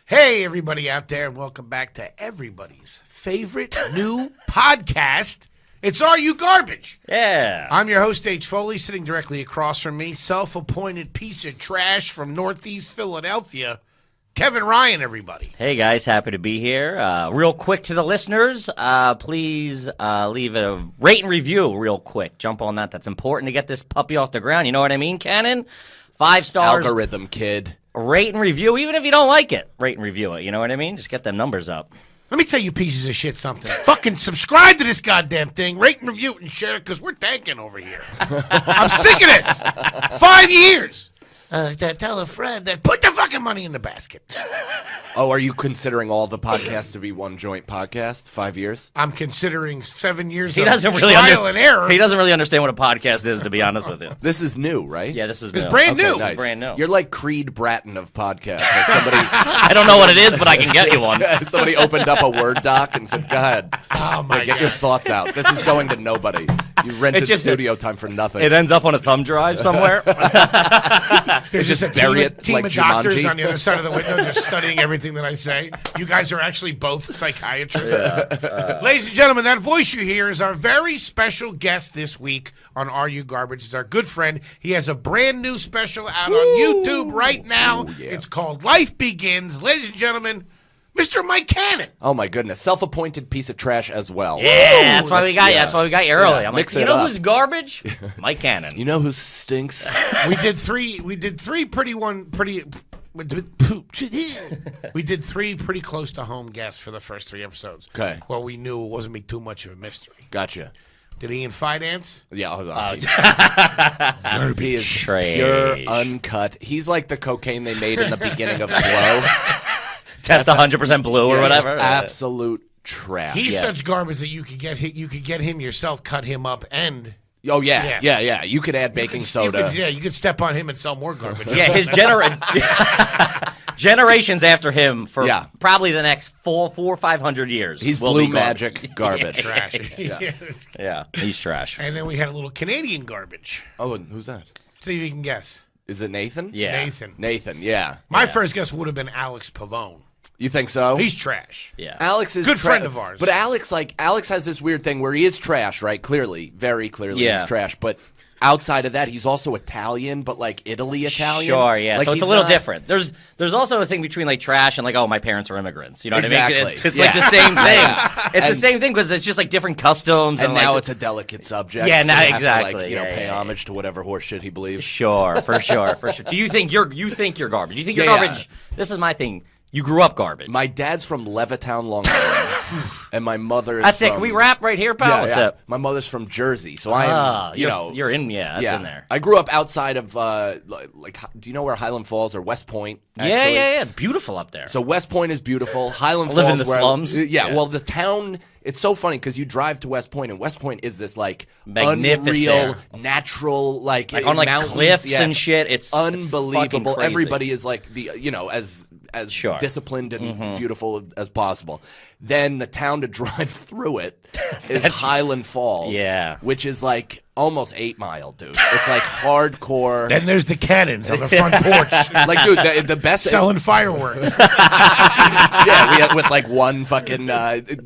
Hey, everybody out there, and welcome back to everybody's favorite new podcast. It's Are You Garbage? Yeah. I'm your host, H. Foley, sitting directly across from me, self-appointed piece of trash from Northeast Philadelphia, Kevin Ryan, everybody. Hey, guys. Happy to be here. Real quick to the listeners, please leave a rate and review real quick. Jump on that. That's important to get this puppy off the ground. You know what I mean, Cannon? 5 stars. Algorithm, kid. Rate and review, even if you don't like it. Rate and review it. You know what I mean? Just get them numbers up. Let me tell you pieces of shit something. Fucking subscribe to this goddamn thing, rate and review it, and share it, because we're tanking over here. I'm sick of this. 5 years. Tell a friend that put the fucking money in the basket. Oh, are you considering all the podcasts to be one joint podcast? 5 years? I'm considering 7 years He of doesn't really trial and error. He doesn't really understand what a podcast is, to be honest with you. This is new, right? Yeah, this is It's new. brand new. Nice. Brand new. You're like Creed Bratton of podcasts. Like somebody, I don't know what it is, but I can get you one. somebody opened up a Word doc and said, "Go ahead, Oh, my get God. your thoughts out. This is going to nobody. You rented just- studio time for nothing." It ends up on a thumb drive somewhere. There's just a bury it team like of doctors Jumanji. on the other side of the window just studying everything that I say. You guys are actually both psychiatrists. Ladies and gentlemen, that voice you hear is our very special guest this week on Are You Garbage. It's our good friend. He has a brand new special out on YouTube right now. yeah. It's called Life Begins. Ladies and gentlemen, Mr. Mike Cannon. Oh my goodness, self-appointed piece of trash as well. Yeah, that's why we got you. yeah. That's why we got you early. Yeah, I'm like, mix you it know up. who's garbage? Mike Cannon. You know who stinks? We did three pretty close to home guests for the first 3 episodes. Okay. Well, we knew it wasn't be too much of a mystery. Gotcha. Did Ian Fidance? Yeah, he is Trash. pure uncut. He's like the cocaine they made in the beginning of Glow. Test 100% blue or Yeah, whatever. just absolute trash. He's Yeah. such garbage that you could get him yourself, cut him up, and Oh yeah. You could add baking soda. You could step on him and sell more garbage. Yeah, his generations after him for Yeah. probably the next 400 or 500 years. He's will blue be magic garbage. trash. Yeah, he's trash. And then we had a little Canadian garbage. Oh, and who's that? See if you can guess. Is it Nathan? Yeah. Nathan. Yeah. My first guess would have been Alex Pavone. You think so? He's trash. Yeah. Alex is Good friend of ours. But Alex has this weird thing where he is trash, right? Clearly, very clearly Yeah. he's trash. But outside of that, he's also Italian, but like Italy Italian. Sure, yeah. Like, so it's a he's little not- different. There's also a thing between like trash and like, oh, my parents are immigrants. You know what I mean? Exactly. It's Yeah. like the same thing. It's the And- same thing because it's just like different customs. And like, now it's a delicate subject. Yeah, so now- you have to, exactly. like, Yeah, pay yeah, yeah. homage to whatever horseshit he believes. Sure, for sure. Do you think you're garbage? You think you're Yeah, garbage? This is my thing. You grew up garbage. My dad's from Levittown, Long Island, and my mother's That's it. from, Can we rap right here, pal? Yeah, What's yeah. up? My mother's from Jersey, so Ah, I'm, you know, you're in. Yeah, that's in there. I grew up outside of, like, do you know where Highland Falls or West Point? Yeah. Actually? It's beautiful up there. So West Point is beautiful. Highland I live in Falls, the where slums. Yeah, well, the town. It's so funny because you drive to West Point, and West Point is this like Magnificent. unreal, natural, like on like mountains. cliffs Yeah, and shit. It's unbelievable. fucking crazy. Everybody is like as Sure. disciplined and beautiful as possible. Then the town to drive through it is Highland Falls, Yeah. which is like almost 8 Mile, dude. It's like hardcore. Then there's the cannons on the front porch Like, dude, the best. selling fireworks. Yeah, we had with like one fucking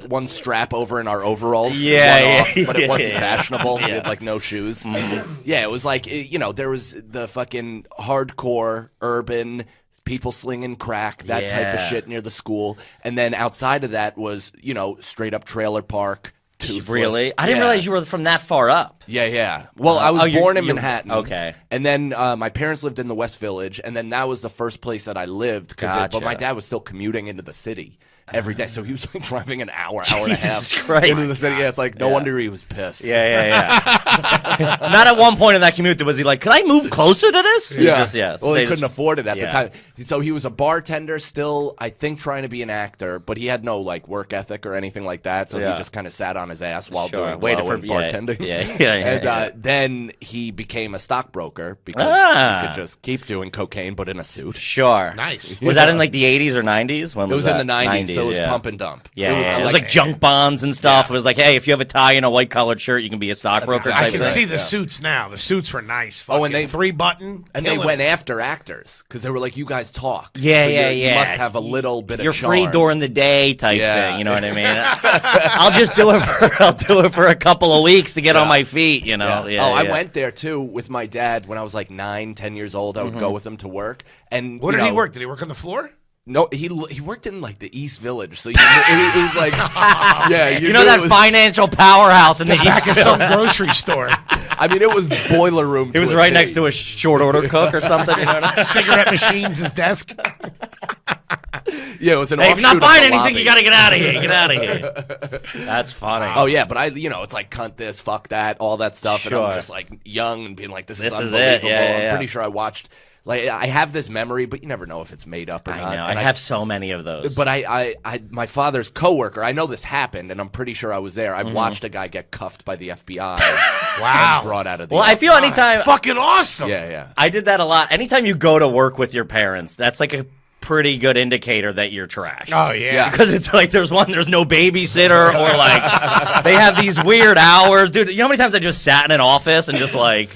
one strap over in our overalls. Yeah, one yeah, off, but it wasn't yeah. fashionable. We Yeah. had like no shoes. Yeah, it was like there was the fucking hardcore urban people slinging crack, that type of Yeah. shit near the school, and then outside of that was straight up trailer park. Toothless. Really? I didn't realize you were from that far up. Yeah. Well, I was Oh, born in you're- Manhattan. okay. And then my parents lived in the West Village, and then that was the first place that I lived. But Gotcha. my dad was still commuting into the city every day, so he was like driving an hour and a half Jesus Christ. into the city. Yeah, it's like no wonder he was pissed. Yeah. Not at one point in that commute was he like, could I move closer to this? He just, Well, he stayed couldn't afford it at the yeah. time. So he was a bartender still, I think, trying to be an actor, but he had no like work ethic or anything like that. So Yeah. he just kind of sat on his ass while Sure. doing Waited blow for- and yeah, bartending. yeah. And then he became a stockbroker because he could just keep doing cocaine, but in a suit. Sure. Nice. Was that in like the 80s or 90s? When It was in the 90s. 90s. So it was yeah. pump and dump. Yeah, it was like junk bonds and stuff. Yeah. It was like, hey, if you have a tie and a white collared shirt, you can be a stockbroker. I type can thing. see the suits now. The suits were nice. Fucking and they 3-button. And they went after actors because they were like, "You guys talk. Yeah, so yeah, You must have a little bit You're of charm." free during the day type Yeah. thing. You know what I mean? I'll just do it. I'll do it for a couple of weeks to get on my feet. You know. Yeah. I went there too with my dad when I was like 9, 10 years old. I would go with him to work. And What did he work? Did he work on the floor? No, he worked in like the East Village, so it was like, yeah, you know that financial powerhouse in the Back at East some grocery store. I mean, it was boiler room. It was right next to a short order cook or something. You know what I mean? Cigarette machines, his desk. Yeah, it was an Hey, if offshoot you're not of buying the anything, lobby. you got to get out of here. Get out of here. That's funny. Oh yeah, but it's like cunt this, fuck that, all that stuff, and Sure. I'm just like young and being like, this is This is unbelievable. it. Yeah, I'm yeah. pretty sure I watched. Like, I have this memory, but you never know if it's made up or I not. know. And I have so many of those. But my father's coworker, I know this happened, and I'm pretty sure I was there. I watched a guy get cuffed by the FBI. Wow. And brought out of the. well, I feel anytime Fucking awesome. Yeah. I did that a lot. Anytime you go to work with your parents, that's like a pretty good indicator that you're trash. Oh, yeah. Because it's like there's no babysitter or like they have these weird hours. Dude, you know how many times I just sat in an office and just like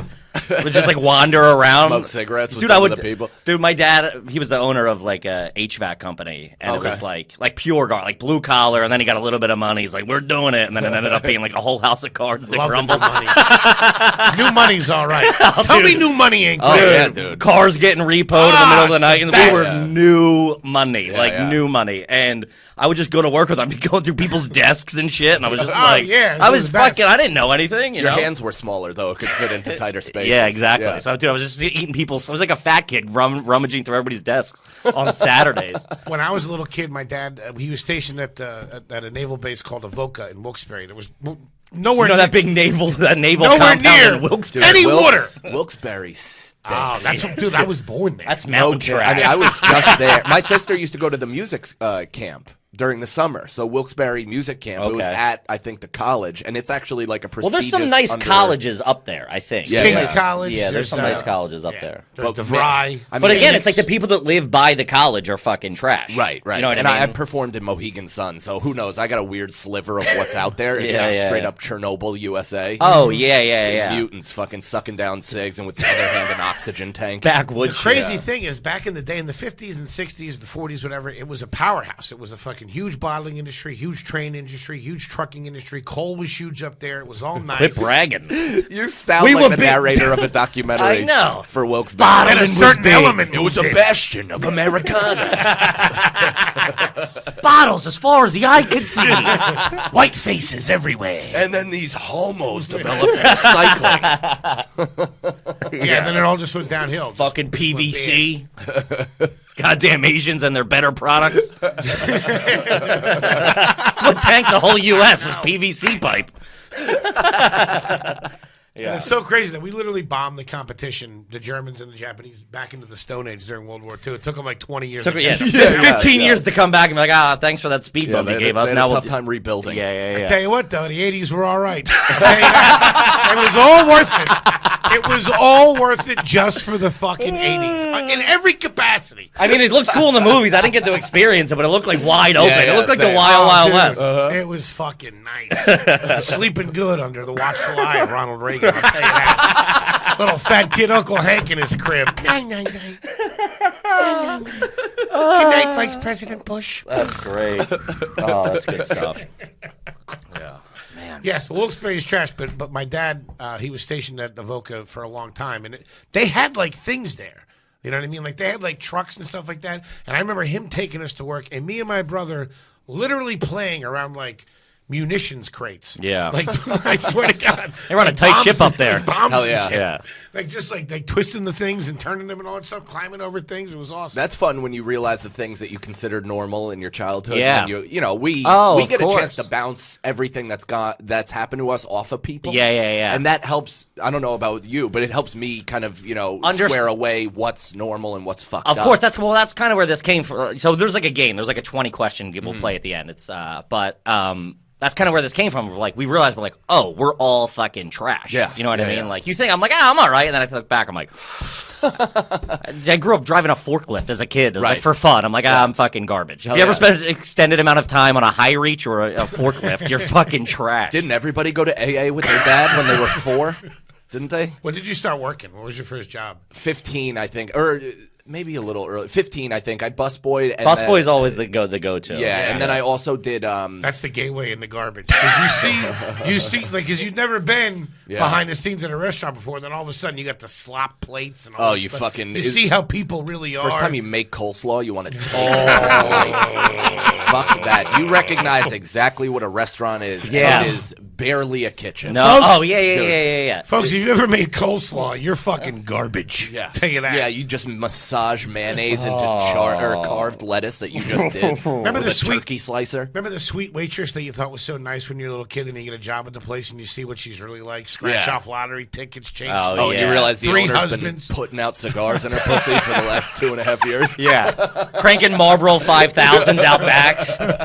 would just like wander around, Smoke cigarettes with dude, some of the people. Dude, my dad, he was the owner of like a HVAC company, and it Okay. was like pure guard, like blue collar, and then he got a little bit of money. He's like, we're doing it, and then it ended up being like a whole house of cards that Love the crumbled. new money. New money's all right. Tell me new money ain't Oh, good. yeah, dude. Cars getting repoed in the middle of the it's night, the and best. we were Yeah. new money, yeah. new money, and I would just go to work with them, be going through people's desks and shit, and I was just Oh, like, yeah, I it was was the best. fucking, I didn't know anything, you Your know. hands were smaller though; it could fit into tighter spaces. Yeah, exactly. Yeah. So, dude, I was just eating people's. I was like a fat kid rummaging through everybody's desks on Saturdays. When I was a little kid, my dad, he was stationed at a naval base called Avoca in Wilkes-Barre. There was nowhere You know near that big naval Nowhere compound near. in Wilkes-Barre. Any water. Wilkes-Barre stinks. Oh, that's what, dude, I was born there. That's No mountain kidding. trash. I mean, I was just there. My sister used to go to the music camp during the summer. So Wilkes-Barre Music Camp. It was Okay. at, I think, the college, and it's actually like a well, prestigious. there's some nice under- colleges up there, I think. Yeah, King's yeah. College. Yeah, there's some nice colleges up there. There's But, DeVry. man, I mean, But again, it's like Phoenix. the people that live by the college are fucking trash. Right. You know what and I I mean? performed in Mohegan Sun, so who knows? I got a weird sliver of what's out there. It's Yeah, yeah, straight yeah. up Chernobyl, USA. Oh, yeah. Mutants fucking sucking down cigs and with the other hand an oxygen tank. Backwoods. The crazy shit. thing is, back in the day, in the 50s and 60s, the 40s, whatever, it was a powerhouse. It was a fucking huge bottling industry, huge train industry, huge trucking industry. Coal was huge up there. It was all nice. Quit bragging. You sound We like were the big- narrator of a documentary. I know. For Wilkes-Barre. And a certain element. It was a moved in. bastion of Americana. Bottles as far as the eye could see. White faces everywhere. And then these homos developed recycling. Yeah, and then it all just went downhill. Just Fucking went bad. PVC. Goddamn Asians and their better products. That's what tanked the whole U.S. was PVC pipe. And it's so crazy that we literally bombed the competition, the Germans and the Japanese, back into the Stone Age during World War II. It took them like 20 years. Took to yeah, catch up. 15 years to come back and be like, thanks for that speed bump you gave us. They had Now a we'll tough time rebuilding. Yeah. Tell you what, though, the 80s were all right. It was all worth it. It was all worth it just for the fucking 80s. In every capacity. I mean, it looked cool in the movies. I didn't get to experience it, but it looked like wide open. yeah, It looked like the same. Wild Wild dude, West. It was fucking nice. Sleeping good under the watchful eye of Ronald Reagan, I'll tell you that. Little fat kid Uncle Hank in his crib. Nine, nine, nine. Good night, Vice President Bush. That's great. Oh, that's good stuff. Yeah. Man. Yes, but Wilkes-Barre is trash, but my dad, he was stationed at Avoca for a long time, and they had, like, things there. You know what I mean? Like, they had, like, trucks and stuff like that, and I remember him taking us to work, and me and my brother literally playing around, like, munitions crates. Yeah. Like, I swear to God. They were on a like tight bombs ship up and- there. bombs Hell and yeah. shit. Yeah. Like, just, like twisting the things and turning them and all that stuff, climbing over things. It was awesome. That's fun when you realize the things that you considered normal in your childhood. Yeah. And you know, we of get a chance course. to bounce everything that's happened to us off of people. Yeah. And that helps. I don't know about you, but it helps me kind of square away what's normal and what's fucked up. Of course, that's kind of where this came from. So there's like a game. There's like a 20 question we'll play at the end. It's that's kind of where this came from. Like, we realized, we're like, oh, we're all fucking trash. Yeah. You know what I mean? Yeah. Like, you think, I'm like, I'm all right. And then I look back, I'm like, I grew up driving a forklift as a kid. It was like for fun. I'm like, I'm fucking garbage. If you ever spend an extended amount of time on a high reach or a forklift, you're fucking trash. Didn't everybody go to AA with their dad when they were 4? Didn't they? When did you start working? What was your first job? 15, I think, or maybe a little early. 15, I think. I busboyed. Busboy's always the go-to. Yeah, and then I also did. That's the gateway in the garbage. Because you see, like, because you've never been behind the scenes in a restaurant before. Then all of a sudden you got the slop plates and all. You stuff. fucking. You see how people really are. First time you make coleslaw, you want to take life. Fuck that. You recognize exactly what a restaurant is. Yeah. And it is barely a kitchen. No. Folks, Yeah. Folks, if you've ever made coleslaw, you're fucking garbage. Yeah. Tell you that. Yeah, you just massage mayonnaise into carved lettuce that you just did. Remember the sweet turkey slicer? Remember the sweet waitress that you thought was so nice when you were a little kid, and you get a job at the place and you see what she's really like? Scratch off lottery tickets, change. Oh, and you realize the 3 owner's husbands. been putting out cigars in her pussy for the last 2.5 years. Yeah. Cranking Marlboro 5000s out back.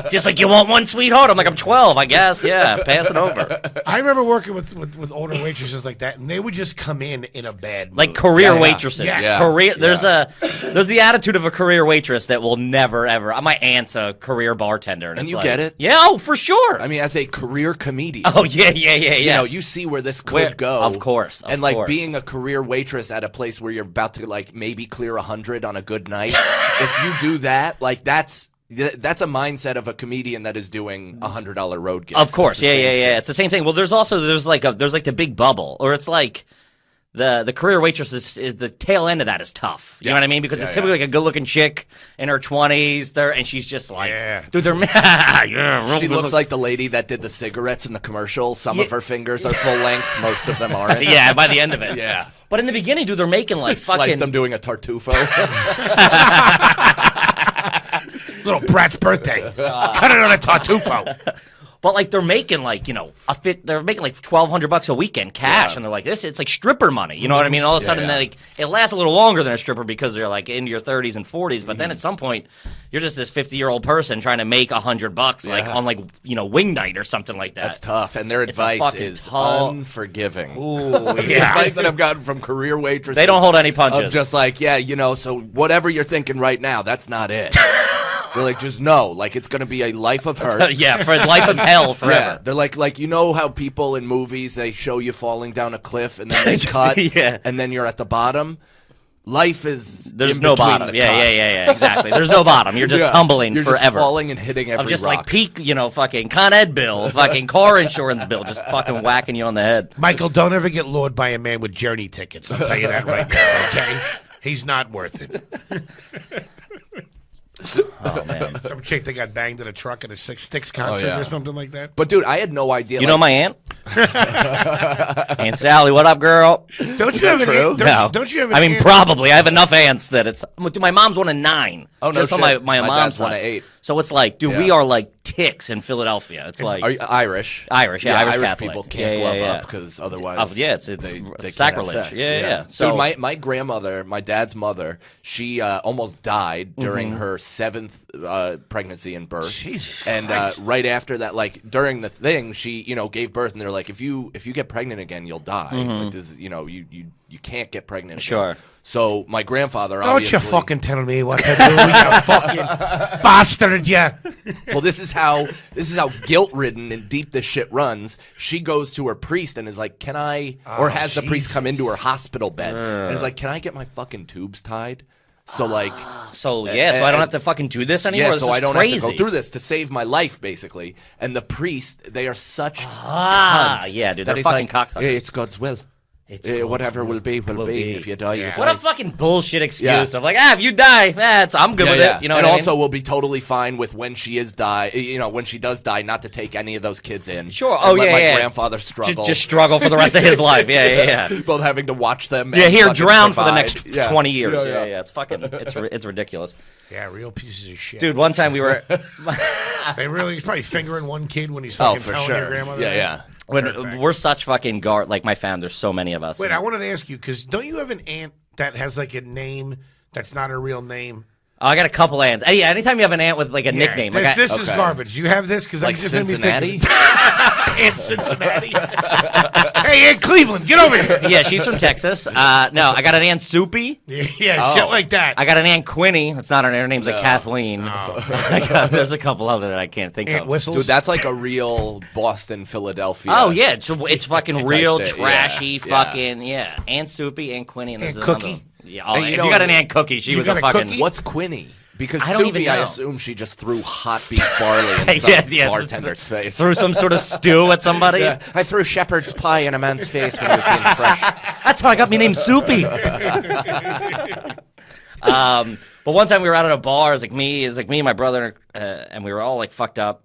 Just like, you want one, sweetheart? I'm like, I'm 12, I guess. Yeah, pass it over. I remember working with older waitresses like that, and they would just come in a bad mood. Like career waitresses. Yeah. Career. There's the attitude of a career waitress that will never ever. My aunt's a career bartender, and it's you like, get it? Yeah, oh, for sure. I mean, as a career comedian. Oh yeah. You know, you see where this could go. Of course. And like being a career waitress at a place where you're about to like maybe clear 100 on a good night. If you do that, like that's a mindset of a comedian that is doing $100 road gigs. Of course. Yeah. Shit. It's the same thing. Well, there's like the big bubble, or it's like the career waitress is the tail end of that is tough. You know what I mean? Because it's typically like a good-looking chick in her 20s, and she's just like, dude, they're She looks like the lady that did the cigarettes in the commercial. Some of her fingers are full length, most of them aren't. Yeah, by the end of it. Yeah. But in the beginning, dude, they're making like fucking. Sliced them doing a tartufo. little brat's birthday. Cut it on a tartufo. But like they're making like they're making like $1,200 a weekend cash, and they're like it's like stripper money. You know what I mean? All of a sudden, like it lasts a little longer than a stripper because they're like into your 30s and 40s. But then at some point, you're just this 50-year-old person trying to make $100 like on like wing night or something like that. That's tough, and their advice is unforgiving. Ooh, The advice that I've gotten from career waitresses, they don't hold any punches. Of just like so whatever you're thinking right now, that's not it. They're like, just know, like it's gonna be a life of hurt. Yeah, for life of hell forever. Yeah, they're like you know how people in movies they show you falling down a cliff and then they cut, and then you're at the bottom. Life is there's no bottom. Yeah, exactly. There's no bottom. You're just tumbling you're forever. Just falling and hitting every of just rock. like peak, fucking Con Ed bill, fucking car insurance bill, just fucking whacking you on the head. Michael, don't ever get lured by a man with journey tickets. I'll tell you that right now. Okay, he's not worth it. Oh man, some chick that got banged in a truck at a Six Sticks concert or something like that. But dude, I had no idea. You know my aunt, Aunt Sally. What up, girl? Don't you have an aunt? Don't you have an aunt? Probably. I have enough aunts that it's. My mom's 1 of 9. Oh no, just on my mom's side. 1 of 8. So it's like, dude, we are like ticks in Philadelphia. It's like are you Irish? Irish Catholic. People can't glove up because otherwise, it's sacrilege. Yeah. So my grandmother, my dad's mother, she almost died during her 7th pregnancy and birth. Jesus and right after that, like during the thing, she gave birth, and they're like, if you get pregnant again, you'll die. Like, this, you can't get pregnant again. Sure. So my grandfather, don't obviously, you fucking tell me what to do, you fucking bastard, yeah. Well, this is how guilt-ridden and deep this shit runs. She goes to her priest and is like, "Can I?" Or has the priest come into her hospital bed and is like, "Can I get my fucking tubes tied?" So like, so I don't have to fucking do this anymore. Yeah, this so is I don't crazy. have to go through this to save my life, basically. And the priest, they are such cunts. Yeah, dude, that they're it's fucking like, cocksuckers. "Hey, it's God's will. Whatever will be. If you die, you die." What a fucking bullshit excuse of like, if you die, I'm good with it. You know, and what also I mean? we'll be totally fine with when she is when she does die, not to take any of those kids in. Sure. And let my grandfather struggle. Just struggle for the rest of his life. Yeah. Both having to watch them. Yeah, and here, fucking drown for the provide. next 20 years. Yeah. It's fucking, it's ridiculous. Yeah, real pieces of shit. Dude, one time we were. He's probably fingering one kid when he's fucking telling your grandmother. Yeah. When we're such fucking like my fam, there's so many of us. Wait, I wanted to ask you, because don't you have an aunt that has like a name that's not her real name? Oh, I got a couple aunts. Yeah, anytime you have an aunt with like a nickname. This is garbage. You have this? Because like I just Cincinnati? Aunt Cincinnati. Hey, Aunt Cleveland, get over here. Yeah, she's from Texas. No, I got an Aunt Soupy. Yeah, shit like that. I got an Aunt Quinny. That's not her name's like Kathleen. There's a couple other that I can't think Aunt of. Whistles. Dude, that's like a real Boston, Philadelphia. Oh, yeah. It's fucking real, like trashy, fucking, Aunt Soupy, Aunt Quinny, and there's Aunt another. Cookie. Yeah, And if you got an Aunt Cookie, she was got a a fucking... cookie? What's Quinny? Because I don't even Soupy, I know. assume she just threw hot beef barley in some bartender's face. Threw some sort of stew at somebody. Yeah, I threw shepherd's pie in a man's face when he was being fresh. That's how I got me named Soupy. But one time we were out at a bar. It was like me and my brother, and we were all like fucked up.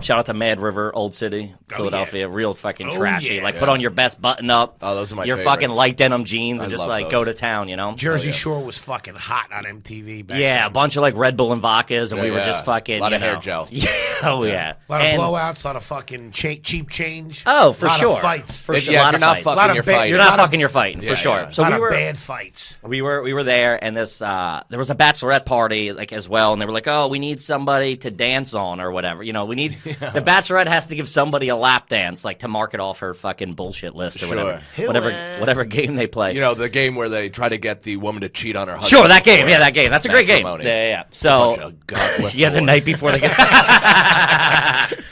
Shout out to Mad River, Old City, Philadelphia. Real fucking trashy. yeah. Like, put on your best button up. Oh, those are my your favorites. fucking light denim jeans, and I just love like those. go to town, you know? Jersey Shore was fucking hot on MTV back Yeah, a then. bunch of like Red Bull and vodkas, and we were Yeah. just fucking. A lot of you hair know. gel. Yeah, oh yeah. A lot of And- blowouts, a lot of fucking cheap change. Oh, for a lot sure. Of fights. For If- sure. yeah, a lot if of you're not fights. fucking, Lot of you're ba- fighting. You're not fucking, you're fighting Yeah, for sure. yeah. So a lot we of were bad fights. we were there, and this there was a bachelorette party like as well, and they were like, oh, we need somebody to dance on or whatever. You know, we need the bachelorette has to give somebody a lap dance like to mark it off her fucking bullshit list or Sure. whatever game they play. You know, the game where they try to get the woman to cheat on her husband. Sure, that game. Yeah, that game. That's a great game. Matrimony. Yeah. Bunch So of godless yeah, the whores. night before they get.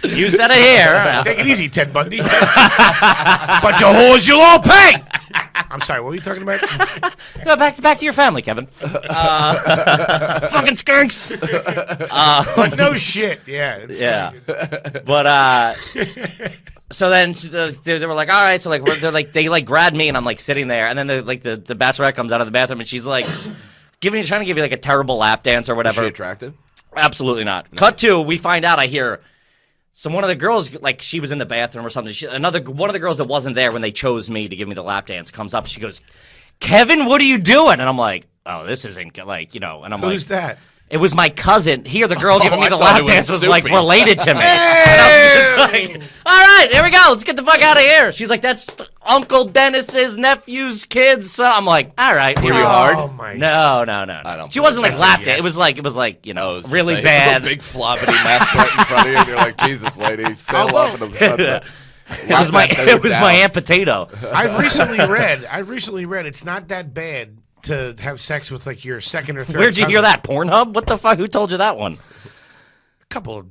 You said it here. Take it easy, Ted Bundy. Bunch of whores you'll all pay. I'm sorry, what were you talking about? Go back to your family, Kevin. Fucking skunks. But no shit. Yeah. Yeah. But so then they were like, all right, so like they like grabbed me, and I'm like sitting there, and then the bachelorette comes out of the bathroom, and she's like trying to give you like a terrible lap dance or Is whatever. she attractive? Absolutely not. Cut to, we find out, I hear one of the girls, like she was in the bathroom or something. One of the girls that wasn't there when they chose me to give me the lap dance comes up. She goes, Kevin, what are you doing? And I'm like, oh, this isn't like, you know. And I'm Who's like, that? it was my cousin. Here, the girl giving me I the thought lap it was dance was like Soupy. related to me. And I'm just like, all right, here we go. Let's get the fuck out of here. She's like, that's Uncle Dennis's nephew's kids. So I'm like, all right. Were you Oh, hard? my No. I don't She wasn't like that's a lap yes. dance. It was like, you know, It was just really a bad. big floppity mess right in front of you, and you're like, Jesus, lady, sail off into the sunset. It was my Aunt Potato. I've recently read it's not that bad to have sex with like your second or third Where'd you cousin. hear that? Pornhub? What the fuck? Who told you that one? Couple of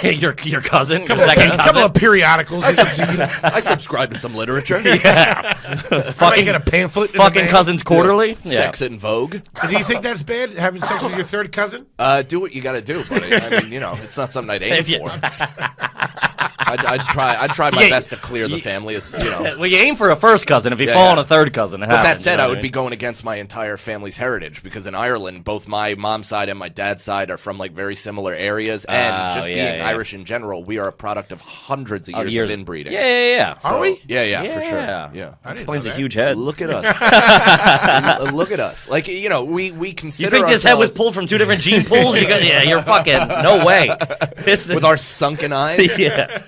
your cousin? Your second couple cousin? of periodicals. I subscribe to some literature. Fucking get a pamphlet. in the Fucking mail. Cousins Quarterly? Yeah. Sex in Vogue. Do you think that's bad? Having sex with your third cousin? Do what you got to do, buddy. I mean, you know, it's not something I'd aim If you- for. I'd try my best to clear the family. As you know. Well, you aim for a first cousin. If you Yeah, fall yeah. on a third cousin, it But that happens, said, you know I what would be going against my entire family's heritage because in Ireland, both my mom's side and my dad's side are from like very similar areas, and just yeah, being yeah. Irish in general, we are a product of hundreds of years of inbreeding. Yeah. Are we? Yeah, for sure. Yeah. Yeah. Explains a know that. huge head. Look at us. Look at us. Like, you know, we consider You think this head was ourselves- pulled from two different gene pools? You're fucking no way. with our sunken eyes. yeah,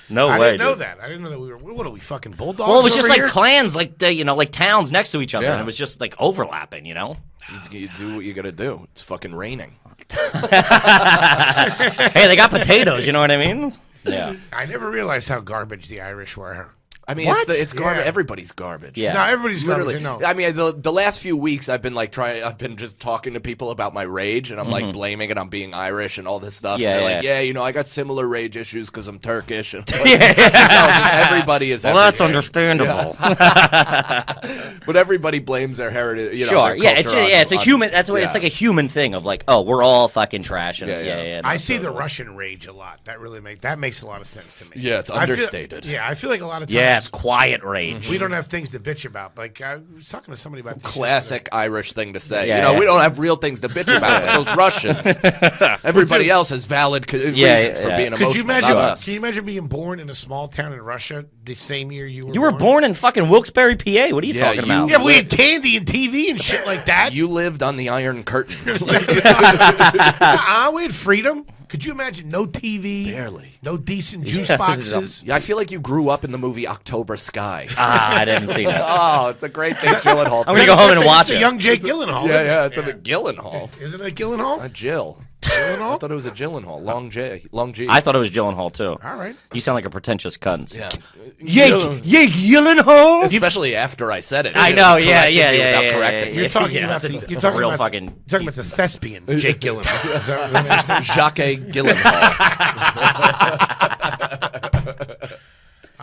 no I way. didn't know dude. that. I didn't know that we were. What are we fucking bulldogs? Well, it was just over like here? clans, like like towns next to each other, Yeah. and it was just like overlapping. You know. You do what you got to do. It's fucking raining. Hey, they got potatoes. You know what I mean? Yeah. I never realized how garbage the Irish were. I mean, What? it's garbage. Yeah. Everybody's garbage. Yeah. No, everybody's Literally. garbage. I know. I mean, the last few weeks I've been like I've been just talking to people about my rage, and I'm like blaming it on being Irish and all this stuff. Yeah, and they're yeah. like, yeah, you know, I got similar rage issues because I'm Turkish. And like, just everybody is. Well, that's everywhere. understandable. But everybody blames their heritage. You know, Sure. their Yeah. It's culture it's a on- human. That's what it's yeah. like a human thing of like, oh, we're all fucking trash. And, Yeah. I see the Russian rage a lot. That makes a lot of sense to me. Yeah, it's I feel- understated. I feel like a lot of times Yeah, it's quiet rage. we don't have things to bitch about. Like I was talking to somebody about this Classic Irish thing to say. Yeah, you know, yeah. we don't have real things to bitch about. But those Russians, everybody else has valid reasons for being Could emotional. you imagine? not us. Can you imagine being born in a small town in Russia the same year you were? You were born in fucking Wilkes-Barre, PA. What are you Yeah, talking you- about? Yeah, but we had candy and TV and shit like that. You lived on the Iron Curtain. We had freedom. Could you imagine no TV? Barely. No decent juice boxes? Yeah, I feel like you grew up in the movie October Sky. I didn't see that. Oh, it's a great thing, Gyllenhaal. I'm gonna go home and watch It's it. a young Jake Gyllenhaal. Yeah, it's a Gyllenhaal. Isn't it Gyllenhaal? Not Jill. Gyllenhaal? I thought it was a Gyllenhaal. Long G. I thought it was Gyllenhaal too. All right. You sound like a pretentious cunt. Yeah. Yay, Gyllenhaal. Especially after I said it. I know. Yeah. Without correcting me. You're talking Yeah, about that's the a you're talking real about, fucking you're talking about the thespian Jake Gyllenhaal. Is that what it is? Jacques Gyllenhaal.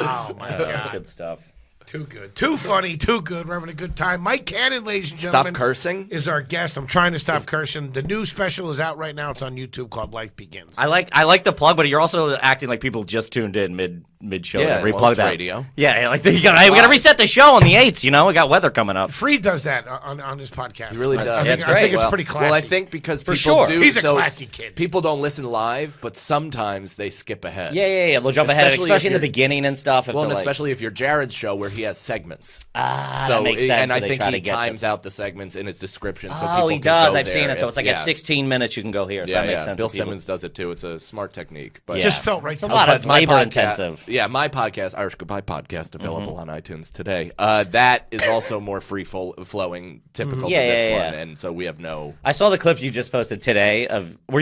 Oh my God. Good stuff. Too good. Too funny. Too good. We're having a good time. Mike Cannon, ladies and gentlemen. Stop cursing. Is our guest. I'm trying to stop cursing. The new special is out right now. It's on YouTube called Life Begins. I like the plug, but you're also acting like people just tuned in mid show. Yeah, Replug well, it's that. radio. Yeah, like we gotta reset the show on the 8th. You know, we got weather coming up. Freed does that on his podcast. He really does. I That's think, I think great. it's pretty classy. Well, I think because people sure. do. He's a so classy kid. People don't listen live, but sometimes they skip ahead. Yeah. They'll jump ahead, Especially especially if in the you're- beginning and stuff. If Well, and they're like, especially if you're Jared's show where he has segments. that makes sense. And so I they think try to he get times out the segments in his description. So Oh, people he can does. go I've seen there it. So it's like if- at 16 minutes you can go here. So Yeah, that makes sense. Bill to people. Simmons does it too. It's a smart technique. But Yeah. Just felt right It's a to lot me. of But my labor podcast- intensive. Yeah, my podcast, Irish Goodbye Podcast, available on iTunes today. That is also more free flowing, typical Yeah, to this yeah, one, yeah. and so we have no. I saw the clip you just posted today. Were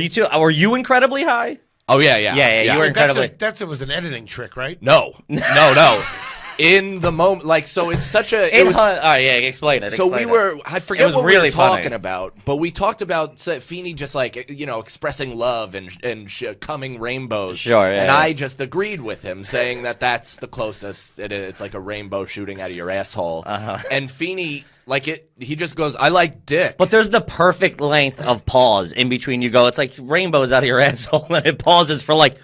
you incredibly high? Oh yeah. Yeah, you were incredibly. That was an editing trick, right? No. In the moment, like, so it's such a. It was, all right, yeah, explain it. so we explain were. it. I forget was what we really were talking funny. about, but we talked about Feeney just like expressing love and coming rainbows. Sure, yeah, And yeah. I just agreed with him, saying that that's the closest. It's like a rainbow shooting out of your asshole. And Feeney, he just goes, "I like dick." But there's the perfect length of pause in between you go. It's like rainbows out of your asshole, and it pauses for like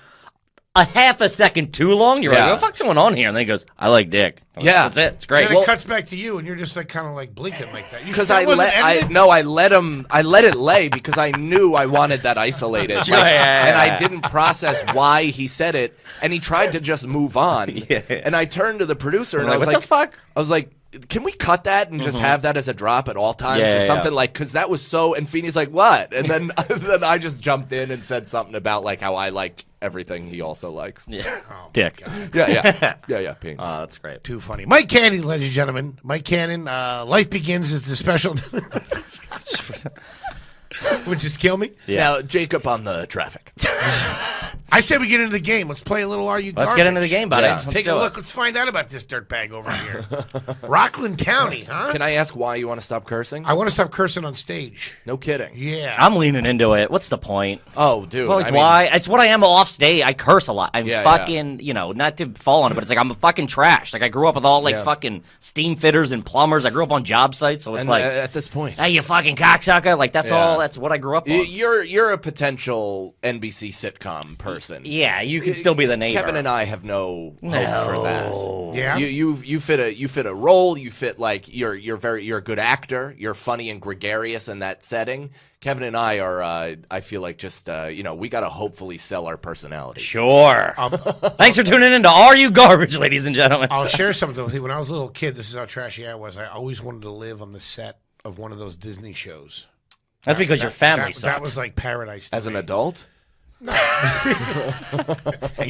a half a second too long. You're Yeah. like, what the fuck's going on here? And then he goes, I like dick. Yeah. That's it. It's great. And it cuts back to you, and you're just like kind of like blinking like that. Because that wasn't edited? I let it lay because I knew I wanted that isolated. Sure, yeah, and I yeah. didn't process why he said it, and he tried to just move on. Yeah. And I turned to the producer and I like, was what like, the fuck? I was like, can we cut that and just have that as a drop at all times Yeah, or yeah, something yeah. like? Because that was so. And Feeney's like, what? And then then I just jumped in and said something about like how I liked everything he also likes. Yeah. Oh, Dick. Yeah. Pinks. Oh, that's great. Too funny. Mike Cannon, ladies and gentlemen. Mike Cannon, Life Begins is the special. Would just kill me? Yeah. Now Jacob on the traffic. I said we get into the game. Let's play a little Are You Garbage? Let's get into the game, buddy. Yeah. Let's Take do a it. look. Let's find out about this dirtbag over here. Rockland County, huh? Can I ask why you want to stop cursing? I want to stop cursing on stage. No kidding. Yeah. I'm leaning into it. What's the point? Oh, dude. Well, like, why? It's what I am off stage. I curse a lot. I'm Yeah, fucking, not to fall on it, but it's like I'm a fucking trash. Like I grew up with all like Yeah. fucking steam fitters and plumbers. I grew up on job sites, so it's And like, at this point, hey, you fucking cocksucker. Like that's Yeah. all. That's what I grew up on. you're a potential NBC sitcom person. Yeah, you can still be the neighbor. Kevin and I have no hope for that. Yeah. You fit a role. You fit like you're a good actor. You're funny and gregarious in that setting. Kevin and I are. I feel like just we got to hopefully sell our personalities. Sure. Thanks for tuning in to Are You Garbage, ladies and gentlemen. I'll share something with you. When I was a little kid, this is how trashy I was. I always wanted to live on the set of one of those Disney shows. That's because your family that, sucks. That was like paradise to As an me. adult, You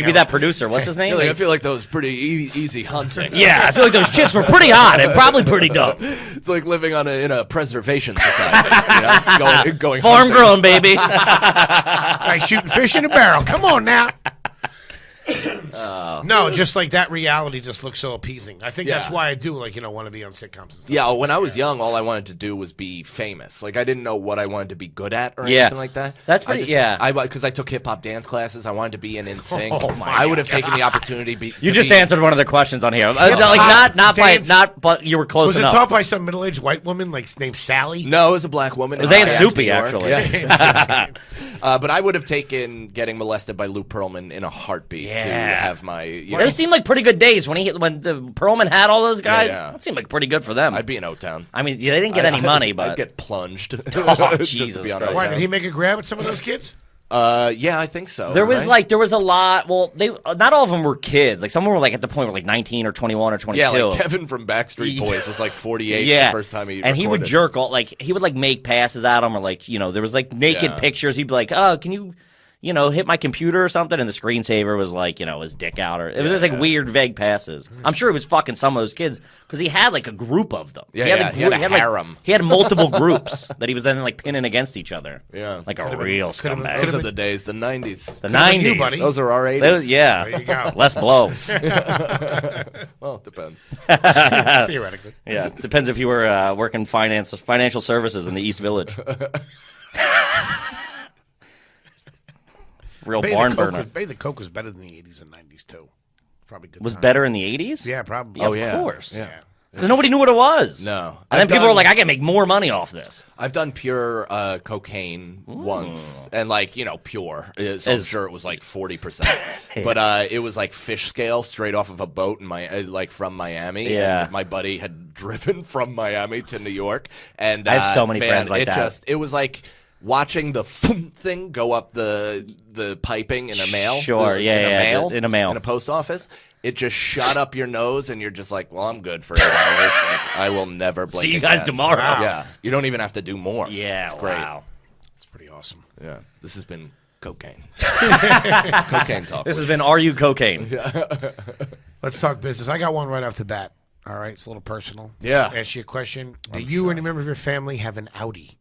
be that producer. What's his name? I feel like that was pretty easy hunting. Yeah, I feel like those chicks were pretty hot and probably pretty dope. It's like living in a preservation society. Going Farm hunting. grown, baby. Like shooting fish in a barrel. Come on now. No, just like that reality just looks so appeasing. I think that's Yeah. why I do want to be on sitcoms and stuff. Yeah, when I was young, all I wanted to do was be famous. Like I didn't know what I wanted to be good at or Yeah. anything like that. That's pretty- yeah. Because I took hip hop dance classes. I wanted to be in NSYNC. Oh, my I would have taken the opportunity. You just answered one of the questions on here. But you were close Was enough. it taught by some middle-aged white woman named Sally? No, it was a black woman. It was in Aunt New Soupy, York. actually. Yeah. But I would have taken getting molested by Lou Pearlman in a heartbeat to Yeah. have my. Those seemed like pretty good days when the Perlman had all those guys. Yeah. That seemed like pretty good for them. I'd be in O-Town. I mean, they didn't get any money, I'd but get plunged. Oh, Just to Jesus be on Christ. Why O-Town. did he make a grab at some of those kids? Yeah, I think so. there was right? there was a lot. Well, they not all of them were kids. Like some were like at the point were like 19 or 21 or 22. Yeah, like Kevin from Backstreet Boys was like 48 Yeah, the first time he and he would recorded. jerk all like he would like make passes at them or like there was like naked Yeah. pictures. He'd be like, oh, can you hit my computer or something, and the screensaver was like, his dick out, or it was just like weird, vague passes. I'm sure he was fucking some of those kids because he had like a group of them. Yeah, he had a harem. Like, he had multiple groups that he was then like pinning against each other. Yeah, like a real scumbag. Those are the days, the 90s. The 90s, you, buddy. Those are our 80s. Yeah, There you go. less blows. Well, it depends. Theoretically. Yeah, depends if you were working financial services in the East Village. Real barn burner. The Coke was better than the 80s and 90s too. Probably good. Was time. better in the 80s? Yeah, probably. Yeah, Oh, of yeah. course. Yeah. 'Cause nobody knew what it was. No. And then people were like, I can make more money off this. I've done pure cocaine once, and pure. So I'm sure it was like 40%, but it was like fish scale straight off of a boat in from Miami. Yeah. And my buddy had driven from Miami to New York, and I have so many friends like that. It was like watching the thing go up the piping in a mail. Sure, in a mail. in a post office. It just shot up your nose, and you're just like, well, I'm good for 8 hours. Like, I will never blink See you guys again. tomorrow. Wow. Yeah, you don't even have to do more. Yeah, it's great. wow. It's pretty awesome. Yeah, this has been cocaine. Cocaine talk. This has been Are You Cocaine? Let's talk business. I got one right off the bat. All right, it's a little personal. Yeah. Ask you a question. Do you or any member of your family have an Audi?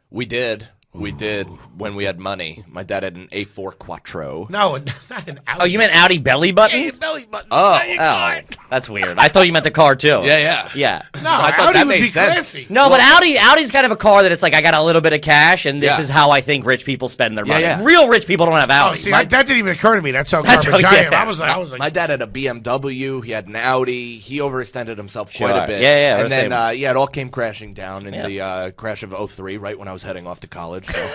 We did. We did when we had money. My dad had an A4 Quattro. No, not an Audi. Oh, you meant Audi belly button? Yeah, belly button. Oh. There you go. That's weird. I thought you meant the car too. Yeah. Yeah. No, I thought Audi that would made be sense. classy. No, but Audi's kind of a car that it's like I got a little bit of cash, and this Yeah. is how I think rich people spend their money. Yeah. Real rich people don't have Oh, Audis. see, that didn't even occur to me. That's how That's garbage how- I am. yeah. I was like, My dad had a BMW. He had an Audi. He overextended himself quite Sure. a bit. Yeah, And same. then, it all came crashing down in Yeah. the crash of 03, right when I was heading off to college. So.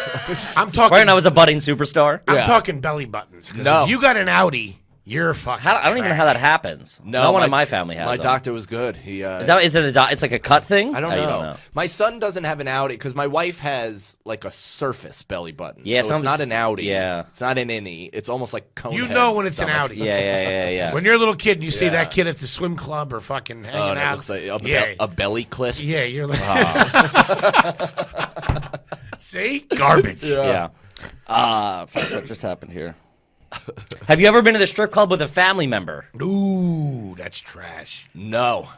I'm talking. Right when I was a budding superstar. I'm Yeah. talking belly buttons. 'Cause No. if you got an Audi, you're fucking. I don't even know how that happens. No one in my family has My them. doctor was good. He Is it it's like a cut thing? I don't Oh, you know. My son doesn't have an Audi because my wife has like a surface belly button. Yeah, so it's not an Audi. yeah. It's not an innie. It's almost like cone. You know when it's an stomach. Audi. Yeah. When you're a little kid and you see Yeah. that kid at the swim club or fucking hanging Oh, and it out. looks like yeah. a belly clit. Yeah, you're like. See? Garbage. Yeah. Fuck, what just happened here? Have you ever been to the strip club with a family member? Ooh, that's trash. No.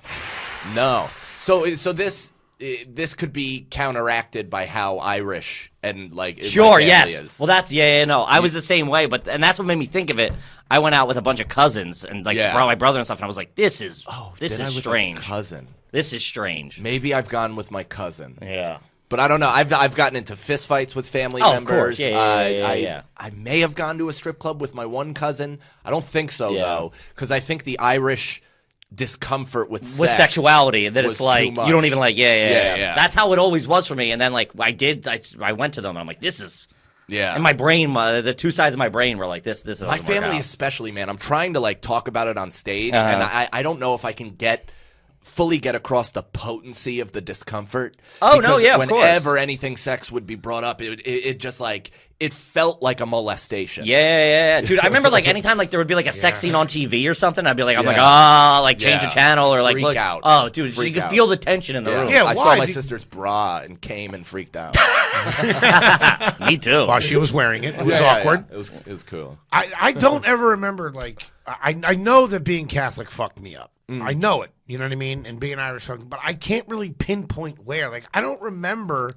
So this could be counteracted by how Irish and like Sure, my family yes. is. Well, that's no. I was the same way, and that's what made me think of it. I went out with a bunch of cousins and Yeah. brought my brother and stuff, and I was like, "This is Did I is with a strange. cousin. This is strange." Maybe I've gone with my cousin. Yeah. But I don't know. I've gotten into fistfights with family Oh, of members. course. Yeah. I may have gone to a strip club with my one cousin. I don't think so Yeah. though, because I think the Irish discomfort with With sexuality, that was it's too like much. you don't even like. Yeah. Yeah. That's how it always was for me. And then like I went to them, and I'm like, "This is." Yeah. And my brain, the two sides of my brain were like, "This is." My family especially, man. I'm trying to like talk about it on stage, Uh-huh. and I don't know if I can fully get across the potency of the discomfort. Oh, no, Because yeah, of course. whenever anything sex would be brought up, it just like it felt like a molestation. Yeah, dude. I remember like anytime like there would be like a sex scene on TV or something, I'd be like, I'm like, Yeah. like change the Yeah. channel or like Freak look. out. Oh, dude, Freak you out. could feel the tension in the room. Yeah, I why? saw my Did- sister's bra and came and freaked out. Me too. While she was wearing it. It was Yeah, awkward. yeah. It was cool. I don't ever remember, like, I know that being Catholic fucked me up. I know it. You know what I mean? And being Irish fucked me. But I can't really pinpoint where. Like, I don't remember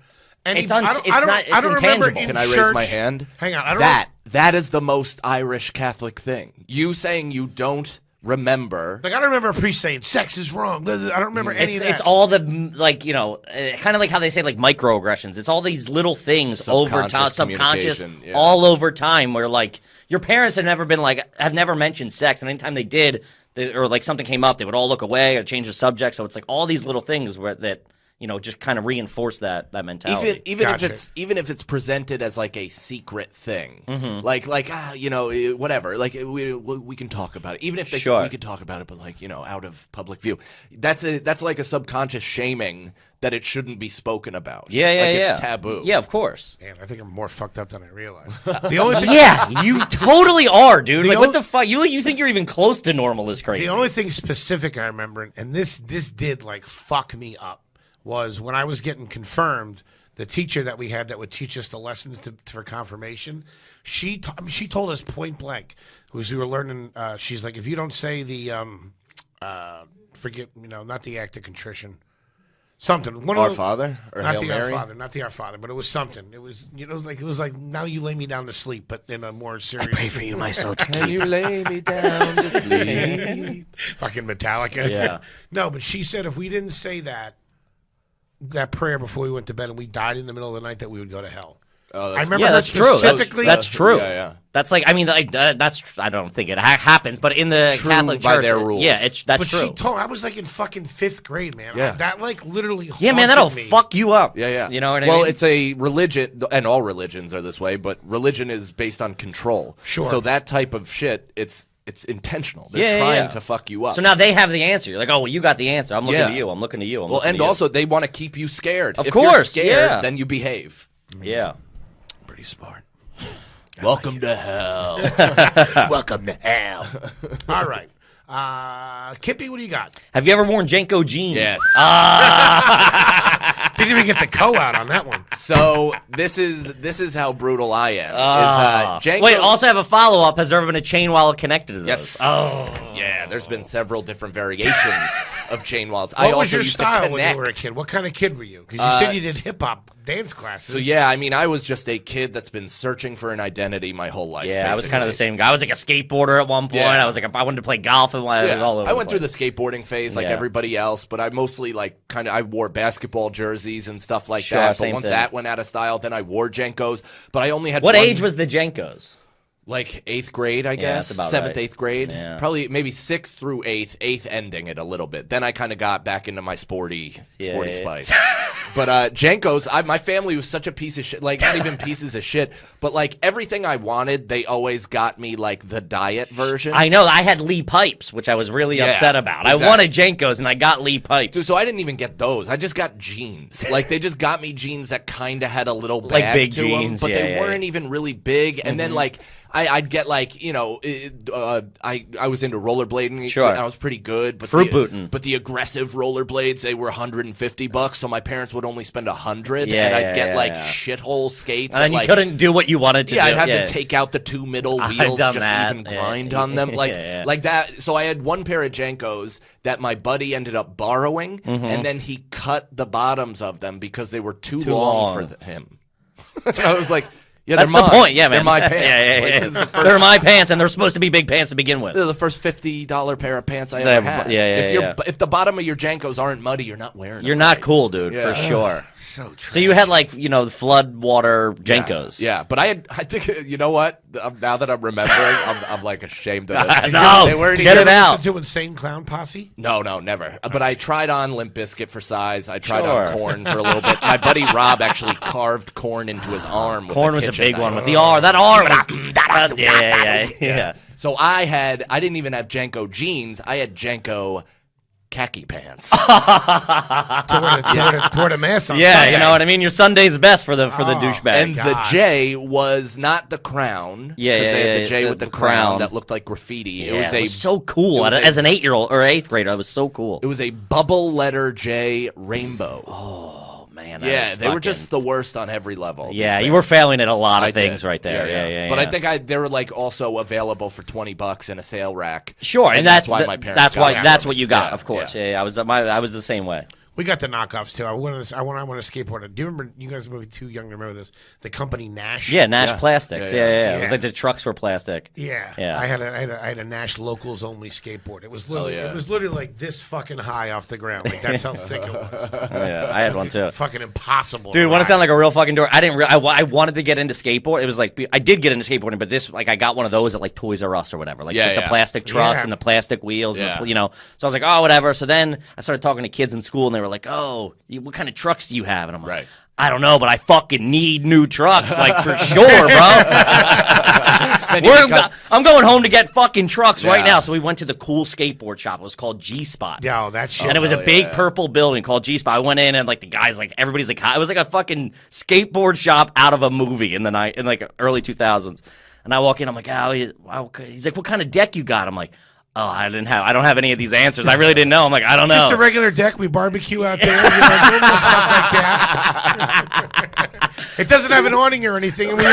any. It's I don't remember intangible. in Can I raise church- my hand? Hang on. I don't That is the most Irish Catholic thing. You saying you don't remember. Like, I don't remember a priest saying sex is wrong. I don't remember any of that. It's all the like kind of like how they say like microaggressions. It's all these little things over time, subconscious, communication, yeah. all over time. Where like your parents have never mentioned sex, and anytime they did, or like something came up, they would all look away or change the subject. So it's like all these little things that just kind of reinforce that mentality. Even if it's presented as like a secret thing, like whatever, like we can talk about it. Even if they say Sure. we could talk about it, but like out of public view, that's like a subconscious shaming that it shouldn't be spoken about. It's taboo. Yeah, of course. Man, I think I'm more fucked up than I realized. The only thing, Yeah, you totally are, dude. Like, only- what the fuck? You think you're even close to normal is crazy. The only thing specific I remember, and this did like fuck me up, was when I was getting confirmed. the teacher that we had that would teach us the lessons for confirmation, she told us point blank, because we were learning. She's like, if you don't say the forget, not the act of contrition. Something. Our Father or not Hail the Mary? Our Father, not the Our Father, but it was something. It was, it was like now you lay me down to sleep, but in a more serious. Pray for you, my soul. Can you lay me down to sleep? Fucking Metallica. Yeah. No, but she said if we didn't say that prayer before we went to bed and we died in the middle of the night, that we would go to hell. Oh, I remember Yeah, her that's true. specifically. That's true. Yeah. That's like, I mean, that's. I don't think it happens, but in the True Catholic by Church, their rules. yeah, that's But true. she told. I was like in fucking 5th grade, man. Yeah. That like literally. Yeah, man, that'll haunted me. fuck you up. Yeah. You know what I mean? Well, it's a religion, and all religions are this way, but religion is based on control. Sure. So that type of shit, it's intentional. They're Yeah, trying yeah. to fuck you up. So now they have the answer. You're like, oh, well, you got the answer. I'm looking Yeah. to you. I'm looking to you. I'm well, looking and to you. also they want to keep you scared. Of If you're course, scared, yeah. then you behave. Yeah. Pretty smart. Welcome to hell. Welcome to hell. All right. Kippy, what do you got? Have you ever worn Jenko jeans? Yes. Didn't even get the co out on that one. So this is how brutal I am. Janko, Wait, also have a follow up. Has there ever been a chain wallet connected to those? Yes. Oh. Yeah, there's been several different variations of chain wallets. What I also was your used style to when connect. you were a kid? What kind of kid were you? Because you said you did hip hop dance classes. So yeah, I mean, I was just a kid that's been searching for an identity my whole life. Yeah, I was kind of the basically. same guy. I was like a skateboarder at one point. Yeah. I wanted to play golf, and I was all over. I went through the skateboarding phase like Yeah. everybody else, but I mostly I wore basketball jerseys and stuff like Sure, that. But same once thing. that went out of style, then I wore Jenkos. But I only had What one- age was the Jenkos? Like 8th grade, I guess. that's about 7th, right. 8th grade. Yeah. Probably maybe 6th through 8th, 8th ending it a little bit. Then I kind of got back into my sporty Yeah. spice. But Jenkos, my family was such a piece of shit. Like, not even pieces of shit, but like everything I wanted, they always got me like the diet version. I know. I had Lee pipes, which I was really Yeah, upset about. exactly. I wanted Jenkos, and I got Lee pipes. Dude, so I didn't even get those. I just got jeans. Like, they just got me jeans that kind of had a little bag Like big to them, jeans, but yeah, they yeah, weren't even really big. And then, like, I'd get, like, I was into rollerblading. Sure. And I was pretty good. But Fruit booting. But the aggressive rollerblades, they were $150, so my parents would only spend $100. Yeah, and I'd yeah, get, yeah, like, yeah. shithole skates. And then that, you like, couldn't do what you wanted to do. I'd have Yeah. to take out the 2 middle I've wheels done just that. to even Yeah. grind on them. Like, Yeah. like that. So I had one pair of Jenkos that my buddy ended up borrowing, and then he cut the bottoms of them because they were too long for him. I was like, yeah, That's they're the mine. point, yeah, man. They're my pants. Yeah, Like, yeah. this is the first- They're my pants, and they're supposed to be big pants to begin with. They're the first $50 pair of pants I They're- ever had. yeah, If the bottom of your Jenkos aren't muddy, you're not wearing them. You're not right. cool, dude, Yeah. for sure. So true. So you had like flood water Jenkos. Yeah, but I think you know what? Now that I'm remembering, I'm like ashamed of this. No, They weren't get even- it out. Listen to Insane Clown Posse? No, never. But I tried on Limp Bizkit for size. I tried Sure. on corn for a little bit. My buddy Rob actually carved corn into his arm. With Corn a was a kitchen big knife. one with the R. That R was. Yeah. So I didn't even have Jenko jeans. I had Jenko khaki pants. Toward a mass on Yeah, Sunday. you know what I mean. Your Sunday's best for the douchebag. And the God. J was not the crown. Yeah, 'cause yeah, they had yeah, the J the with the crown. crown that looked like graffiti. Yeah, It was so cool. it was As an 8-year-old or 8th grader, it was so cool. It was a bubble letter J rainbow. Oh man, Yeah, they were just the worst on every level. Yeah, these you were bands. failing at a lot of I things did. right there. Yeah. But I think they were like also available for $20 in a sale rack. Sure, and that's why the- my parents. That's got why it that's for what me. you got. Yeah, Of course. yeah. Yeah. I was the same way. We got the knockoffs too. I want to skateboard. Do you remember? You guys might be too young to remember this. The company Nash. Yeah, Nash Yeah. Plastics. Yeah, Yeah. It was like the trucks were plastic. Yeah. Yeah. I had a Nash locals only skateboard. It was literally yeah. it was literally like this fucking high off the ground. Like that's how thick it was. Oh, yeah, I had one too. Fucking impossible. Dude, to want to ride. sound like a real fucking dork? I wanted to get into skateboard. It was like I did get into skateboarding, but this I got one of those at like Toys R Us or whatever, like Yeah, the yeah. plastic trucks Yeah. and the plastic wheels, Yeah. and So I was like, oh, whatever. So then I started talking to kids in school, and they were like, oh, what kind of trucks do you have? And I'm like, Right. I don't know, but I fucking need new trucks, like for sure, bro. I'm going home to get fucking trucks right Yeah. now. So we went to the cool skateboard shop. It was called G Spot. Yo, that shit. And it was a Oh, big yeah. purple building called G Spot. I went in and like the guys, like everybody's like, it was like a fucking skateboard shop out of a movie in like early 2000s. And I walk in, I'm like, oh, he's like, what kind of deck you got? I'm like, Oh, I don't have any of these answers. I really didn't know. I'm like, I don't know. Just a regular deck. We barbecue out there. Normal stuff like that. It doesn't have an awning or anything. And we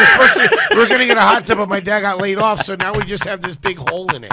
were going to get a hot tub, but my dad got laid off, so now we just have this big hole in it.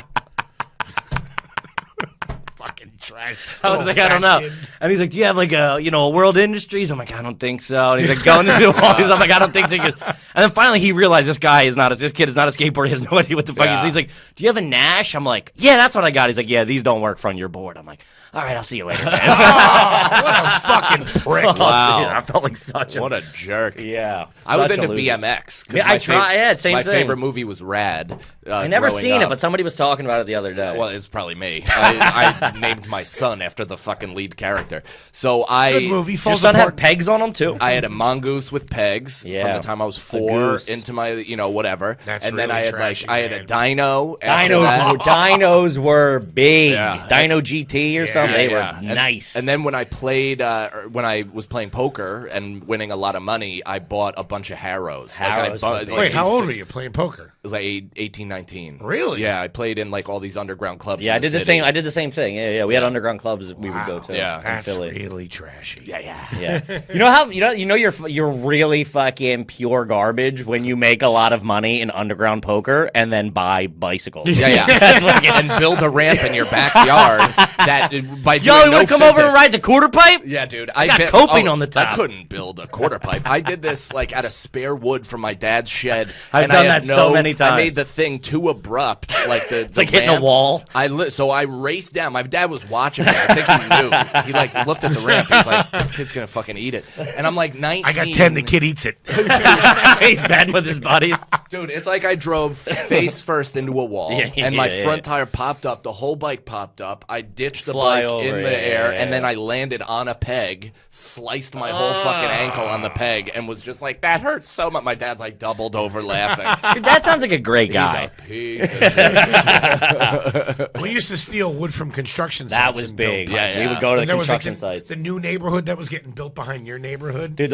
Fucking trash. I was like, I don't know. Kid. And he's like, do you have like a World Industries? I'm like, I don't think so. And he's like, going to do all these. I'm like, I don't think so. He goes, and then finally he realized this kid is not a skateboarder. He has no idea what the fuck he's. He's like, do you have a Nash? I'm like, yeah, that's what I got. He's like, yeah, these don't work from your board. I'm like, all right, I'll see you later, man. Oh, what a fucking prick. Wow. Dude, I felt like such What a jerk. Yeah. I was such a into loser. BMX. 'cause Yeah, I tried. Yeah, same my thing. favorite movie was Rad. I never growing seen it, up. but somebody was talking about it the other day. Well, it's probably me. I named my son after the fucking lead character. So Good movie. your Falls son apart. have pegs on him too. I had a mongoose with pegs from Yeah. the time I was A 4 goose. into my, whatever. That's and then really I had trashy, I had a man. dino. after that. Dinos were big. Yeah. Dino GT or something. They Yeah. were nice. And then when I played, when I was playing poker and winning a lot of money, I bought a bunch of Harrows. Harrows were big. Wait, how old were you playing poker? It was like 18, 19. Really? Yeah, I played in like all these underground clubs. yeah, in I did the city. same. I did the same thing. Yeah. We had underground clubs we would go to. Yeah. in That's Philly. really trashy. Yeah. You know how you're really fucking pure garbage when you make a lot of money in underground poker and then buy bicycles. Yeah. That's fucking. And build a ramp in your backyard that by doing Yo, you no want to come over and physics- ride the quarter pipe? Yeah, dude. got coping on the top. I couldn't build a quarter pipe. I did this like out of spare wood from my dad's shed. I've and done I had that so many times. I made the thing too abrupt, like it's like hitting a wall. So I raced down. My dad was watching me. I think he knew. He like looked at the ramp. He's like, "This kid's gonna fucking eat it." And I'm like 19. I got 10. The kid eats it. He's bad with his buddies. Dude, it's like I drove face first into a wall, and my front tire popped up. The whole bike popped up. I ditched the Fly bike over, in the yeah, air, yeah, and then yeah. I landed on a peg, sliced my whole fucking ankle on the peg, and was just like, "That hurts so much." My dad's like doubled over laughing. Dude, that sounds like a great guy. He's a piece of shit. We used to steal wood from construction sites. That was and build big. pipes. Yeah, We would go to the That was like construction sites. the new neighborhood that was getting built behind your neighborhood. Dude,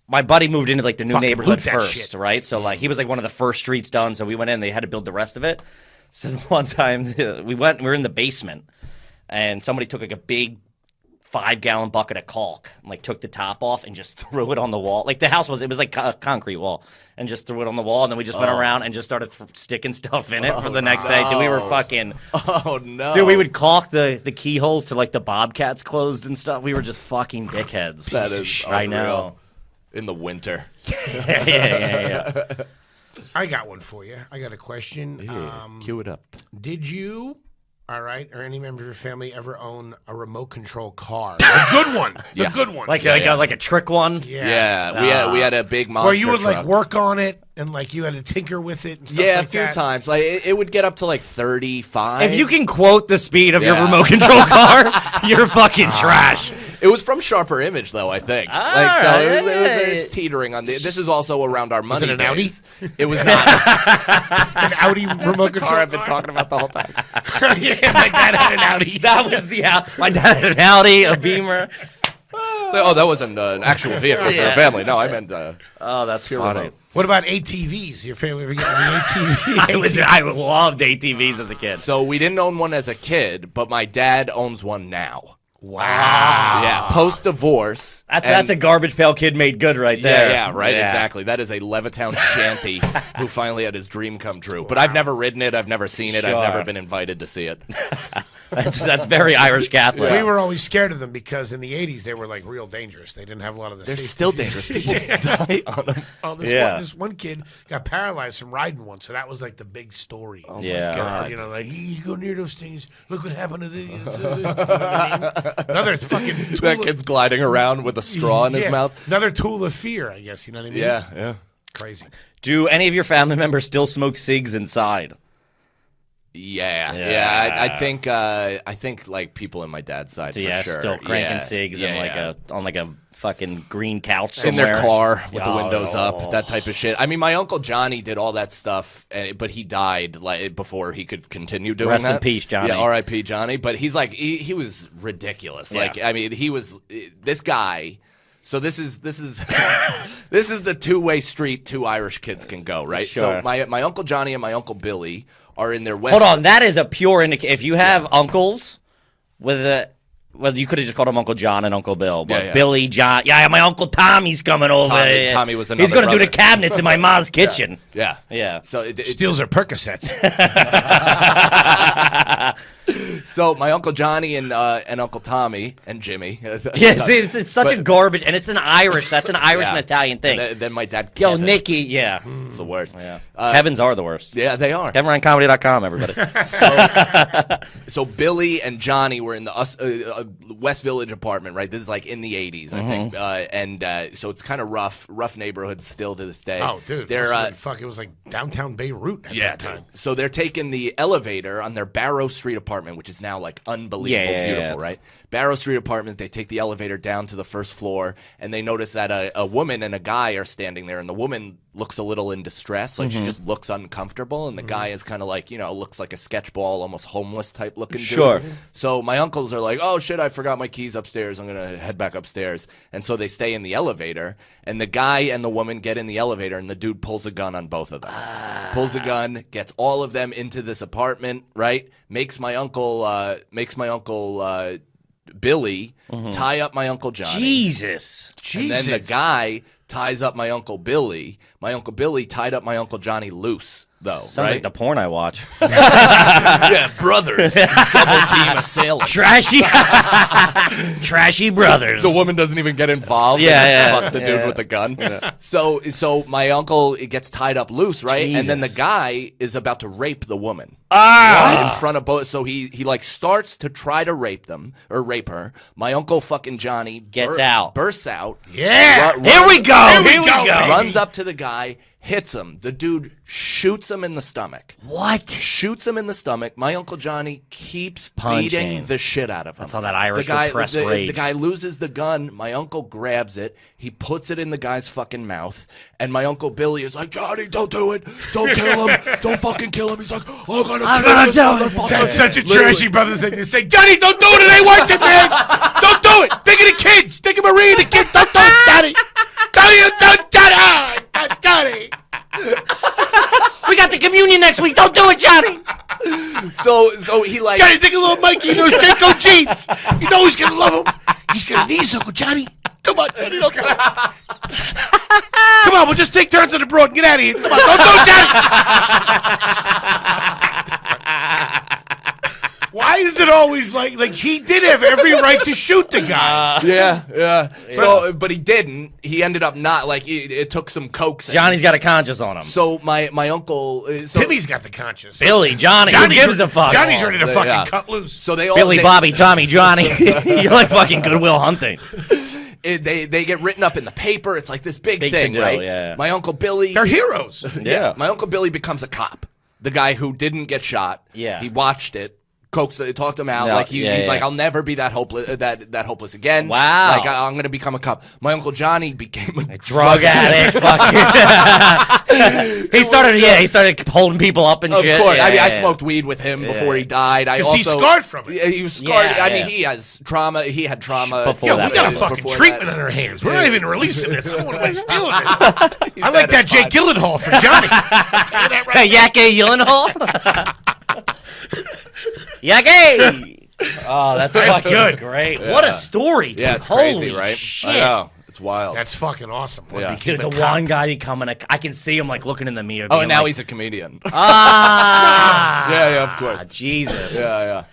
my buddy moved into like the new Fucking neighborhood loot that first, shit. right? So like he was like one of the first streets done, so we went in, they had to build the rest of it. So one time we were in the basement and somebody took like a big 5-gallon bucket of caulk and like took the top off and just threw it on the wall. Like it was like a concrete wall and just threw it on the wall, and then we just went around and just started sticking stuff in it for the next day. Dude, we were fucking Oh no, Dude, we would caulk the keyholes to like the bobcats closed and stuff. We were just fucking dickheads. That is I unreal. know. In the winter. yeah. I got one for you. I got a question. Cue it up. Did you, all right, or any member of your family ever own a remote control car? A good one. The good one. Like Yeah. like a trick one. Yeah, we had a big monster. Where you would truck. like work on it and like you had to tinker with it and stuff Yeah, like a few that. times. Like it would get up to like 35. If you can quote the speed of your Yeah. remote control car, you're fucking trash. It was from Sharper Image, though, I think. It's teetering on the. This is also around our money. it an Audi? days. It was not. An Audi remote control car I've been car? talking about the whole time. Yeah, my dad had an Audi. That was my dad had an Audi, a Beamer. So, that wasn't an actual vehicle for a family. No, I meant. Oh, that's Pure funny. remote. What about ATVs? Your family ever get any ATV? I loved ATVs as a kid. So we didn't own one as a kid, but my dad owns one now. Wow. Yeah, post divorce. That's a garbage pail kid made good right there. Yeah, right, Yeah. exactly. That is a Levittown shanty who finally had his dream come true. But I've never ridden it. I've never seen it. Sure. I've never been invited to see it. That's very Irish Catholic. We were always scared of them because in the 80s they were like real dangerous. They didn't have a lot of the They're safety. still dangerous. People die on them. Oh, Yeah. this one kid got paralyzed from riding one, so that was like the big story. Oh Yeah. God. You know, like you go near those things. Look what happened to these. You know what I mean? Another fucking tool That of- kid's gliding around with a straw in his yeah, mouth. Another tool of fear, I guess. You know what I mean? Yeah. Crazy. Do any of your family members still smoke cigs inside? Yeah. I think like people in my dad's side for sure. Still cranking Yeah, cigs yeah. on like a fucking green couch in somewhere. their car with the Oh. windows up, that type of shit. I mean, my uncle Johnny did all that stuff, but he died like before he could continue doing Rest that. in peace, Johnny. Yeah, R.I.P. Johnny. But he's like he was ridiculous. Yeah. Like I mean, he was this guy. So this is this is the two-way street two Irish kids can go, right? Sure. So my Uncle Johnny and my Uncle Billy are in their West. Hold on, that is a pure indication. If you have uncles with a, well, you could have just called him Uncle John and Uncle Bill, but Billy, John, my Uncle Tommy's coming over. Tommy was another He's going to do brother. the cabinets in my mom's kitchen. Yeah. So Steals her Percocets. So my Uncle Johnny and Uncle Tommy and Jimmy. Yeah, see, it's such a garbage, and it's an Irish. That's an Irish and Italian thing. And then my dad. Yo, Kevin. Nicky, It's the worst. Yeah. Kevin's are the worst. Yeah, they are. KevinRyanComedy.com, everybody. So Billy and Johnny were in the West Village apartment, right? This is like in the 80s, I think. And so it's kind of rough neighborhood still to this day. Oh, dude. They're, it was like downtown Beirut at that time. So they're taking the elevator on their Barrow Street apartment, which is now like unbelievable, beautiful, right? Barrow Street apartment, they take the elevator down to the first floor, and they notice that a woman and a guy are standing there, and the woman looks a little in distress, like she just looks uncomfortable, and the guy is kind of like, looks like a sketch ball, almost homeless type looking dude. Sure. So my uncles are like, oh shit, I forgot my keys upstairs, I'm gonna head back upstairs. And so they stay in the elevator, and the guy and the woman get in the elevator, and the dude pulls a gun on both of them. Pulls a gun, gets all of them into this apartment, right? Makes my uncle Billy tie up my Uncle Johnny. Jesus. And then the guy ties up my Uncle Billy. My Uncle Billy tied up my Uncle Johnny loose, though. Sounds like the porn I watch. Yeah, brothers. Double team assailants. Trashy brothers. The woman doesn't even get involved. Fuck the dude with the gun. Yeah. So my uncle gets tied up loose, right? Jesus. And then the guy is about to rape the woman. Right in front of both. So he like starts to try to rape her. My Uncle fucking Johnny bursts out. Yeah. Here we go. Here we go. Runs up to the guy, hits him. The dude shoots him in the stomach. What? Shoots him in the stomach. My Uncle Johnny keeps Punching. beating the shit out of him. That's all that Irish repressed rage. The guy loses the gun. My uncle grabs it. He puts it in the guy's fucking mouth. And my Uncle Billy is like, Johnny, don't do it. Don't kill him. Don't fucking kill him. He's like, I'm gonna kill this motherfucker. That's such a trashy brother thing to say. Johnny, don't do it. It ain't worth it, man. Don't do it. Think of the kids. Think of Marie and the kids. Don't do it, Johnny. Johnny. We got the communion next week. Don't do it, Johnny. So he like Johnny, think of little Mikey in those Jenko jeans. You know he's gonna love him. He's gonna need his Uncle Johnny. Come on, Johnny. Don't come on. Come on, we'll just take turns on the broad and get out of here. Come on, don't do it, Johnny. Why is it always like he did have every right to shoot the guy? Yeah. So, but he didn't. He ended up not like it took some coax. Johnny's got a conscience on him. So my uncle, Timmy's got the conscience. Billy, Johnny, who gives a fuck? Johnny's ready to fucking cut loose. So they all Billy, Bobby, Tommy, Johnny. You're like fucking Goodwill Hunting. They get written up in the paper. It's like this big thing, right? Yeah. My Uncle Billy, They're heroes. Yeah. My Uncle Billy becomes a cop. The guy who didn't get shot. Yeah. He watched it. Talked him out. No, Like he's like, I'll never be that hopeless. That hopeless again. Wow. Like I'm gonna become a cop. My Uncle Johnny became a Drug addict. Fucking. He started holding people up and shit. Of course. Yeah, I smoked weed with him before he died. He's scarred from it. Yeah, he was scarred. Yeah, I mean, he has trauma. He had trauma. Before Yo, that, we got a before fucking treatment on our hands. We're not even releasing this. I don't want to stealing this. I like that Jake Gyllenhaal for Johnny. Hey, Yake Gyllenhaal. Yake. Oh, that's fucking good. Great. Yeah. What a story, dude. Yeah, it's Holy crazy, right? shit. I know. It's wild. That's fucking awesome. Yeah. Dude, the one guy becoming I can see him like looking in the mirror. Oh, being and now like, he's a comedian. yeah, of course. Jesus. Yeah.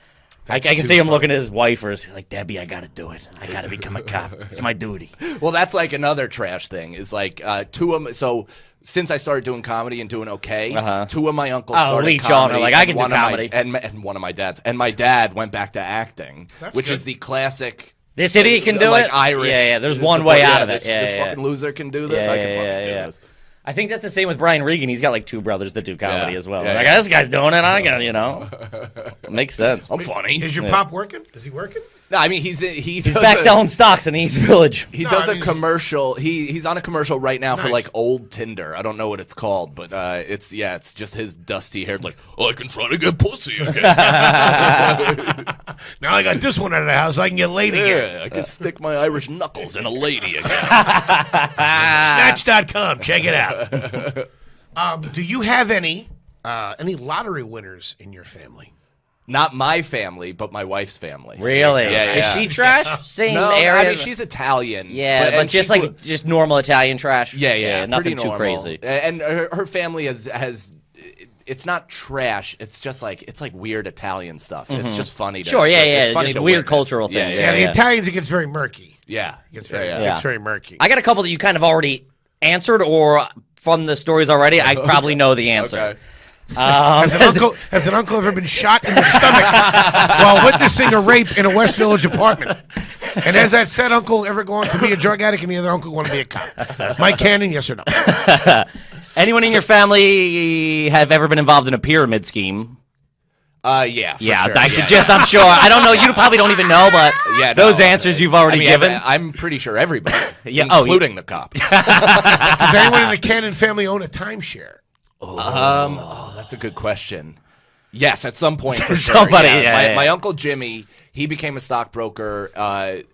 I can see him looking at his wife or like, Debbie, I gotta do it. I gotta become a cop. It's my duty. Well, that's like another trash thing. Is like two of them. So since I started doing comedy and doing two of my uncles started leech comedy. on. Like, I can do comedy. And one of my dads. And my dad went back to acting, which is the classic. This idiot can do like it? Irish. Yeah. There's one way out of it. This fucking loser can do this. I can fucking do this. I think that's the same with Brian Regan. He's got like two brothers that do comedy as well. Yeah, like, this guy's doing it. I gotta, Makes sense. I'm funny. Is your pop working? Is he working? No, I mean he's back selling stocks in East Village. He does a commercial. He's on a commercial right now for like old Tinder. I don't know what it's called, but it's just his dusty hair. Like, I can try to get pussy again. Now I got this one out of the house. I can get laid again. Yeah, I can stick my Irish knuckles in a lady again. Snatch.com. Check it out. Do you have any Any lottery winners in your family? Not my family, but my wife's family. Really? Yeah. Is she trash? Same No, area? I mean, she's Italian. Yeah, but just like just normal Italian trash. Yeah, nothing pretty too normal. crazy. And her family has it's not trash. It's just like weird Italian stuff. It's just funny. Sure, It's funny just to weird witness. cultural things. Yeah, the Italians, it gets very murky. Yeah, It gets very, yeah. it gets very murky. I got a couple that you kind of already answered, or from the stories already, I probably know the answer. Okay. Has an uncle ever been shot in the stomach while witnessing a rape in a West Village apartment? And has that said uncle ever gone to be a drug addict and the other uncle want to be a cop? Mike Cannon, yes or no? Anyone in your family have ever been involved in a pyramid scheme? Yeah, for Yeah, sure. I could just, I'm sure. I don't know. You probably don't even know, but those answers you've already given. I'm pretty sure everybody, Yeah, including the cop. Does anyone in the Cannon family own a timeshare? That's a good question. Yes, at some point for sure. Somebody, My uncle Jimmy, he became a stockbroker,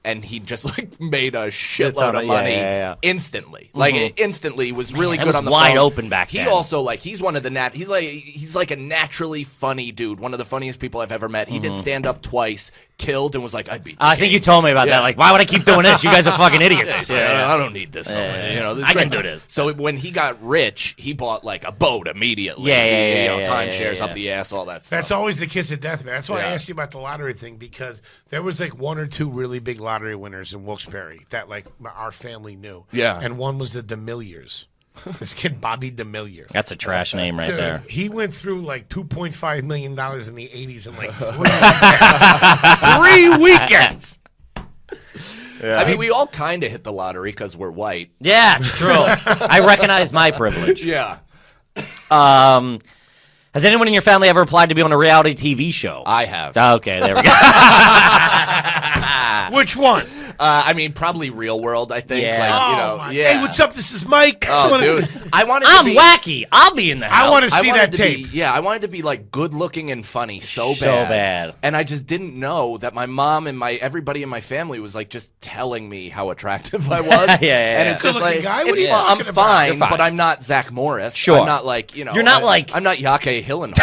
and he just like made a shitload of money instantly. Like instantly, was really good was on the wide phone. open back He then. also he's one of the he's like a naturally funny dude. One of the funniest people I've ever met. He did stand up twice, killed, and was like, I'd be. I think you told me about that. Like, why would I keep doing this? You guys are fucking idiots. I don't need this. This is I can great. do this. So when he got rich, he bought like a boat immediately. Timeshares up the ass, all that stuff. That's always the kiss of death, man. That's why I asked you about the lottery thing, because there was like one or two really big lottery winners in Wilkes-Barre that like our family knew. Yeah. And one was the DeMilliers. This kid, Bobby DeMillier. That's a trash name right Dude, there. he went through like $2.5 million in the 80s in like 3 weekends. 3 weekends. I mean, we all kind of hit the lottery because we're white. Yeah, it's true. I recognize my privilege. Yeah. Has anyone in your family ever applied to be on a reality TV show? I have. Okay, there we go. Which one? I mean, probably Real World, I think. Yeah. Like, Hey, what's up? This is Mike. Oh, dude. I wanted to I'm be, wacky. I'll be in the house. I want to see wanted that to tape. Be, I wanted to be like good looking and funny so bad. And I just didn't know that my mom and everybody in my family was like just telling me how attractive I was. And it's just Good-looking like, guy? What it's are you I'm talking about? fine, You're fine. but I'm not Zach Morris. Sure. I'm not like, You're not like- I'm not Yake Hillenhall.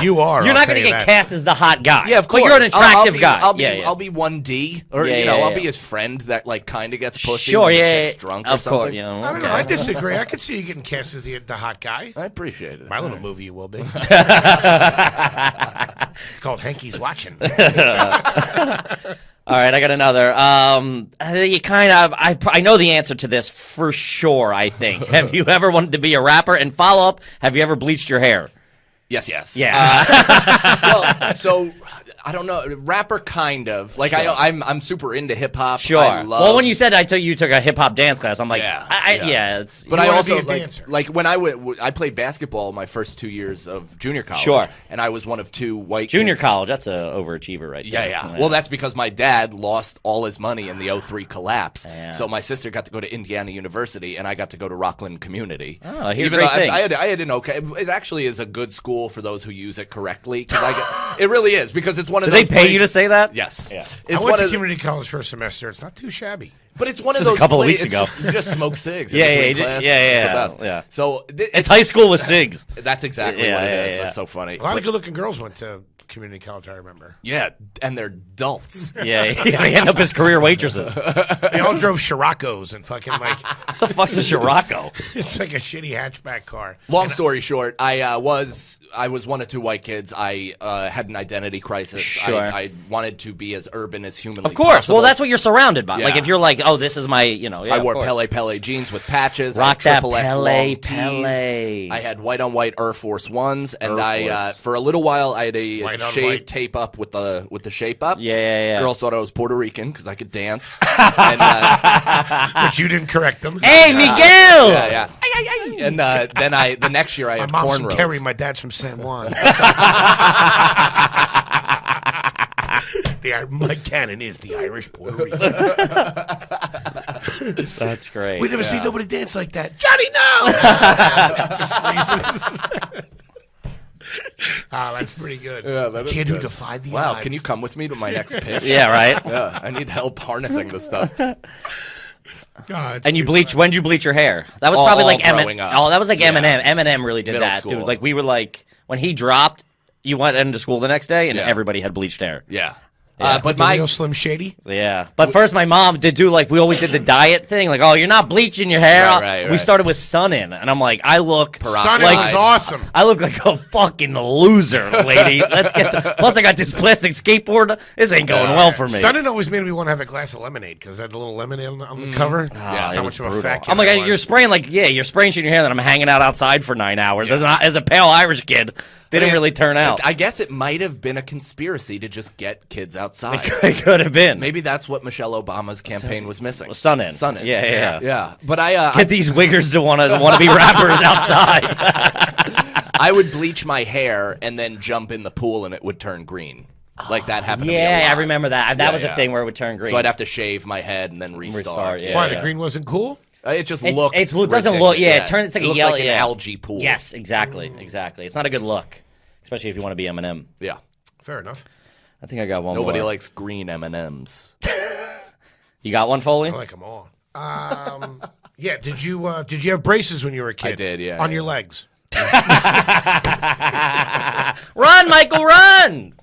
You are. You're I'll not tell going to you get that. cast as the hot guy. Yeah, of course. But you're an attractive guy. I'll be Yeah. I'll be 1D, or Yeah, I'll yeah. be his friend that like kind of gets pussy Sure, when the yeah. chick's drunk or Of something. course, I don't know. I disagree. I could see you getting cast as the hot guy. I appreciate it. My little movie, you will be. It's called Hanky's Watching. All right, I got another. You kind of, I know the answer to this for sure, I think. Have you ever wanted to be a rapper? And follow up, have you ever bleached your hair? Yes. Yeah. Well, so I don't know, rapper kind of. Like Sure. I'm super into hip hop. Sure. I love, Well, when you said you took a hip hop dance class, I'm like, Yeah. it's. But You I wanna also be a dancer. like when I played basketball my first 2 years of junior college. Sure. And I was one of two white Junior kids. college, that's an overachiever right there. Yeah. Well, that's because my dad lost all his money in the 03 collapse. Yeah. So my sister got to go to Indiana University, and I got to go to Rockland Community. Oh, I hear Even great though I things. had an okay. It actually is a good school for those who use it correctly. It really is, because it's one of Did those they pay you to places- say that? Yes. Yeah. I It's went one to of community college for a semester. It's not too shabby. But it's one of This is a those couple of places- weeks ago. You just smoke cigs. Yeah, in yeah, between classes. yeah, It's the yeah, best. yeah. So It's high school with SIGs. That's exactly Yeah, what it yeah, is. yeah. That's so funny. A lot of good-looking girls went to community college, I remember. Yeah, and they're adults. Yeah, they end up as career waitresses. What They all drove Scirocco's and fucking like, the fuck's a Scirocco? it's like a shitty hatchback car. Long story short, I was one of two white kids. I had an identity crisis. Sure. I wanted to be as urban as humanly Of course. possible. Well, that's what you're surrounded by. Yeah. Like, if you're like, oh, this is my, I wore of course. Pele jeans with patches. Rock I had that triple X Pele, long Pele. tees. I had white on white Air Force Ones, and Air I Force. for a little while I had a White on shaved white. tape up with the shape up. Yeah. Girls thought I was Puerto Rican because I could dance. And, But you didn't correct them. Hey, Miguel! yeah. And then the next year I My had mom's from cornrows. Kerry. My dad's from San Juan. Mike Cannon is the Irish Puerto Rican. That's great. We never see nobody dance like that. Johnny, no! Just freezes. That's pretty good. Yeah, that is Kid who good. defied the Wow, odds. can you come with me to my next pitch? Yeah, right? Yeah, I need help harnessing this stuff. And you bleach. When did you bleach your hair? That was All probably like growing up. Oh, that was like Eminem. Eminem really did Middle that, school. dude. Like we were like when he dropped, you went into school the next day, and Yeah. everybody had bleached hair. Yeah. But my real Slim Shady. Yeah, but first my mom did do like we always did the diet thing, like you're not bleaching your hair. Right. We started with sun in, and I'm like I look Sun like was awesome. I look like a fucking loser, lady. Let's get the. Plus I got this plastic skateboard. This ain't going well for me. Sun always made me want to have a glass of lemonade because it had a little lemonade on the cover. Yeah, so it much was of a fat kid I'm like, I you're was. spraying you're spraying shit in your hair, then I'm hanging out outside for 9 hours. As a pale Irish kid, didn't really turn out. I guess it might have been a conspiracy to just get kids outside. It could have been. Maybe that's what Michelle Obama's campaign was missing. Sun in. Sun in. Yeah. But I Get these wiggers to want to be rappers outside. I would bleach my hair and then jump in the pool and it would turn green. Like that happened to me a Yeah, lot. I remember that. That was a yeah. thing where it would turn green. So I'd have to shave my head and then restart. yeah. Why the green wasn't cool? It just It- looked. it doesn't ridiculous. look- yeah, it turns- it's like a looks yellow- like an yeah. algae pool. Yes, exactly. It's not a good look, especially if you want to be Eminem. Yeah. Fair enough. I think I got one Nobody more. likes green M&Ms. You got one, Foley? I like them all. Yeah. Did you have braces when you were a kid? I did, yeah, On yeah. your legs. Run, Michael, run!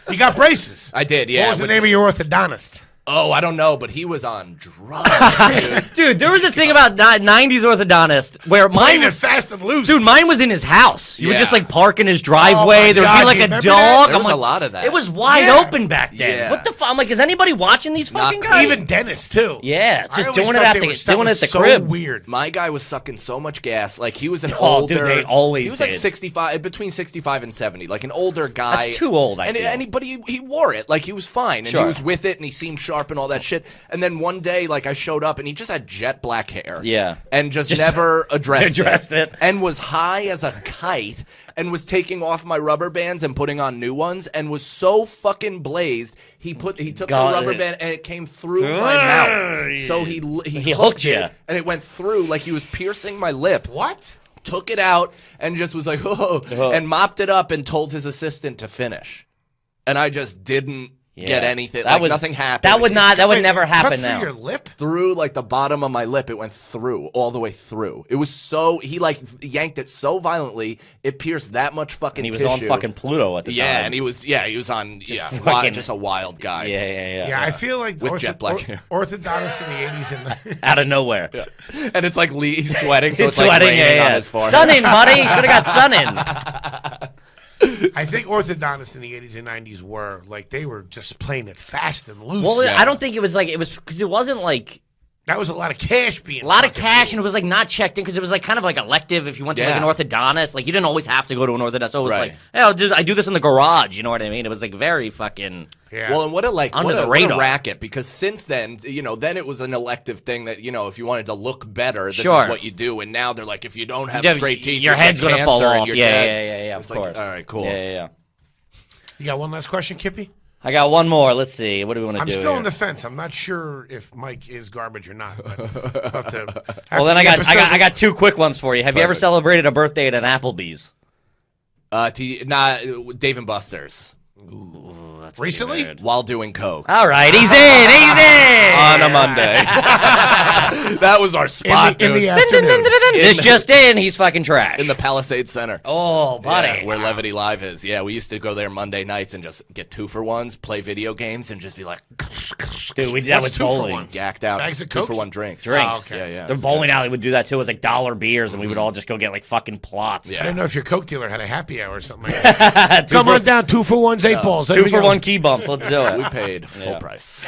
You got braces. I did, yeah. What was the name of your orthodontist? Oh, I don't know, but he was on drugs, dude. Dude, there was a thing about 90s orthodontist where Playing mine it fast and loose. Dude, mine was in his house. You would just Yeah. like park in his driveway. my There would God, be like do you a remember dog. that? There I'm was a like, lot of that. It was wide Yeah. open back then. Yeah. What the fuck? I'm like, is anybody watching these fucking Not guys? Even dentists too. Yeah, I just always doing it thought at they the were- that doing it at was the so crib. Weird. My guy was sucking so much gas. Like he was an Oh, older. dude, they always He was like did. 65, between 65 and 70, like an older guy. That's too old, I and, feel. but he wore it. Like he was fine, and Sure. he was with it, and he seemed sharp and all that shit. And then one day, like I showed up, and he just had jet black hair. Yeah. and just Just never addressed it. and was high as a kite, and was taking off my rubber bands and putting on new ones, and was so fucking blazed. He took the Got rubber it. band and it came through my mouth. So he hooked you. it, and it went through like he was piercing my lip. What? Took it out and just was like, oh, and mopped it up and told his assistant to finish. And I just didn't get anything. That Like nothing happened. That would not. That would Wait, never cut happen through now. your lip? through like the bottom of my lip. It went through all the way through. It was so he like yanked it so violently it pierced that much fucking. And he was tissue. on fucking Pluto at the time. Yeah, and he was on fucking- just a wild guy. Yeah. Yeah, I feel like With jet black hair. orthodontists in the 80s and Out of nowhere. And it's like he's sweating, so It's it's like sweating. raining Yeah. on his forehead. Sun in, buddy. Should have got sun in. I think orthodontists in the 80s and 90s were like they were just playing it fast and loose. Well, Yeah. I don't think it was like it was because it wasn't like That was a lot of cash being a lot of fucking cash, and moved. it was like not checked in because it was like kind of like elective if you went to like Yeah. an orthodontist. Like you didn't always have to go to an orthodontist. So it was Right. like, hey, I do this in the garage. You know what I mean? It was like very fucking. Yeah. Well, and what a Under the what a radar. racket, because since then, then it was an elective thing that, if you wanted to look better, this Sure. is what you do. And now they're like, if you don't have Yeah, straight teeth, your you get head's gonna fall cancer and off. you're Yeah, dead. yeah. Of It's like, course. all right, cool. Yeah. You got one last question, Kippy? I got one more. Let's see. What do we want to I'm do? still here? on the fence. I'm not sure if Mike is garbage or not. But we'll have to, Well, then I got two quick ones for you. Have you ever celebrated a birthday at an Applebee's? Dave and Buster's That's Recently? weird. while doing coke All right, he's in. He's in on a Monday. That was our spot, in the dude. afternoon. This just in. He's fucking trash. In the Palisades Center. oh, buddy. Yeah, where Levity Live is. Yeah, we used to go there Monday nights and just get 2-for-1s, play video games, and just be like Dude, we did that What's with 2 for bowling. 1? gacked out. Bags of 2-for-1 drinks. Drinks. Oh, okay. Yeah. The it's bowling good. alley would do that too. It was like dollar beers, and we would all just go get like fucking plots. I Yeah. didn't know if your Coke dealer had a happy hour or something like that. Come on down, 2-for-1s, 8 balls. There Two we for go. one key bumps. Let's do We it. paid full price.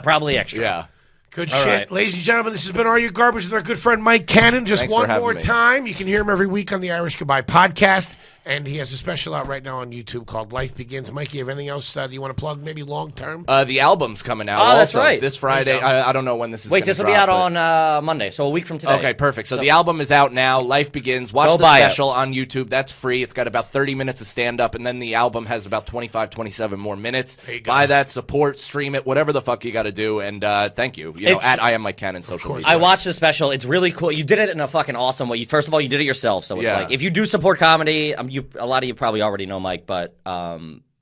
Probably extra. Yeah. Good All shit. right. Ladies and gentlemen, this has been Are You Garbage with our good friend Mike Cannon. Just Thanks for one having more me. time. You can hear him every week on the Irish Goodbye podcast. And he has a special out right now on YouTube called Life Begins. Mike, you have anything else that you want to plug, maybe long term? The album's coming out. Oh, that's also right. This Friday. I don't know when this is. Wait, gonna this will be drop, out but- on Monday, so a week from today. Okay, perfect. So the album is out now. Life Begins. Watch Go the buy it. special on YouTube. That's free. It's got about 30 minutes of stand-up, and then the album has about 25, 27 more minutes. There you go. Buy that, support, stream it, whatever the fuck you got to do, and thank you. It's- At I Am Mike Cannon social course. media. I watched the special. It's really cool. You did it in a fucking awesome way. First of all, you did it yourself. So it's Yeah. like if you do support comedy, a lot of you probably already know Mike, but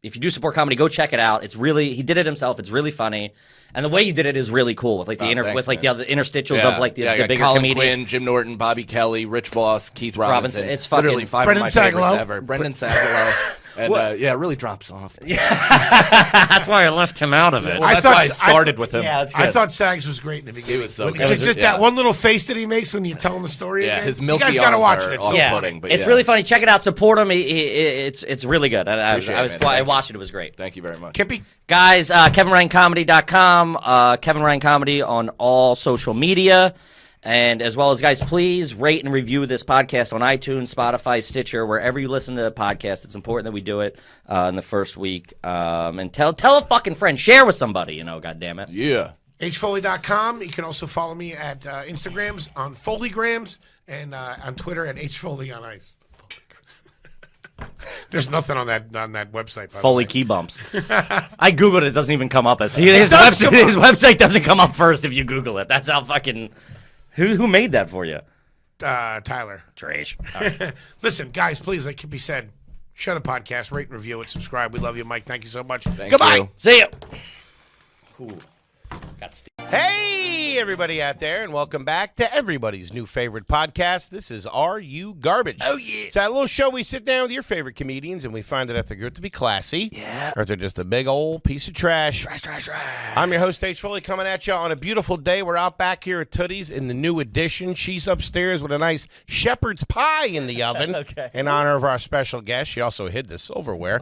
if you do support comedy, go check it out. It's really he did it himself. It's really funny, and the way he did it is really cool with like the the other interstitials of like the bigger Colin comedians. Quinn, Jim Norton, Bobby Kelly, Rich Voss, Keith Robinson. It's fucking literally 5 Brendan of my favorites Sagalow. ever. Brendan Sagalow. And it really drops off. That's why I left him out of it. Well, that's why I started with him. Yeah, it's good. I thought Sags was great in the beginning. He was so When- good. It's just that one little face that he makes when you tell him the story. Yeah, again. his milky You guys gotta arms watch are it. off So putting, but it's really funny. Check it out. Support him. It's really good. I watched it. It was great. Thank you very much. Kippy? Guys, KevinRyanComedy.com, Kevin Ryan Comedy on all social media. And as well as, guys, please rate and review this podcast on iTunes, Spotify, Stitcher, wherever you listen to the podcast. It's important that we do it in the first week. And tell a fucking friend. Share with somebody, God damn it. Yeah. hfoley.com. You can also follow me at Instagrams on Foleygrams and on Twitter at hfoley on ice. There's nothing on that website. By Foley the way. key bumps. I Googled it. It doesn't even come up. His website doesn't come up first if you Google it. That's how fucking... Who made that for you? Tyler. Trash. Listen, guys, please, like Kippy said, shut a podcast, rate and review it, subscribe. We love you, Mike. Thank you so much. Goodbye. you. See ya. Cool. Got Steve. Hey, everybody out there, and welcome back to everybody's new favorite podcast. This is Are You Garbage? Oh, yeah. It's that little show we sit down with your favorite comedians, and we find out if they're good to be classy, or if they're just a big old piece of trash. Trash. I'm your host, H. Foley, coming at you on a beautiful day. We're out back here at Tootie's in the new edition. She's upstairs with a nice shepherd's pie in the oven in honor of our special guest. She also hid the silverware.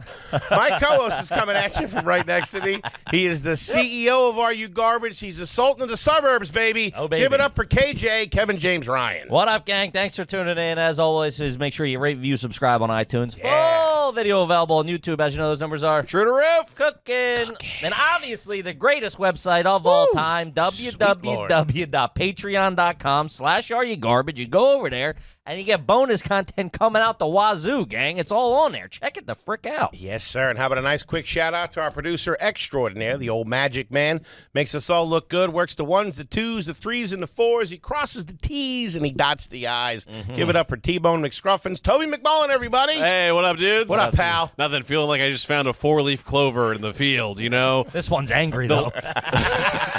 My co-host is coming at you from right next to me. He is the CEO of Are You Garbage? He's the Sultan of the Suburbs, baby. Oh, baby. Give it up for KJ, Kevin James Ryan. What up, gang? Thanks for tuning in. As always, please make sure you rate, review, subscribe on iTunes. Yeah. Full video available on YouTube. As you know, those numbers are True to riff. cooking. And obviously, the greatest website of all time, Lord. www.patreon.com/areyougarbage. You go over there, and you get bonus content coming out the wazoo, gang. It's all on there. Check it the frick out. Yes, sir. And how about a nice quick shout out to our producer extraordinaire, the old magic man. Makes us all look good. Works the ones, the twos, the threes, and the fours. He crosses the T's and he dots the I's. Give it up for T-Bone McScruffins. Toby McMullen, everybody. Hey, what up, dudes? What up, pal? Nothing. Feeling like I just found a 4-leaf clover in the field, This one's angry, though.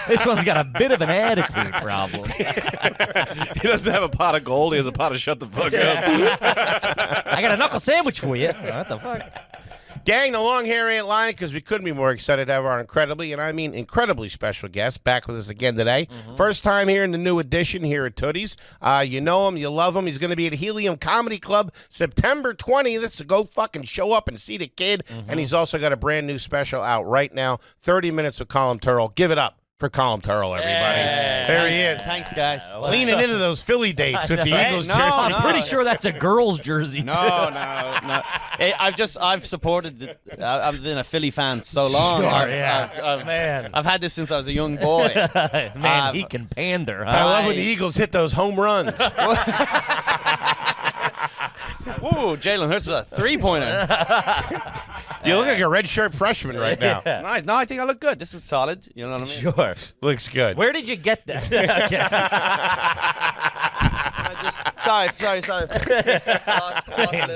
This one's got a bit of an attitude problem. He doesn't have a pot of gold. He has a pot of shut the fuck up. I got a knuckle sandwich for you. What the fuck? Gang, the long hair ain't lying because we couldn't be more excited to have our incredibly, and I mean incredibly special guest back with us again today. First time here in the new edition here at Tootie's. You know him, you love him. He's going to be at Helium Comedy Club September 20th, so go fucking show up and see the kid. And he's also got a brand new special out right now, 30 Minutes with Colum Tyrrell. Give it up for Colum Tyrrell, everybody. There he is. Thanks, guys. Leaning into those Philly dates with the Eagles no, jersey. I'm pretty sure that's a girl's jersey, No, too. no. I've supported. I've been a Philly fan so long. Sure, I've I've had this since I was a young boy. Man, he can pander, huh? I love when the Eagles hit those home runs. Ooh, Jalen Hurts with a three-pointer. You look like a redshirt freshman right now. Nice. No, I think I look good. This is solid. You know what I mean? Sure. Looks good. Where did you get that? Sorry. Lost a little bit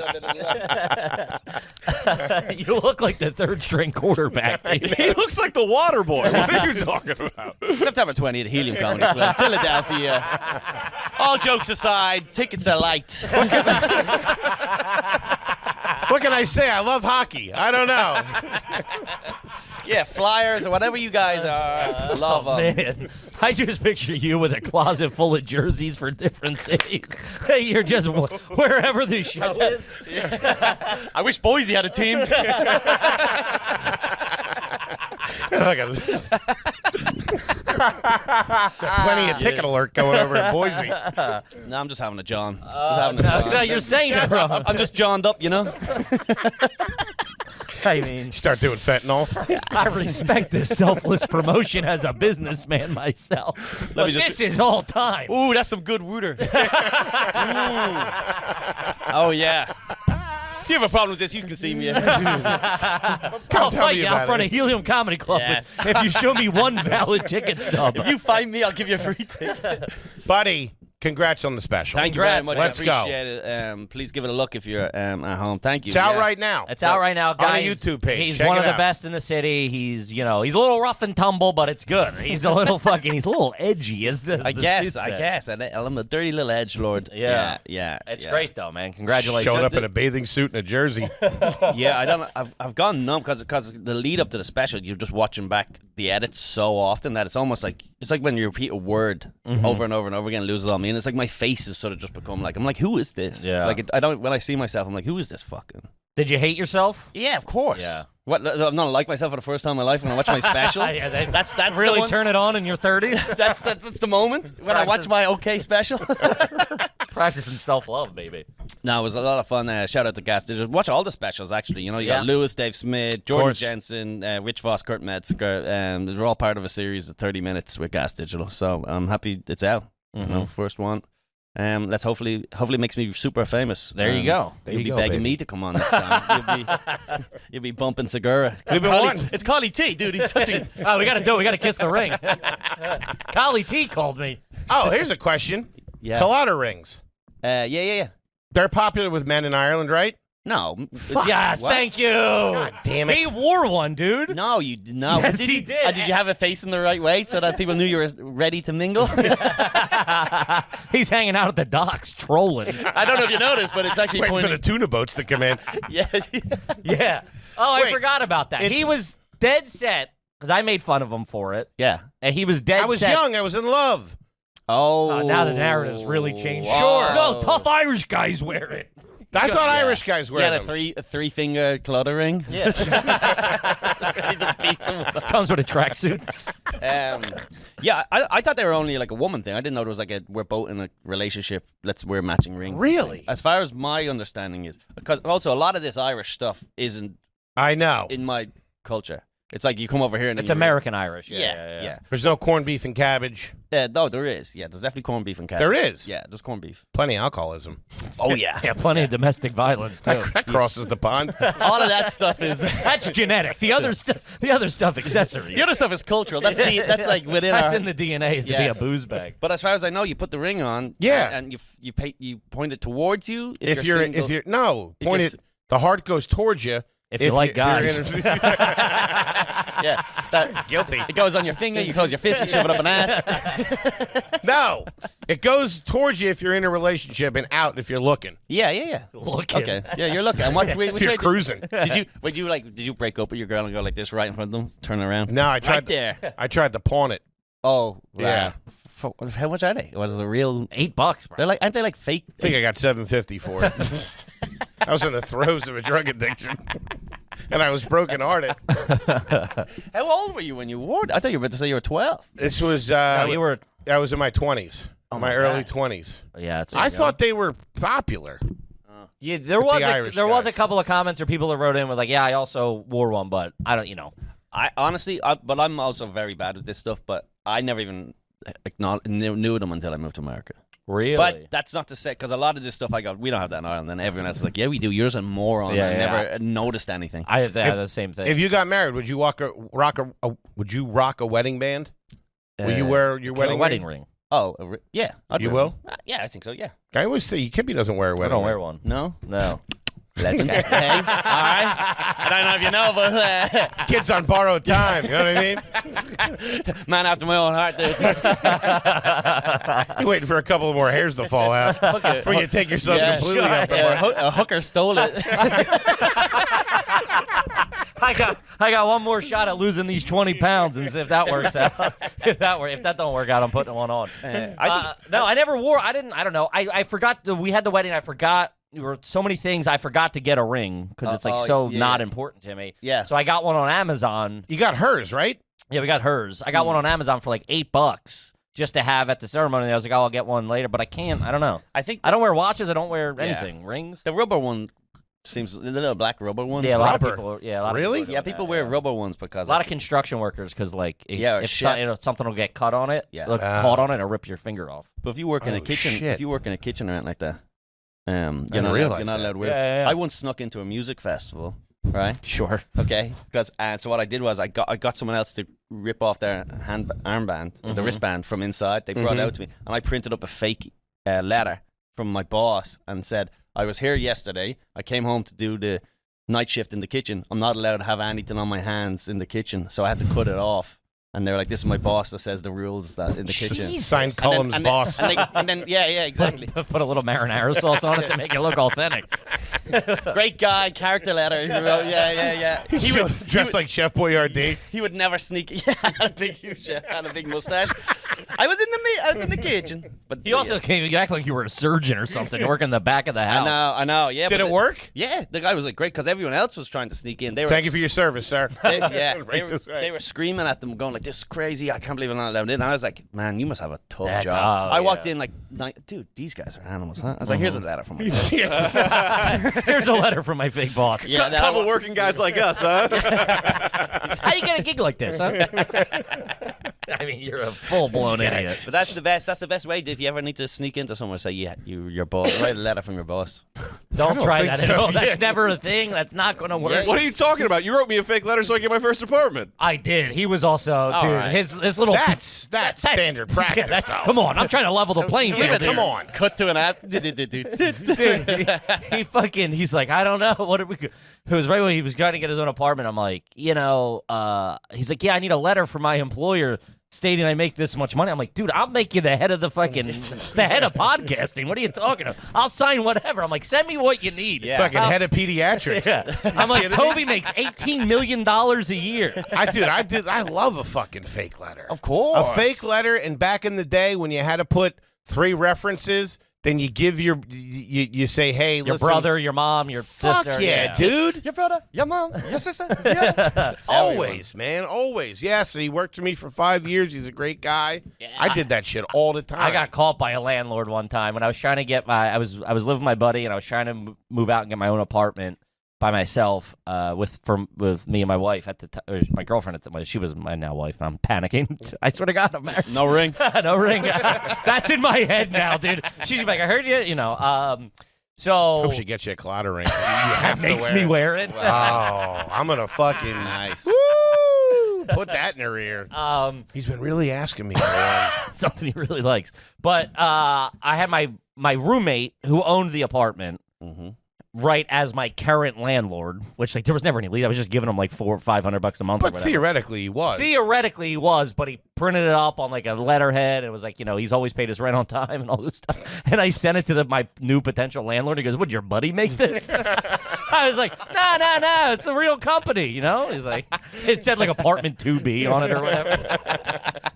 of You look like the third-string quarterback. dude. He looks like the water boy. What are you talking about? September 20th, Helium Comedy Club, Philadelphia. All jokes aside, tickets are light. What can I say? I love hockey. I don't know. Yeah, Flyers or whatever you guys are. Love them. Man, I just picture you with a closet full of jerseys for different cities. You're just wherever the show is. I wish Boise had a team. Plenty of ticket alert going over in Boise. No, I'm just having a John. That's how you're saying it wrong. I'm just Johned up, you know? I mean, Start doing fentanyl. I respect this selfless promotion as a businessman myself. But this is all time. Ooh, that's some good wooter. Oh, yeah. If you have a problem with this, you can see me. I'll tell fight me you about out front it. of Helium Comedy Club Yes. if you show me one valid ticket stub. If you find me, I'll give you a free ticket. Buddy, Congrats on the special. Thank you very much. Let's I go. appreciate it. Please give it a look if you're at home. Thank you. It's out right now. It's out right now, guys. On the YouTube page. He's Check one it of the out. best in the city. He's a little rough and tumble, but it's good. He's a little edgy, as the I suit guess. said. I'm a dirty little edgelord. Yeah. Yeah. It's great though, man. Congratulations. Showed up in a bathing suit and a jersey. Yeah, I don't. I've gone numb because the lead up to the special, you're just watching back the edits so often that it's almost like when you repeat a word over and over and over again, it loses all meaning. It's like my face has sort of just become like, I'm like, who is this? Yeah. Like I don't. When I see myself, I'm like, who is this fucking? Did you hate yourself? Yeah, of course. Yeah. What? I'm not like myself for the first time in my life when I watch my special. Yeah, that's really the one. turn it on in your 30s. That's the moment when I watch my OK special. Practicing self-love, baby. No, it was a lot of fun. Shout out to Gas Digital. Watch all the specials, actually. You Yeah. got Lewis, Dave Smith, Jordan course. Jensen, Rich Voss, Kurt Metzger. They're all part of a series of 30 minutes with Gas Digital. So I'm happy it's out. You know, first one. Let's hopefully makes me super famous. There you go. You'll you be go, begging baby. me to come on next time. You'll be bumping Segura. We've been wanting- It's Collie T, dude. He's touching. Oh, we got to do it. We got to kiss the ring. Collie T called me. Oh, here's a question. Yeah. Colada rings. Yeah. They're popular with men in Ireland, right? No. Yes, What? thank you. God damn it. He wore one, dude. No, you did not. Yes, he did. Did you have it facing the right way so that people knew you were ready to mingle? He's hanging out at the docks trolling. I don't know if you noticed, but it's actually Waiting for pointing. the tuna boats to come in. Yeah. Yeah. Oh, I Wait, forgot about that. it's- He was dead set because I made fun of him for it, Yeah. and he was dead I was set. young. I was in love. Oh. Now the narrative's really changed. Sure. No, tough Irish guys wear it. I thought Irish guys You wear had them. a three finger clutter ring. Yeah. Ready to beat someone. Comes with a tracksuit. Yeah, I thought they were only like a woman thing. I didn't know it was like we're both in a relationship. Let's wear matching rings. Really? As far as my understanding is, because also a lot of this Irish stuff isn't I know. in my culture. It's like you come over here and It's then American Irish. Yeah. There's no corned beef and cabbage. No, there is. Yeah, there's definitely corned beef and cabbage. There is? Yeah, there's corned beef. Plenty of alcoholism. Oh yeah. Yeah, plenty of domestic violence too. That crosses the pond. All of that stuff is. That's genetic. The other stuff accessory. The other stuff is cultural. That's like within That's our. in the DNA is to Yes. be a booze bag. But as far as I know, you put the ring on. Yeah. And you point it towards you. if you're single. no, If point you're it. The heart goes towards you. If you like guys. Yeah. That Guilty. It goes on your finger. You close your fist. You shove it up an ass. No, it goes towards you if you're in a relationship, and out if you're looking. Yeah. Looking. Okay. Yeah, you're looking. And which If way you're cruising. Did you break up with your girl and go like this right in front of them? Turn around. No, I tried. Right there. I tried to pawn it. Oh. Yeah. How much are they? Was it a real? $8, bro. They're like, aren't they like fake? I think I got $750 for it. I was in the throes of a drug addiction, and I was brokenhearted. How old were you when you wore it? I thought you were about to say you were 12. This was No, you were. I was in my 20s, my early 20s. Yeah, it's. I thought they were popular. Yeah, there was Irish there was guy. a couple of comments or people that wrote in with like, yeah, I also wore one, but I don't, I honestly, but I'm also very bad at this stuff. But I never even knew them until I moved to America. Really. But that's not to say, because a lot of this stuff I got, we don't have that in Ireland, and everyone else is like, yeah, we do. Yours and more on. Yeah, I yeah. never noticed anything. I have the same thing. If you got married, would you would you rock a wedding band? Will you wear your a wedding wedding ring? ring. Oh, yeah. I'd You wear will? one. Yeah, I think so. Yeah. I always say Kippy doesn't wear a I wedding don't ring. wear one. No. No. Legend. Hey, all right. I don't know if you know, but Kids on borrowed time. You know what I mean? man after my own heart, dude. You're waiting for a couple more hairs to fall out before you take yourself completely up the mark. A hooker stole it. I got one more shot at losing these 20 pounds and see if that works out. if that don't work out, I'm putting one on. No, I never wore. I don't know. I forgot. We had the wedding. I forgot. There were so many things I forgot to get a ring because it's like not important to me. Yeah. So I got one on Amazon. You got hers, right? Yeah, we got hers. I got one on Amazon for like $8 just to have at the ceremony. I was like, oh, I'll get one later, but I can't. I don't know. I think I don't wear watches. I don't wear anything. Rings. the rubber one seems the little black rubber one. Yeah, a lot Rubber? of people. Yeah, a lot Really? Of people Yeah, are doing people that, wear yeah. rubber ones because A lot of construction workers, because like, Yeah, or if chefs. something will get cut on it, Yeah. caught on it, it'll rip your finger off. But if you work in a Oh, kitchen, shit. if you work in a kitchen or anything like that, didn't you're realize not that. allowed to wear. Yeah. I once snuck into a music festival, right? Sure. Okay, because so what I did was I got someone else to rip off their armband, the wristband from inside. They brought it out to me, and I printed up a fake letter from my boss and said, I was here yesterday. I came home to do the night shift in the kitchen. I'm not allowed to have anything on my hands in the kitchen, so I had to cut it off. And they were like, this is my boss that says the rules that in the kitchen. Signed Colum's boss. And then, yeah, exactly. Put a little marinara sauce on it to make it look authentic. Great guy, character letter. He wrote, yeah. He would dress like Chef Boyardee. He would never sneak. Yeah, had a big huge had a big mustache. I was in the kitchen. But He also came. You act like you were a surgeon or something, working the back of the house. I know. Yeah. Did it work? Yeah, the guy was like great because everyone else was trying to sneak in. They were Thank you for your service, sir. they were screaming at them, going like, "This is crazy! I can't believe I'm not allowed in." And I was like, "Man, you must have a tough job." I walked in like, "Dude, these guys are animals, huh?" I was like, "Here's a letter from my boss." Here's a letter from my fake boss. Yeah, couple working guys like us, huh? How you get a gig like this, huh? I mean, you're a full-blown idiot. But that's the best. That's the best way. If you ever need to sneak into somewhere, say, "Yeah, your boss." Write a letter from your boss. Don't try think that so. at all. That's Yeah. never a thing. That's not going to work. What are you talking about? You wrote me a fake letter so I get my first apartment. I did. He was also, dude. right. His little. That's standard practice. Yeah, though. come on. I'm trying to level the playing field. Come on. Cut to an app. Dude, he's like, I don't know. What did we? It was right when he was trying to get his own apartment. I'm like, he's like, yeah, I need a letter from my employer stating I make this much money. I'm like, dude, I'll make you the head of the head of podcasting. What are you talking about? I'll sign whatever. I'm like, send me what you need. Yeah. Fucking head of pediatrics. Yeah. I'm like, Toby makes $18 million a year. I love a fucking fake letter. Of course. A fake letter, and back in the day when you had to put 3 references, then you give you say, hey, Your listen, brother, your mom, your fuck sister. yeah, dude. Your brother, your mom, your sister. Yeah. Always, man, always. Yeah, so he worked for me for 5 years. He's a great guy. Yeah. I did that shit all the time. I got caught by a landlord one time when I was trying to get I was living with my buddy and I was trying to move out and get my own apartment by myself with me and my wife at the time, my girlfriend at the time. She was my now wife. I'm panicking. I swear to God, I'm married. No ring. No ring. That's in my head now, dude. She's like, I heard you. So Hope she gets you a clotter ring. that makes me wear it. Oh, I'm gonna fucking Nice. woo, put that in her ear. He's been really asking me. Something he really likes. But I had my roommate who owned the apartment. Mm-hmm. Right as my current landlord, which there was never any lead. I was just giving him like $400 or $500 a month. But or whatever. theoretically, he was. Theoretically, he was, but he printed it up on like a letterhead. And it was like, he's always paid his rent on time and all this stuff. And I sent it to my new potential landlord. He goes, "Would your buddy make this?" I was like, no, it's a real company. He's like, it said like apartment 2B on it or whatever.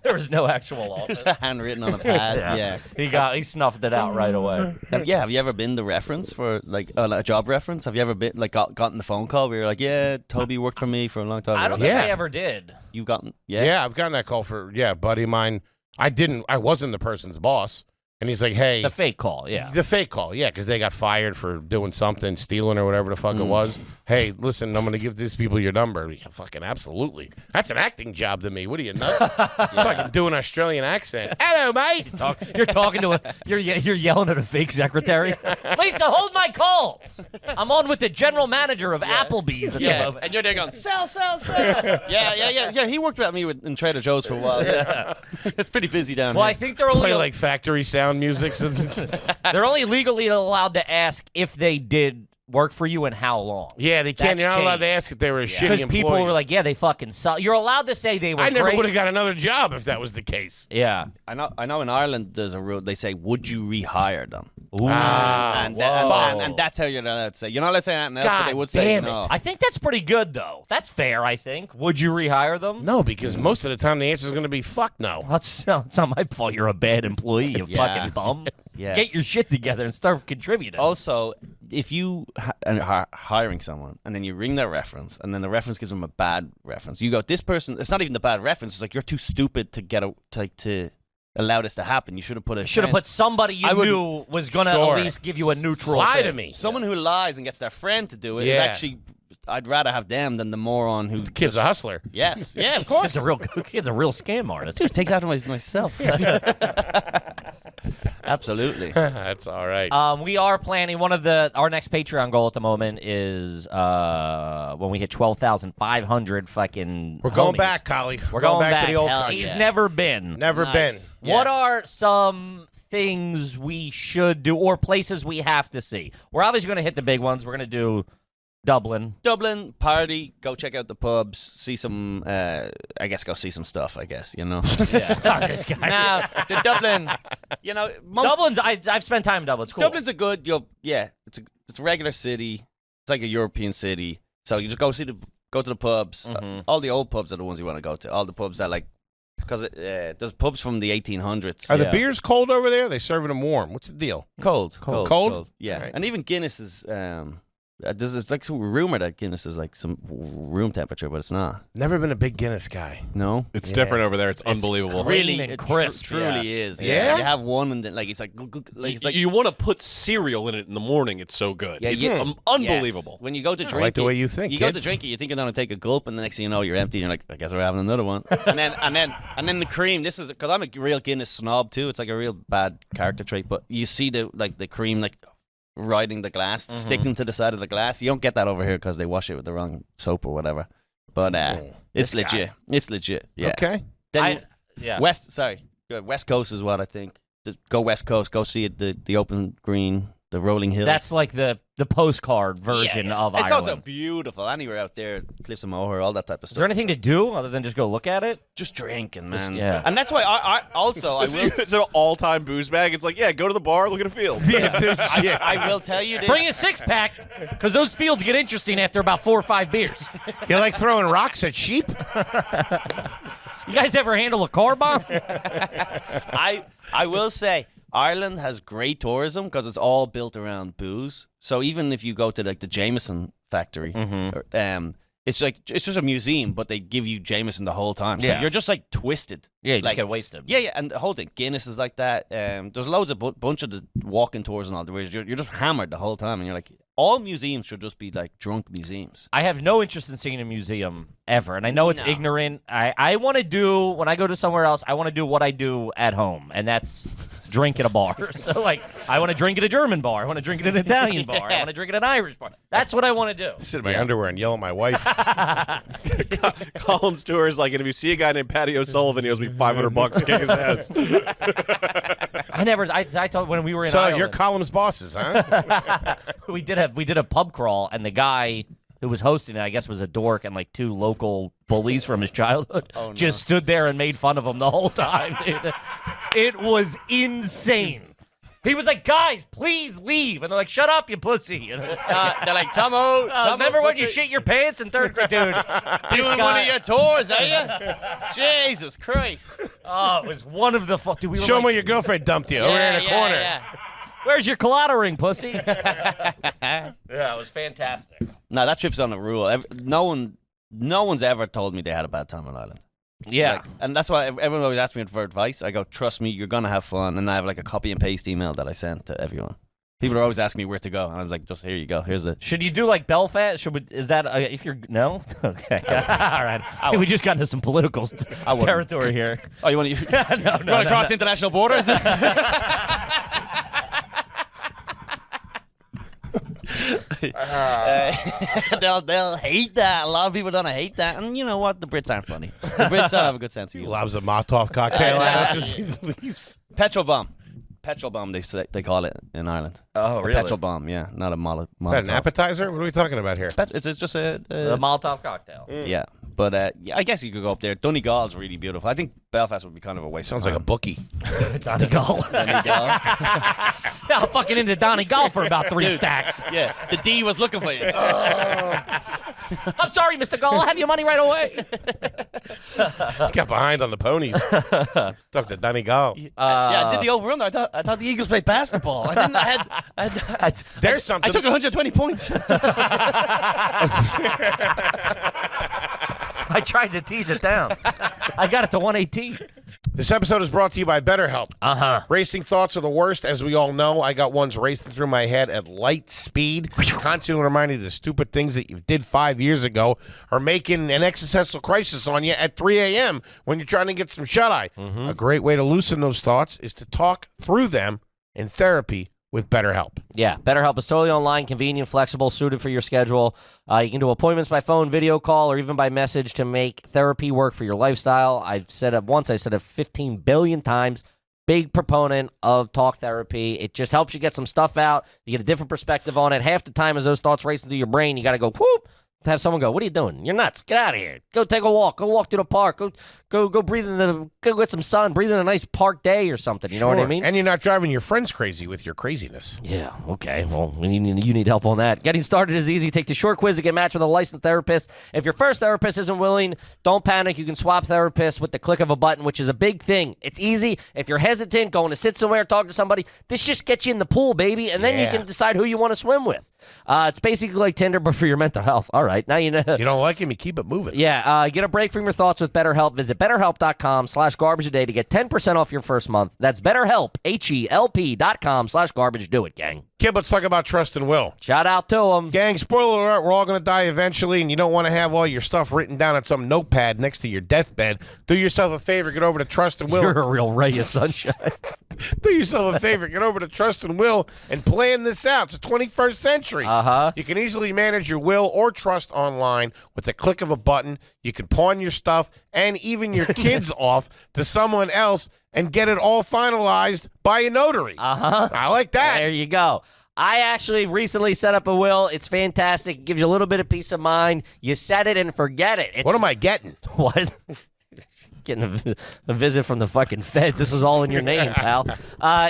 There was no actual office. Handwritten on a pad. Yeah. He snuffed it out right away. Have you ever been the reference for like a job reference? Have you ever been like gotten the phone call where you're like, yeah, Toby worked for me for a long time? I don't think I ever did. You've gotten Yeah, I've gotten that call for a buddy of mine. I wasn't the person's boss. And he's like, hey. The fake call, yeah. The fake call, yeah, because they got fired for doing something, stealing or whatever the fuck it was. Hey, listen, I'm going to give these people your number. Yeah, fucking absolutely. That's an acting job to me. What are you, nuts? Fucking do an Australian accent. Hello, mate. You're talking to you're yelling at a fake secretary. Lisa, hold my calls. I'm on with the general manager of Applebee's at the moment. and you're there going, sell. Yeah. He worked with me in Trader Joe's for a while. Yeah. It's pretty busy down Well, here. I think they're only Play like factory sound music. So they're only legally allowed to ask if they did work for you and how long. yeah, they can't. That's You're not allowed changed. to ask if they were a shitty Because employee. people were like, yeah, they fucking suck. You're allowed to say they were I never great. would have got another job if that was the case. Yeah. I know in Ireland there's a rule. They say, would you rehire them? Ooh. And whoa. that's how you're allowed to say. You're not allowed to say anything else, but God they would say damn no. it. I think that's pretty good, though. That's fair, I think. Would you rehire them? No, because most of the time the answer is going to be fuck no. It's not my fault you're a bad employee, you Yeah. fucking bum. Yeah. Get your shit together and start contributing. Also, if you are hiring someone and then you ring their reference and then the reference gives them a bad reference, you go, this person, it's not even the bad reference. It's like, you're too stupid to allow this to happen. You should have put a Should have put somebody you knew was going to Sure. at least give you a neutral Lie thing. to me. someone who lies and gets their friend to do it is Yeah. actually, I'd rather have them than the moron who Kid's a hustler. Yes. Yeah, of course. Kid's a real scam artist. Dude, it takes after myself. Absolutely. That's all right. We are planning our next Patreon goal at the moment is when we hit 12,500 fucking. We're going homies. back, Collie. We're going back back to the old Hell country. He's yeah. never been. Never Nice. What Yes. are some things we should do or places we have to see? We're obviously going to hit the big ones. We're going to do Dublin. Dublin, party, go check out the pubs, see some, I guess go see some stuff, This guy. Now, the Dublin, Dublin's, I've spent time in Dublin. It's cool. Dublin's a good, it's a regular city. It's like a European city. So you just go to the pubs. All the old pubs are the ones you want to go to. All the pubs that because there's pubs from the 1800s. Are the beers cold over there? They serving them warm. What's the deal? Cold. Yeah, Right. and even Guinness is. There's like some rumor that Guinness is like some room temperature, but it's not. Never been a big Guinness guy. No, It's different over there. It's unbelievable. Really and crisp. Truly is. Yeah? You have one and then it's like it's like You want to put cereal in it in the morning. It's so good. Yeah, It's unbelievable. When you go to drink, I like the way you think, You kid. go to drink it, you think you're gonna take a gulp, and the next thing you know, you're empty. And you're like, I guess we're having another one. and then the cream. This is because I'm a real Guinness snob too. It's like a real bad character trait. But you see the cream riding the glass, sticking to the side of the glass. You don't get that over here because they wash it with the wrong soap or whatever. But it's legit. It's legit. Yeah. Okay. Then Yeah. West Coast is what I think. Go West Coast. Go see it. The open green, the rolling hills. That's like the postcard version of It's Ireland. also beautiful. Anywhere out there, Cliffs of Moher, all that type of Is stuff. there anything to do other than just go look at it? Just drinking, man. Yeah. And that's why I also It's an all-time booze bag. It's like, go to the bar, look at a field. I will tell you this. Bring a six-pack, because those fields get interesting after about 4 or 5 beers. You like throwing rocks at sheep? You guys ever handle a car bomb? I will say Ireland has great tourism because it's all built around booze. So even if you go to the Jameson factory, it's just a museum, but they give you Jameson the whole time. So Yeah. you're just twisted. Yeah, you just Like, get wasted. Yeah, and the whole thing. Guinness is like that. There's loads of bunch of the walking tours and all the ways. You're just hammered the whole time, and you're like, all museums should just be like drunk museums. I have no interest in seeing a museum ever, and I know it's ignorant. I want to do, when I go to somewhere else, I want to do what I do at home, and that's drink at a bar. So, I want to drink at a German bar. I want to drink at an Italian bar. I want to drink at an Irish bar. That's what I want to do. Sit in my underwear and yell at my wife. Column's tour is like, and if you see a guy named Patty O'Sullivan, he owes me $500 to kick his ass. I told when we were in So Ireland. you're Column's bosses, huh? we did a pub crawl, and the guy who was hosting it, I guess, was a dork, and 2 local bullies from his childhood just stood there and made fun of him the whole time, dude. It was insane. He was like, "Guys, please leave," and they're like, "Shut up, you pussy." And, They're like, Tomo, remember when you shit your pants in 3rd grade, dude? doing one of your tours, are you? Jesus Christ! Oh, it was one of the dude, we were Show like, him where your girlfriend dumped you over there in the corner. Yeah. "Where's your colada ring, pussy?" Yeah, it was fantastic. No, that trip's on a rule. No one's ever told me they had a bad time on Ireland. Yeah. And that's why everyone always asks me for advice. I go, trust me, you're gonna have fun. And I have a copy and paste email that I sent to everyone. People are always asking me where to go, and I was like, just here you go. Here's the. Should you do Belfast? Is that if you're no? Okay, all right. Hey, we just got into some political territory here. Oh, you want to? No, cross international borders? They'll hate that. A lot of people don't hate that, and you know what? The Brits aren't funny. The Brits don't have a good sense of humor. Lobs a Molotov cocktail at us as he leaves. Petrol bomb. Petrol bomb, they call it in Ireland. Oh, A really? petrol bomb, yeah, not a Molotov. Is that an appetizer? What are we talking about here? It's just a The Molotov cocktail. yeah. But yeah, I guess you could go up there. Donegal's really beautiful. I think Belfast would be kind of a waste. Sounds of like a time. bookie. Donegal. Donegal. I'm fucking into Donegal for about 3 stacks. Yeah, the D was looking for you. I'm sorry, Mr. Gall. I'll have your money right away. Got behind on the ponies. Talk to Donegal. Yeah, I did the over/under. I thought the Eagles played basketball. I didn't. I There's something. I took 120 points. I tried to tease it down. I got it to 118. This episode is brought to you by BetterHelp. Uh-huh. Racing thoughts are the worst, as we all know. I got ones racing through my head at light speed, constantly reminding you of the stupid things that you did 5 years ago are making an existential crisis on you at 3 a.m. when you're trying to get some shut-eye. A great way to loosen those thoughts is to talk through them in therapy with BetterHelp. Yeah, BetterHelp is totally online, convenient, flexible, suited for your schedule. You can do appointments by phone, video call, or even by message to make therapy work for your lifestyle. I've said it once, I said it 15 billion times. big proponent of talk therapy. It just helps you get some stuff out. You get a different perspective on it. Half the time as those thoughts racing through your brain, you got to go, whoop, to have someone go, what are you doing? You're nuts. Get out of here. Go take a walk. Go walk through the park. Go breathe go get some sun. Breathe in a nice park day or something. You know what I mean? And you're not driving your friends crazy with your craziness. Yeah, okay. Well, you need help on that. Getting started is easy. Take the short quiz to get matched with a licensed therapist. If your first therapist isn't willing, don't panic. You can swap therapists with the click of a button, which is a big thing. It's easy. If you're hesitant, going to sit somewhere, talk to somebody, this just gets you in the pool, baby, and then you can decide who you want to swim with. It's basically like Tinder, but for your mental health. All right, now you know. You don't like him, you keep it moving. Yeah, get a break from your thoughts with BetterHelp. Visit BetterHelp.com/garbageaday to get 10% off your first month. That's BetterHelp, HELP.com/garbage. Do it, gang. Kid, let's talk about trust and will. Shout out to them. Gang, spoiler alert, we're all going to die eventually, and you don't want to have all your stuff written down on some notepad next to your deathbed. Do yourself a favor, get over to Trust and Will. You're a real ray of sunshine. Do yourself a favor, get over to Trust and Will and plan this out. It's the 21st century. Uh-huh. You can easily manage your will or trust online with the click of a button. You can pawn your stuff and even your kids off to someone else and get it all finalized by a notary. Uh-huh. I like that. There you go. I actually recently set up a will. It's fantastic. It gives you a little bit of peace of mind. You set it and forget it. What am I getting? What? Getting a visit from the fucking feds. This is all in your name, pal.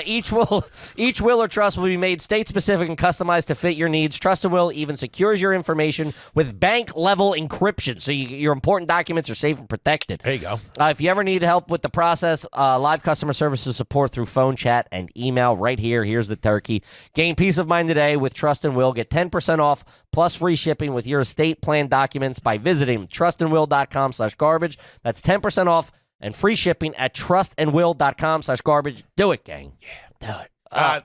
Each will or trust will be made state-specific and customized to fit your needs. Trust and Will even secures your information with bank-level encryption, so your important documents are safe and protected. There you go. If you ever need help with the process, live customer services support through phone, chat, and email right here. Here's the turkey. Gain peace of mind today with Trust and Will. Get 10% off plus free shipping with your estate plan documents by visiting trustandwill.com/garbage. That's 10% off and free shipping at trustandwill.com/garbage. Do it, gang. Yeah, do it.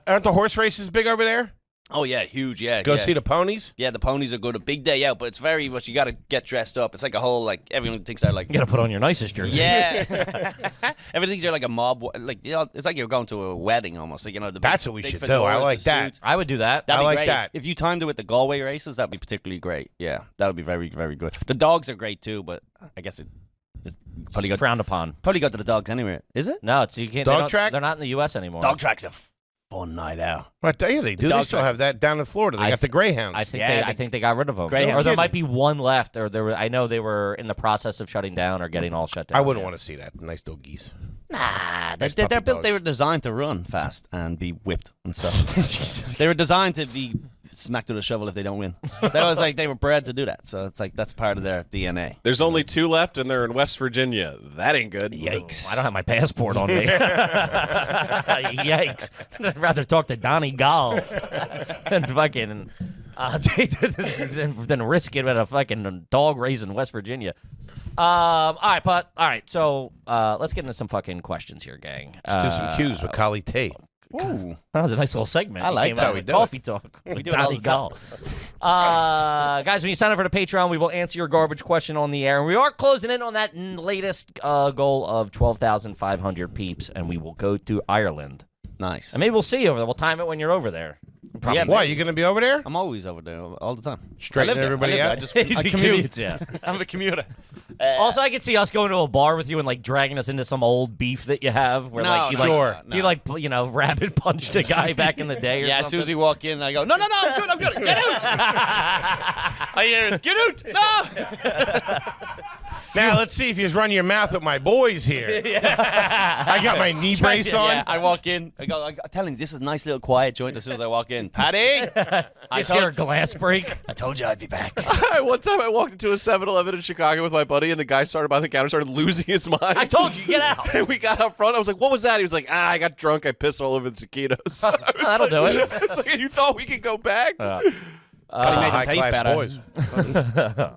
Aren't the horse races big over there? Oh, yeah, huge, yeah. Go yeah. see the ponies? Yeah, the ponies are good. A big day out, but it's very much, you got to get dressed up. It's like a whole, like, everyone thinks they're like... You got to put on your nicest jersey. Yeah. Everyone thinks you're like a mob, like, you know, it's like you're going to a wedding almost. Like, you know, That's what we should do. I like that. I would do that. That'd I be like great. that. If you timed it with the Galway races, that'd be particularly great. Yeah, that would be very, very good. The dogs are great, too, but I guess it's Probably frowned upon. Probably go to the dogs anyway. Is it? No, you can't. Dog track? They're not in the U.S. anymore. Dog track's a fun night out. I tell you, they do. They still have that down in Florida. They got the Greyhounds. I think Yeah, I think they got rid of them. Greyhounds. Or there might be one left. Or I know they were in the process of shutting down or getting all shut down. I wouldn't want to see that. Nice doggies. Nah, Nice they're puppy built. They were dogs. designed to run fast and be whipped and stuff. They were designed to be smacked with a shovel if they don't win. That was like they were bred to do that. So it's like that's part of their DNA. There's only 2 left, and they're in West Virginia. That ain't good. Yikes. I don't have my passport on me. Yikes. I'd rather talk to Donnie Gall than fucking than risk it at a fucking dog race in West Virginia. All right, so let's get into some fucking questions here, gang. Let's do some cues with Kali T. Ooh. That was a nice little segment. I like Came that. out How we with do Coffee talk. We with do it all Donnie the Gall. Guys, when you sign up for the Patreon, we will answer your garbage question on the air. And we are closing in on that latest goal of 12,500 peeps, and we will go to Ireland. Nice. And maybe we'll see you over there. We'll time it when you're over there. Probably. Yeah, Why, you going to be over there? I'm always over there all the time. Straightening I live there. everybody I live there. out? I just He I commute. commutes, yeah. I'm a commuter. Also, I could see us going to a bar with you and like dragging us into some old beef that you have, where No, like you sure. like you like rabbit punched a guy back in the day. Or Yeah, as something. soon as we walk in, I go, no, I'm good, get out! I hear us, get out, no! Now, let's see if you run your mouth with my boys here. I got my knee brace on. Yeah, I walk in, I tell him, this is a nice little quiet joint as soon as I walk in. Paddy! Just hear a glass break. I told you I'd be back. One time I walked into a 7-Eleven in Chicago with my buddy, and the guy started by the counter, started losing his mind. I told you, get out. And we got up front. I was like, what was that? He was like, I got drunk. I pissed all over the taquitos. That'll do it. I was like, you thought we could go back? But he made them taste High-class better. boys.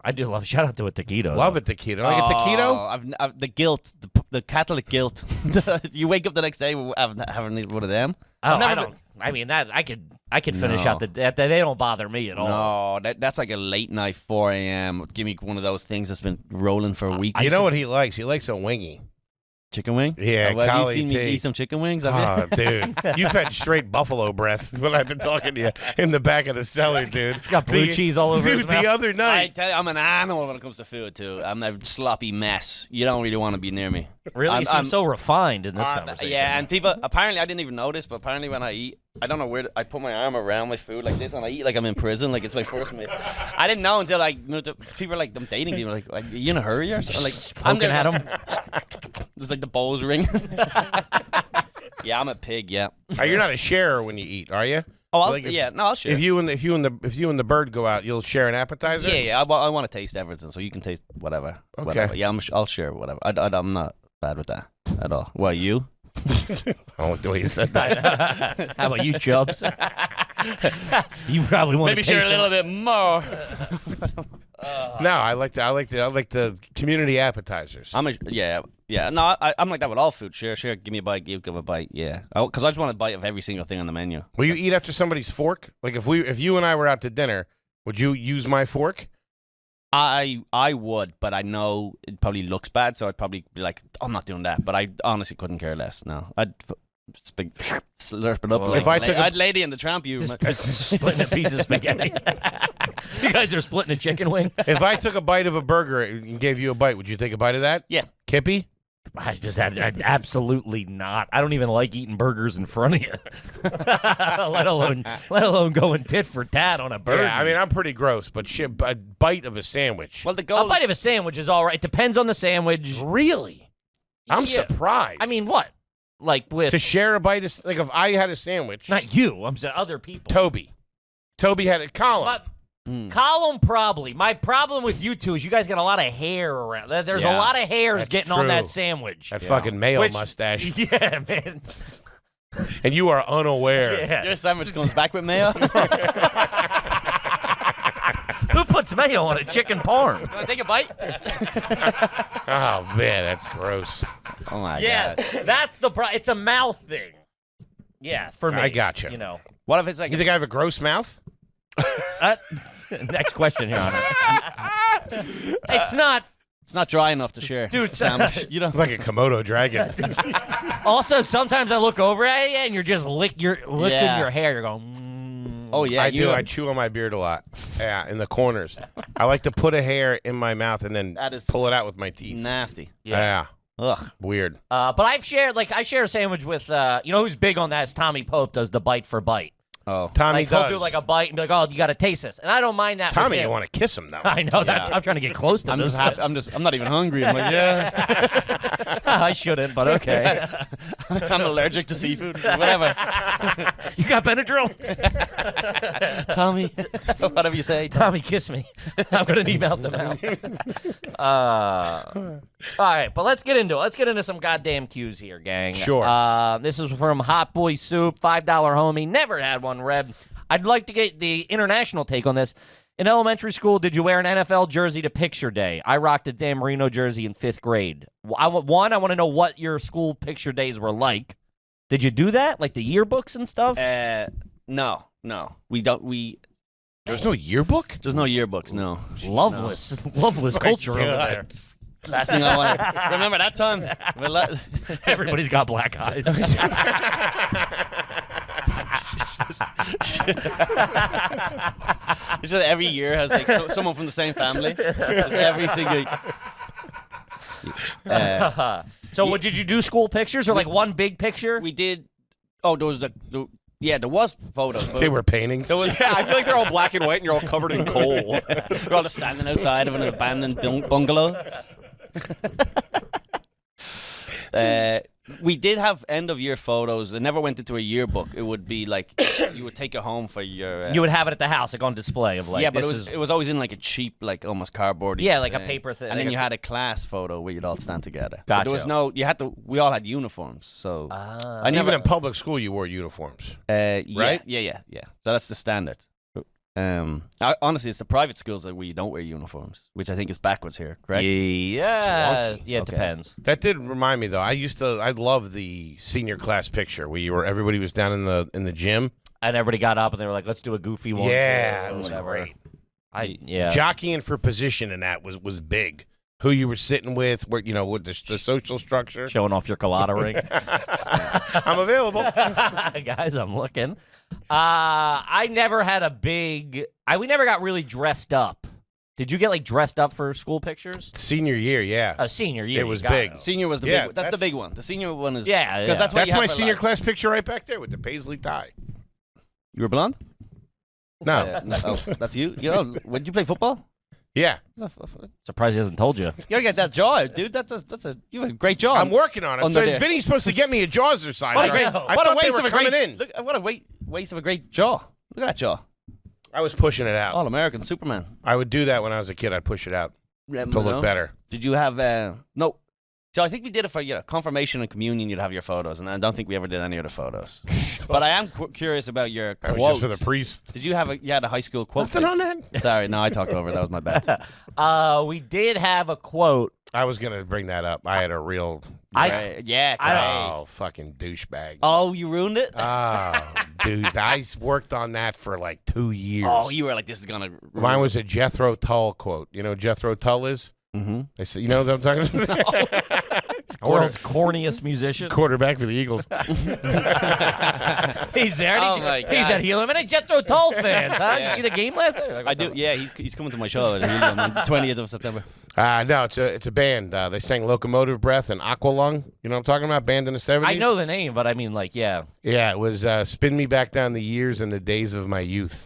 I do love. Shout out to a taquito. Love it, taquito. Like a taquito? I've the guilt, the Catholic guilt. You wake up the next day having one of them. Oh, I've never I don't. I mean that I could finish out the. They don't bother me at all. No, that's like a late night 4 a.m. Give me one of those things that's been rolling for a week. You know what he likes? He likes a wingy. Chicken wing? Yeah, Have you Collie seen me P. eat some chicken wings? Have you? Oh, dude. You've had straight buffalo breath when I've been talking to you in the back of the cellar, dude. Got blue cheese all over his Dude, mouth. the other I night. tell you, I'm an animal when it comes to food, too. I'm a sloppy mess. You don't really want to be near me. Really, you seem so refined in this conversation. Yeah, and people, apparently, I didn't even notice, but apparently when I eat, I don't know where, I put my arm around my food like this, and I eat like I'm in prison, like it's my first meal. I didn't know until people are like, I'm dating people, like, are you in a hurry or something? Like, Poking at him. There's like the bowls ring. Yeah, I'm a pig, yeah. You're not a sharer when you eat, are you? Oh, Like I'll share. If you and the bird go out, you'll share an appetizer. Yeah, I want to taste everything, so you can taste whatever. Okay. Whatever. Yeah, I'll share whatever. I'm not bad with that at all. Well, you? I don't like the way you said that. How about you, Chubbs? You probably want Maybe to share taste a little bit more. No, I like the community appetizers. No, I'm like that with all food. Share, give me a bite, give a bite. Yeah, because I just want a bite of every single thing on the menu. Will you eat after somebody's fork? Like if you and I were out to dinner, would you use my fork? I would, but I know it probably looks bad, so I'd probably be like, I'm not doing that. But I honestly couldn't care less. No, I'd slurp it up. If I took I'd Lady in the Tramp, you. splitting a piece of spaghetti. You guys are splitting a chicken wing. If I took a bite of a burger and gave you a bite, would you take a bite of that? Yeah. Kippy? I'd absolutely not. I don't even like eating burgers in front of you. let alone going tit for tat on a burger. Yeah, I mean, I'm pretty gross, but shit, a bite of a sandwich. Well, the A goal. bite of a sandwich is all right. It depends on the sandwich. Really? I'm Yeah. surprised. I mean, what? Like with to share a bite of, like if I had a sandwich, not you. I'm saying other people. Toby had a column. But Colum probably. My problem with you two is you guys got a lot of hair around. There's a Yeah, lot of hairs that's getting on true. that sandwich. That fucking male Which- mustache, Yeah, man. and you are unaware. Yeah. Your sandwich comes back with mayo. Who puts mayo on a chicken parm? Can I take a bite? Oh man, that's gross. Oh my Yeah, god. that's the problem. It's a mouth thing. Yeah, for me. I gotcha. You know. What if it's like You think I have a gross mouth? Next question, Your Honor. It's not. it's not dry enough to share, Dude, sandwich? You don't. Like a Komodo dragon. Also, sometimes I look over at you and you're just licking Yeah. your hair. You're going. Oh yeah, I you do. I chew on my beard a lot. Yeah, in the corners. I like to put a hair in my mouth and then That is pull it out with my teeth. nasty. Yeah. Ugh. Weird. But I share a sandwich with. You know who's big on that? Is Tommy Pope does the bite for bite. Oh. Tommy Like does. he'll do like a bite and be like, "Oh, you got to taste this," and I don't mind that. Tommy, with you him. want to kiss him though? I know that. I'm trying to get close to I'm this. just happy. I'm not even hungry. I'm like, yeah. I shouldn't, but okay. I'm allergic to seafood. Whatever. You got Benadryl? Tommy, whatever you say. Tommy, kiss me. I'm gonna need mouth to mouth. All right, but let's get into it. Let's get into some goddamn cues here, gang. Sure. This is from Hot Boy Soup, $5 homie. Never had one, Reb. I'd like to get the international take on this. In elementary school, did you wear an NFL jersey to picture day? I rocked a Dan Marino jersey in 5th grade. I want to know what your school picture days were like. Did you do that, like the yearbooks and stuff? No. We don't. There's no yearbook. There's no yearbooks. No. Loveless culture over God. there. Last thing I want. Remember that time? Everybody's got black eyes. It's just every year has like someone from the same family. Every single. So, what did you do? School pictures or like one big picture? We did. Oh, there was there was photos. They were paintings. Yeah, I feel like they're all black and white and you're all covered in coal. We're all just standing outside of an abandoned bungalow. We did have end of year photos. It never went into a yearbook. It would be like you would take it home for your. You would have it at the house, like on display of like. yeah, but this it was always in like a cheap, like almost cardboard. Yeah, like a paper thing. And like then a- you had a class photo where you'd all stand together. But Gotcha. there was no. You had to. We all had uniforms, so I never. Even in public school, you wore uniforms. Yeah, right? Yeah. So that's the standard. Honestly, it's the private schools that we don't wear uniforms, which I think is backwards here, correct? Yeah, Flunky. yeah, it Okay. depends. That did remind me though. I loved the senior class picture where everybody was down in the gym. And everybody got up and they were like, "Let's do a goofy one." Yeah, or it was whatever. great. Yeah. Jockeying for position in that was big. who you were sitting with, where with the social structure. Showing off your colada ring. I'm available. Guys, I'm looking. I never had a big. We never got really dressed up. Did you get like dressed up for school pictures? Senior year, yeah. Senior year. It was big. Senior was the big. That's the big one. The senior one is. Yeah, because that's my senior class picture right back there with the paisley tie. You were blonde? No. Oh, that's you. Did you play football? Yeah. Surprised he hasn't told you. You gotta get that jaw, dude. You have a great jaw. I'm working on it. Under there. Vinny's supposed to get me a jaw exercise. What a great, I what thought a they waste were of a coming great. in. Look, what a waste of a great jaw. Look at that jaw. I was pushing it out. All American Superman. I would do that when I was a kid. I'd push it out to look better. Did you have no? So I think we did it for confirmation and communion. You'd have your photos, and I don't think we ever did any other photos. But I am curious about your That quotes. was just for the priest. Did you have you had a high school quote? Nothing on that. Sorry, no, I talked over. That was my bad. We did have a quote. I was gonna bring that up. I had a real. Yeah. Fucking douchebag. Oh, you ruined it. Oh, dude, I worked on that for like 2 years. Oh, you were like, this is gonna. Mine was a Jethro Tull quote. You know who Jethro Tull is? Mm-hmm. I said, you know what I'm talking about? World's corniest musician. Quarterback for the Eagles. He's there. Oh my God. He's at Helium. And Jethro Tull fans, huh? Yeah. You see the game last night? I do. Yeah, he's coming to my show at Helium on the 20th of September. No, it's a band. They sang Locomotive Breath and Aqualung. You know what I'm talking about? Band in the 70s? I know the name, but I mean, like, yeah. Yeah, it was Spin Me Back Down the Years and the Days of My Youth.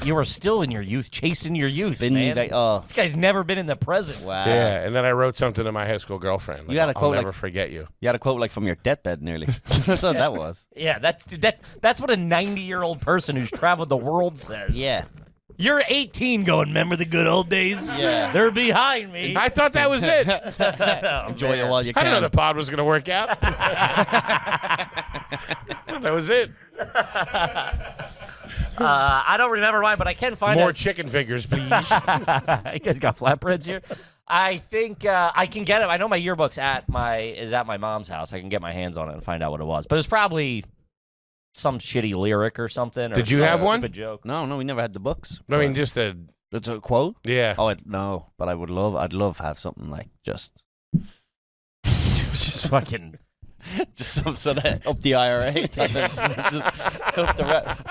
You were still in your youth, chasing your youth, Spin me man. back. Oh, This guy's never been in the present. wow. Yeah, and then I wrote something to my high school girlfriend. Like, You had a I'll quote never like- forget you. You had a quote like from your deathbed, nearly. That's what that was. Yeah, that's what a 90-year-old person who's traveled the world says. Yeah. You're 18 going, remember the good old days? Yeah. They're behind me. I thought that was it. Enjoy it while you I can. didn't know the pod was going to work out. That was it. I don't remember mine, but I can find More it. chicken fingers, please. You guys got flatbreads here? I think I can get it. I know my yearbook's at my mom's house. I can get my hands on it and find out what it was. But it's probably some shitty lyric or something. Did or you some have one? stupid joke. No, we never had the books. I mean, just a... It's a quote? Yeah. Oh, no, but I'd love to have something like just Fucking... just some sort of up the IRA.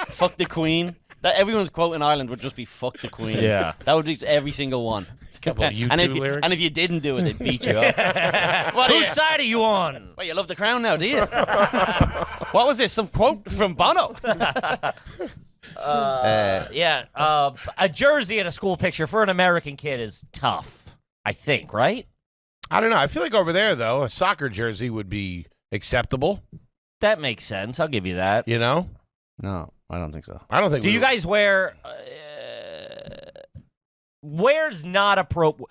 Fuck the Queen. That everyone's quote in Ireland would just be "fuck the Queen." Yeah. That would be every single one. couple of YouTube lyrics. And if you didn't do it, they'd beat you up. Whose side are you on? Well, you love the Crown now, do you? What was this? Some quote from Bono? A jersey in a school picture for an American kid is tough, I think, right? I don't know. I feel like over there, though, a soccer jersey would be acceptable. That makes sense. I'll give you that. You know? No, I don't think so. I don't think Do you guys wear... where's not appropriate?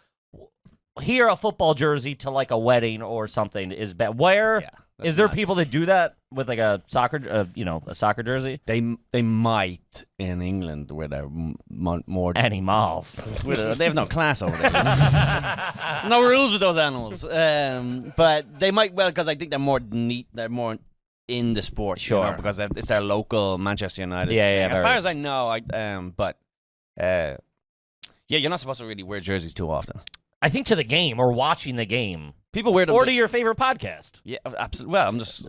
Here, a football jersey to like a wedding or something is bad. Where is there people that do that with like a soccer, a soccer jersey? They might in England where they're more Animals. they have no class over there. No rules with those animals. But they might because I think they're more neat. They're more in the sport, Sure. because it's their local Manchester United. Yeah. As far as I know, you're not supposed to really wear jerseys too often. I think to the game or watching the game. People wear them. Or to your favorite podcast. Yeah, absolutely. Well, I'm just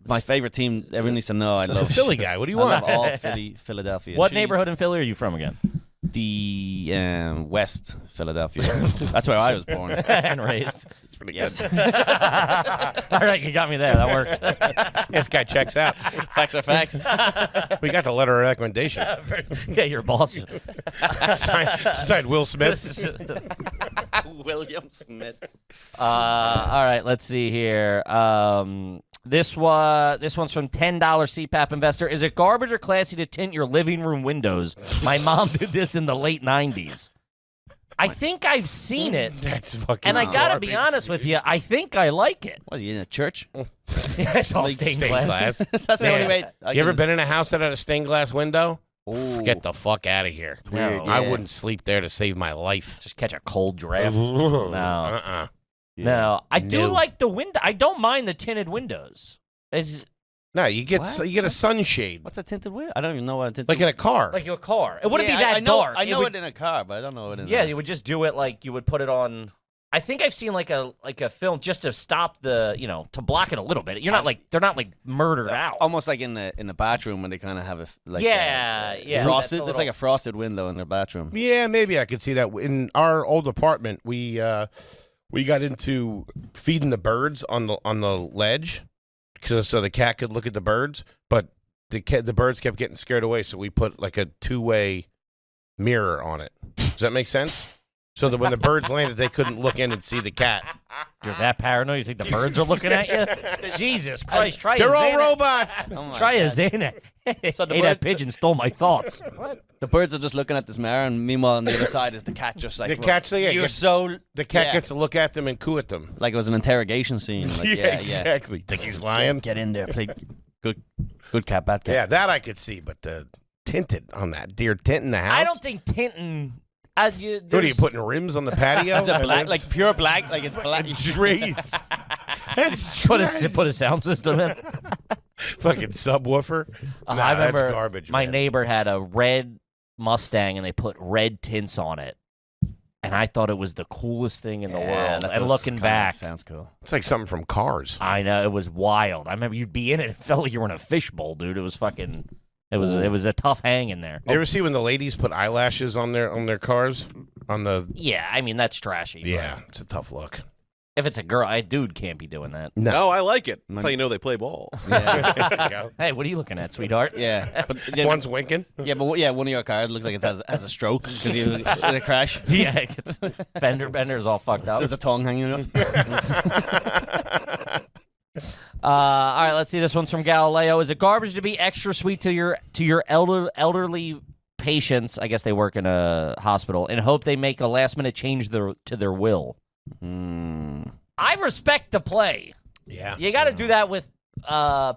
my favorite team. Everyone needs to know I As a love Philly guy, what do you I want? love all Philadelphia. What Chiefs. neighborhood in Philly are you from again? The West Philadelphia. That's where I was born. And raised. It's pretty Yes. good. All right, you got me there. That works. This guy checks out. Facts are facts. We got the letter of recommendation. Yeah, your boss. Signed Will Smith. William Smith. All right, let's see here. This one's from $10 CPAP investor. Is it garbage or classy to tint your living room windows? My mom did this in the late 90s. I think I've seen it, That's fucking and I gotta be garbage. honest with you. I think I like it. What are you in a church? It's all stained glass. That's the only way. You ever been in a house that had a stained glass window? Ooh. Get the fuck out of here. weird, I yeah. wouldn't sleep there to save my life. Just catch a cold draft. No. No. No, I do No. like the window. I don't mind the tinted windows. It's No, you get a sunshade. What's a tinted window? I don't even know what a tinted. Like in a car. like your car. It wouldn't Yeah, be that I know, dark. I know would, it in a car, but I don't know it in. Yeah, you would just do it like you would put it on I think I've seen like a film just to stop to block it a little bit. You're not like they're not like murdered out. Almost like in the bathroom when they kind of have yeah, frosted. There's like a frosted window in their bathroom. Yeah, maybe I could see that. In our old apartment, we got into feeding the birds on the ledge, so the cat could look at the birds, but the birds kept getting scared away. So we put like a 2-way mirror on it. Does that make sense? So that when the birds landed, they couldn't look in and see the cat. You're that paranoid? You think the birds are looking at you? Jesus Christ! Try They're a all Xanax. robots. Try a Xanax. So the Hey, that pigeon stole my thoughts. The birds are just looking at this mirror, and meanwhile on the other side is the cat just like The cat, the cat yeah. gets to look at them and coo at them. like it was an interrogation scene. Like, yeah, exactly. Think he's lying? Get in there, play good cat, bad cat. Yeah, that I could see, but the tinted on that deer tint in the house. I don't think Tintin. What are you putting rims on the patio? Is it black, like pure black, like it's black? trees. That's put a sound system in. fucking subwoofer. Nah, I remember that's garbage. my man. neighbor had a red Mustang and they put red tints on it. And I thought it was the coolest thing in the world. that And does looking kinda back, sounds cool. It's like something from Cars. I know it was wild. I remember you'd be in it. It felt like you were in a fishbowl, dude. It was fucking. It was a tough hang in there. You ever see when the ladies put eyelashes on their cars? On the Yeah, I mean that's trashy. but yeah, it's a tough look. If it's a girl, a dude can't be doing that. No, I like it. That's how you know they play ball. There you go. Hey, what are you looking at, sweetheart? Yeah, but One's winking. one of your cars looks like it has a stroke because you in a crash. Yeah, it's, Bender's all fucked up. There's a tongue hanging out. All right, let's see. This one's from Galileo. Is it garbage to be extra sweet to your elderly patients? I guess they work in a hospital and hope they make a last minute change to their will. I respect the play. Yeah. You got to do that with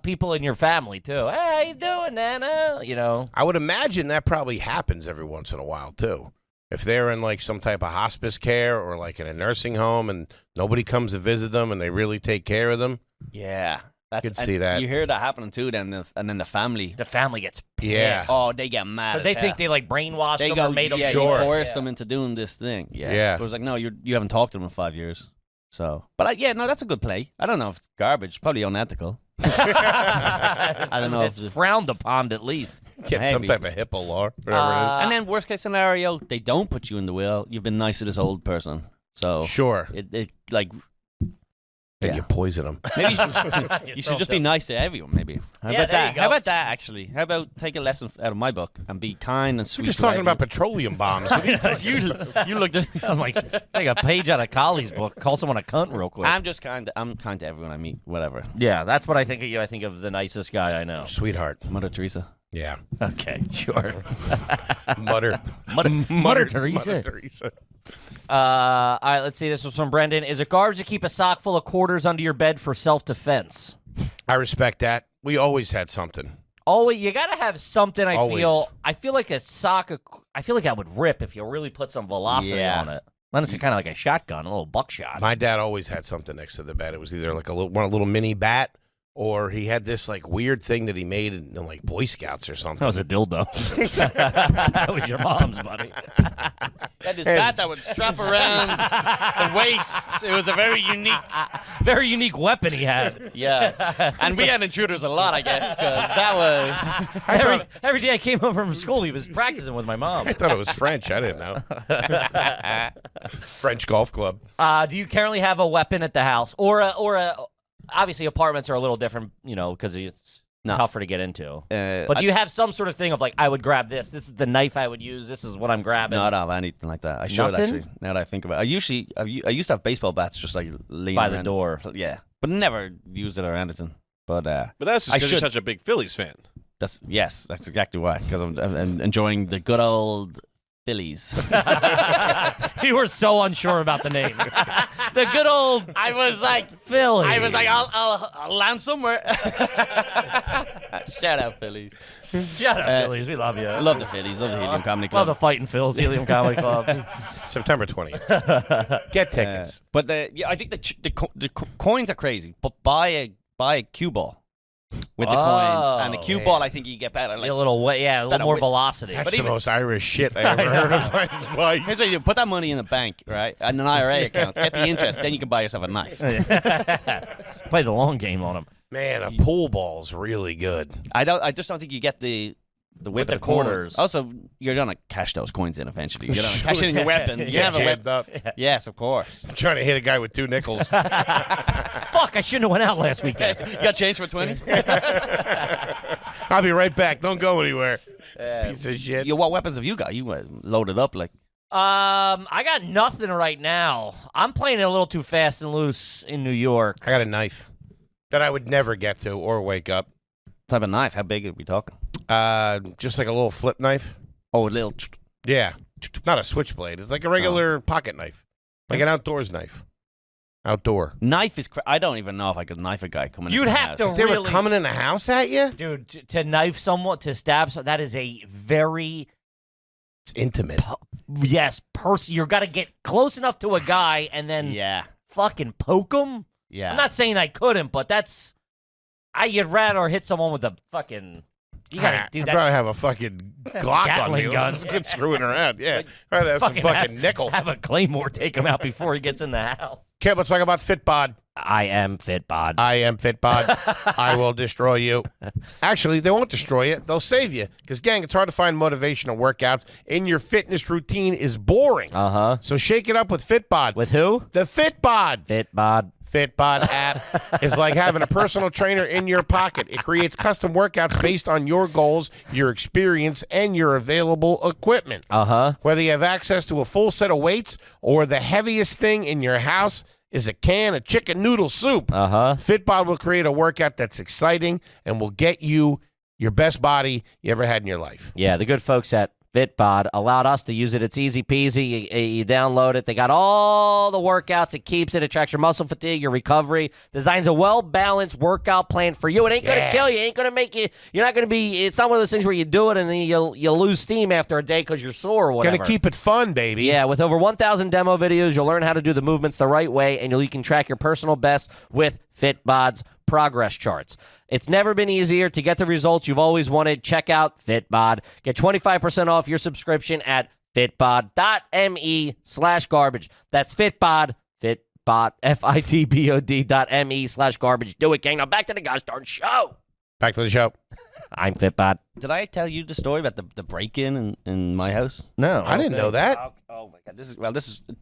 people in your family too. Hey, how you doing, Nana? You know. I would imagine that probably happens every once in a while too. If they're in like some type of hospice care or like in a nursing home and nobody comes to visit them and they really take care of them. Yeah, Could see that. You hear that happening too, and then the family. The family gets pissed. Yeah. Oh, they get mad. Because they think they like brainwashed they them go, or made them yeah, sure. you coerced them into doing this thing. Yeah. Yeah. It was like, no, you haven't talked to them in 5 years. So, but no, that's a good play. I don't know if it's garbage. Probably unethical. I don't know. It's frowned upon at least. Get some Maybe. type of HIPAA law, whatever And then worst case scenario, they don't put you in the will. You've been nice to this old person. So it is. Sure. it like And yeah. you poison them. maybe you should just be nice to everyone. Maybe. How Yeah, about there you that? go. How about that? Actually, how about take a lesson out of my book and be kind and sweet. We're just to talking everyone. about petroleum bombs. you looked at. I'm like, take a page out of Colley's book. Call someone a cunt real quick. I'm just kind. I'm kind to everyone I meet. Whatever. Yeah, that's what I think of you. I think of the nicest guy I know. Sweetheart. Mother Teresa. Yeah. Okay, sure. Mutter. Mutter Teresa. Mother Teresa. All right, let's see. This was from Brendan. Is it garbage to keep a sock full of quarters under your bed for self-defense? I respect that. We always had something. Always, you gotta have something. Always. I feel like a sock. I feel like I would rip if you really put some velocity Yeah. on it. Then it's kind of like a shotgun, a little buckshot. My dad always had something next to the bed. It was either like a little mini bat, or he had this like weird thing that he made in like Boy Scouts or something. That was a dildo. That was your mom's, buddy. That is that would strap around the waist. It was a very unique weapon he had. Yeah. And we had intruders a lot, I guess, because that was. Every day I came home from school, he was practicing with my mom. I thought it was French. I didn't know. French golf club. Do you currently have a weapon at the house, or a? Obviously, apartments are a little different, because it's tougher to get into. But do you have some sort of thing of like, I would grab this. This is the knife I would use. This is what I'm grabbing. No, I don't have anything like that. I should Nothing? actually. Now that I think about it, I used to have baseball bats just like laying By the around. door. Yeah, but never used it or anything. But But that's just I because you're should. such a big Phillies fan. that's exactly why. Because I'm enjoying the good old Phillies. You were so unsure about the name. The good old. I was like, Philly. I'll land somewhere. Shout out Phillies. Shut up, Phillies. We love you. I love the Phillies. Love the Helium Comedy Love Club. the Fighting Phils, Helium Comedy Club. September 20th. Get tickets. But I think the coins are crazy. But buy a cue ball. with the coins. And the cue ball, I think you get better. Like, a little way, a little more velocity. That's the most Irish shit I ever heard of my life. here's what you do. Put that money in the bank, right? And an IRA account. Get the interest. Then you can buy yourself a knife. Play the long game on him. Man, a pool ball's really good. I just don't think you get the whip the of the quarters. quarters. Also, you're gonna cash those coins in eventually. You're gonna cash it in your weapon. You Get have a jammed weapon. up. Yes, of course. I'm trying to hit a guy with 2 nickels. Fuck, I shouldn't have went out last weekend. You got change for 20? I'll be right back. Don't go anywhere. Piece of shit. What weapons have you got? You loaded up like. I got nothing right now. I'm playing it a little too fast and loose in New York. I got a knife that I would never get to or wake up. Type of knife? How big are we talking? Just like a little flip knife. Oh, a little. Yeah. Not a switchblade. It's like a regular pocket knife. Like an outdoors knife. Outdoor. Knife is. I don't even know if I could knife a guy coming. You'd into the have house. to They were really, coming in the house at you? dude, to knife someone, to stab someone, that is a very It's intimate. yes, you got to get close enough to a guy and then Yeah. fucking poke him. Yeah. I'm not saying I couldn't, but you'd rather hit someone with a fucking. You gotta do I'd that. probably have a fucking Glock on Gatling me. gun. Let's quit screwing around. Yeah. Rather have some fucking nickel. Have a claymore take him out before he gets in the house. Kid, let's talk about Fitbod. I am Fitbod. I am Fitbod. I will destroy you. Actually, they won't destroy you. They'll save you. Because, gang, it's hard to find motivational workouts, and your fitness routine is boring. Uh-huh. So shake it up with Fitbod. With who? The Fitbod. Fitbod. Fitbod app is like having a personal trainer in your pocket. It creates custom workouts based on your goals, your experience, and your available equipment. Uh-huh. Whether you have access to a full set of weights or the heaviest thing in your house is a can of chicken noodle soup. Uh-huh. Fitbod will create a workout that's exciting and will get you your best body you ever had in your life. Yeah, the good folks at Fitbod allowed us to use it. It's easy peasy. You download it. They got all the workouts. It keeps it. It tracks your muscle fatigue, your recovery. Designs a well-balanced workout plan for you. It ain't going to kill you. It ain't going to make you. You're not going to be. It's not one of those things where you do it and then you'll lose steam after a day because you're sore or whatever. Gonna keep it fun, baby. Yeah, with over 1,000 demo videos, you'll learn how to do the movements the right way, and you can track your personal best with Fitbod's progress charts. It's never been easier to get the results you've always wanted. Check out Fitbod. Get 25% off your subscription at fitbod.me/garbage. That's Fitbod, Fitbod.me/garbage. Do it, gang. Now back to the gosh darn show. Back to the show. I'm Fitbod. Did I tell you the story about the break-in in my house? No. I didn't know that. Oh my god,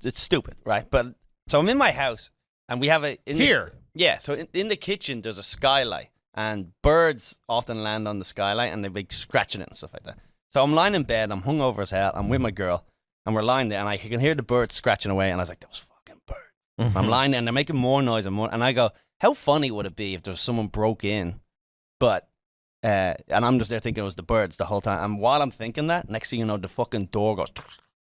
it's stupid, right? But so I'm in my house and we have Here. Yeah, so in the kitchen there's a skylight and birds often land on the skylight and they're big scratching it and stuff like that. So I'm lying in bed, I'm hungover as hell, I'm with my girl, and we're lying there and I can hear the birds scratching away and I was like, those fucking birds. Mm-hmm. I'm lying there and they're making more noise and more, and I go, how funny would it be if there was someone broke in, but and I'm just there thinking it was the birds the whole time. And while I'm thinking that, next thing you know, the fucking door goes,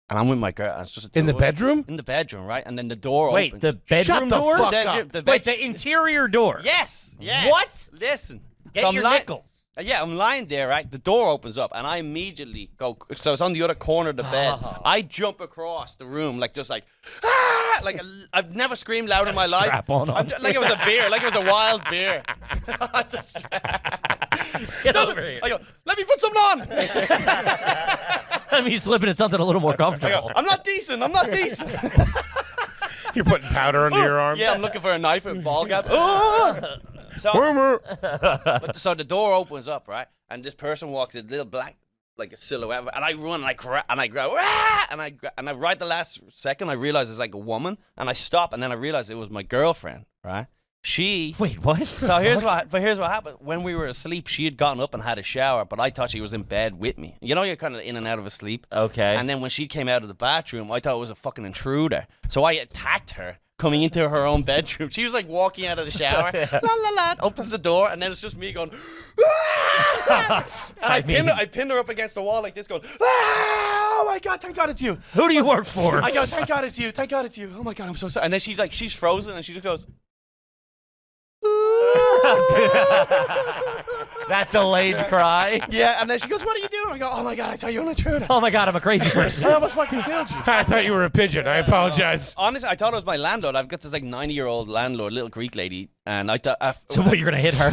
and I'm with my girl. And it's just In the bedroom? In the bedroom, right? And then the door Wait, opens. the bedroom Shut the door? fuck The- up. the Wait, bed- the interior door. Yes. What? Listen. Get So I'm your lying- nickels. Yeah, I'm lying there, right? The door opens up, and I immediately go. So it's on the other corner of the bed. I jump across the room, just like, ah! Like I've never screamed louder in my life. Strap on. Like it was a beer, like it was a wild beer. Get over here. I go, let me put something on. I mean, slipping into something a little more comfortable. I'm not decent. You're putting powder under your arm? Yeah, I'm looking for a knife and ball gap. Ah! So the door opens up, right? And this person walks in, little black, like a silhouette, and I run and I grab, "Rah!" and I right the last second I realize it's like a woman, and I stop, and then I realize it was my girlfriend, right? She. Wait, what? So here's what happened. When we were asleep, she had gotten up and had a shower, but I thought she was in bed with me. You know, you're kind of in and out of a sleep. Okay. And then when she came out of the bathroom, I thought it was a fucking intruder. So I attacked her coming into her own bedroom. She was like walking out of the shower, la la la, opens the door, and then it's just me going, ah! And I pinned her up against the wall like this, going, ah! Oh my god, thank God it's you. Who do you work for? I go, thank God it's you, thank God it's you. Oh my god, I'm so sorry. And then she's frozen, and she just goes. That delayed cry. Yeah, and then she goes, what are you doing? I go, oh my god, I thought you were an intruder. Oh my God, I'm a crazy person. I almost fucking killed you. I thought you were a pigeon. I apologize. Honestly, I thought it was my landlord. I've got this like 90-year-old landlord, little Greek lady, and I thought. So what, you're gonna hit her?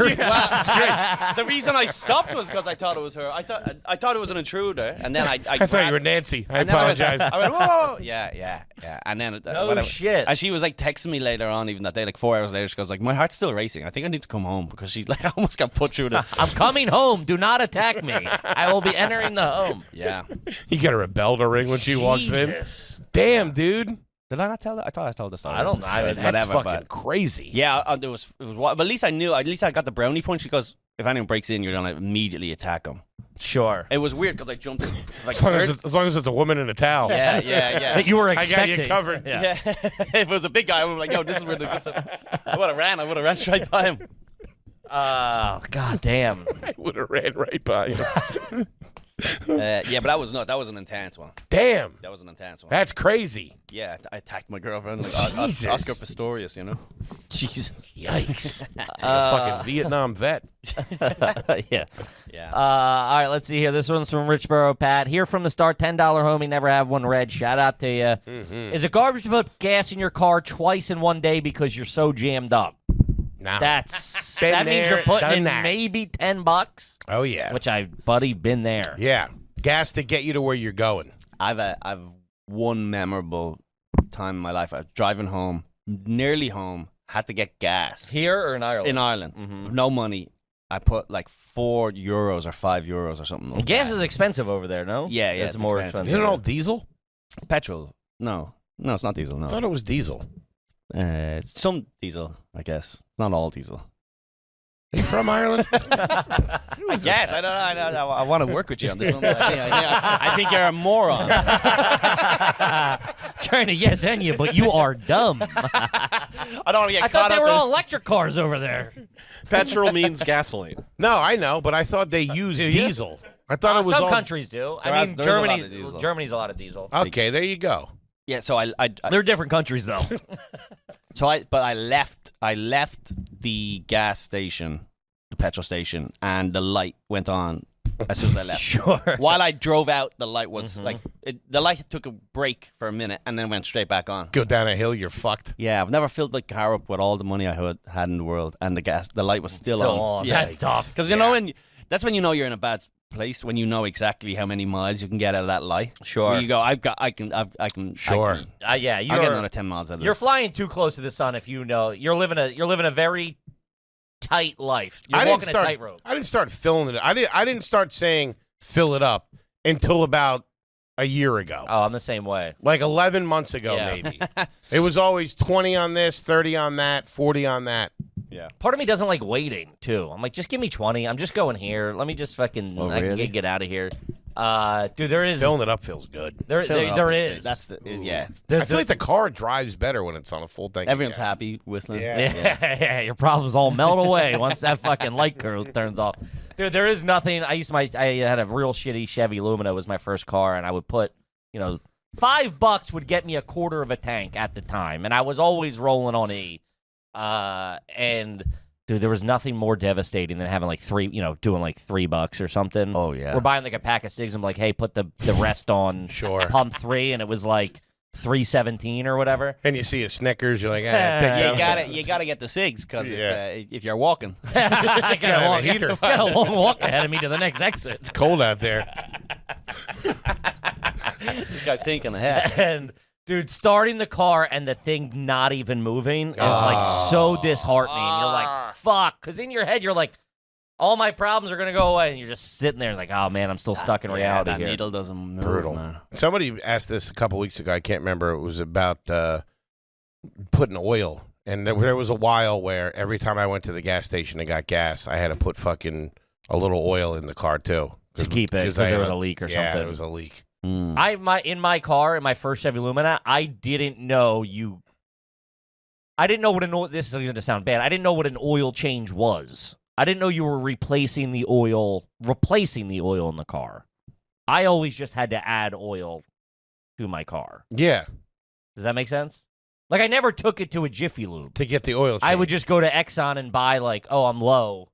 The reason I stopped was because I thought it was her. I thought it was an intruder, and then I thought you were Nancy. I and then apologize. I went, whoa, yeah. And then No shit. And she was like texting me later on, even that day, like 4 hours later. She goes like, my heart's still racing. I think I need to come home because she like almost got put through the. I'm coming home. Do not attack me. I will be entering the home. Yeah. You get her a bell to ring when she walks in. Jesus. Damn, dude. Did I not tell that? I thought I told the story. I don't know. That's Whatever, fucking but- crazy. Yeah, it was. But at least I knew. At least I got the brownie point. She goes, if anyone breaks in, you're gonna immediately attack them. Sure. It was weird because I jumped like As long as it's a woman in a towel. yeah. That you were I got expecting. you covered. Yeah. Yeah. If it was a big guy, I would be like, yo, this is where the good stuff. I would have ran straight by him. God damn. I would have ran right by you. Yeah, but that was an intense one. Damn. That was an intense one. That's crazy. Yeah, I attacked my girlfriend like Jesus. Oscar Pistorius, you know. Jesus. Yikes. A fucking Vietnam vet. Yeah. Yeah. All right, let's see here. This one's from Richboro Pat. Here from the start, $10 homie, never have one read. Shout out to you. Mm-hmm. Is it garbage to put gas in your car twice in one day because you're so jammed up? Nah. That Been means there, you're putting done in that. maybe $10, Oh, yeah. which buddy, been there. Yeah. Gas to get you to where you're going. I've one memorable time in my life. I was driving home, nearly home, had to get gas Here or in Ireland? in Ireland. No money. I put like €4 or €5 or something. Like Gas that. is expensive over there, no? Yeah, It's it's more expensive. expensive. Isn't it all diesel? It's petrol. No, it's not diesel. I thought No, it was diesel. it's some diesel, I guess. Not all diesel. Are you from Ireland? Yes, I don't know. I want to work with you on this one. I think you're a moron. Trying to yes and you, but you are dumb. I don't want to get I caught thought they up were in. all electric cars over there. Petrol means gasoline. No, I know, but I thought they used Do you? diesel. I thought it was Some all... countries do. There I is- mean, there is a lot Germany. of diesel. Germany's a lot of diesel. Okay, there you go. Yeah, so I They're different countries, though. I left the gas station, the petrol station, and the light went on as soon as I left. Sure. While I drove out, the light was the light took a break for a minute and then went straight back on. Go down a hill, you're fucked. Yeah, I've never filled the car up with all the money I had in the world, and the light was still Still on. on. Yeah, That's tough. because you know that's when you know you're in a bad place, when you know exactly how many miles you can get out of that light. Sure. Where you go, I can. Sure. Yeah, I'll get another 10 miles out of You're this. flying too close to the sun if you know you're living a very tight life. You're walking a tightrope. I didn't start filling it. I didn't start saying fill it up until about a year ago. Oh, I'm the same way. Like 11 months ago, Yeah. maybe. It was always 20 on this, 30 on that, 40 on that. Yeah. Part of me doesn't like waiting too. I'm like, just give me 20. I'm just going here. Let me just fucking Oh, I can really? get out of here. Dude, there is Filling it up feels good. there That's is. yeah. I feel like the car drives better when it's on a full tank. of Everyone's gas. happy whistling. Yeah. Yeah, your problems all melt away once that fucking light curve turns off. Dude, there is nothing. I had a real shitty Chevy Lumina. It was my first car, and I would put, $5 would get me a quarter of a tank at the time, and I was always rolling on E. And dude, there was nothing more devastating than having like doing like $3 or something. Oh, yeah. We're buying like a pack of cigs. I'm like, hey, put the rest on Sure. pump 3, and it was like $3.17 or whatever. And you see a Snickers, you're like, You gotta get the cigs because Yeah. if you're walking, I Gotta have a heater. got a long walk ahead of me to the next exit. It's cold out there. this guy's thinking ahead. And dude, starting the car and the thing not even moving is like so disheartening. You're like, fuck. Because in your head, you're like, all my problems are going to go away. And you're just sitting there like, oh man, I'm still stuck in reality that here. needle doesn't move. Brutal. Man. Somebody asked this a couple weeks ago. I can't remember. It was about putting oil. And there was a while where every time I went to the gas station and got gas, I had to put fucking a little oil in the car too. To keep it, because I there had was a leak or Yeah, something. there was a leak. Mm. In my car, in my first Chevy Lumina, I didn't know what an oil. This is going to sound bad. I didn't know what an oil change was. I didn't know you were replacing the oil in the car. I always just had to add oil to my car. Yeah, Does that make sense? Like I never took it to a Jiffy Lube. to get the oil change. I would just go to Exxon and buy like, oh, I'm low.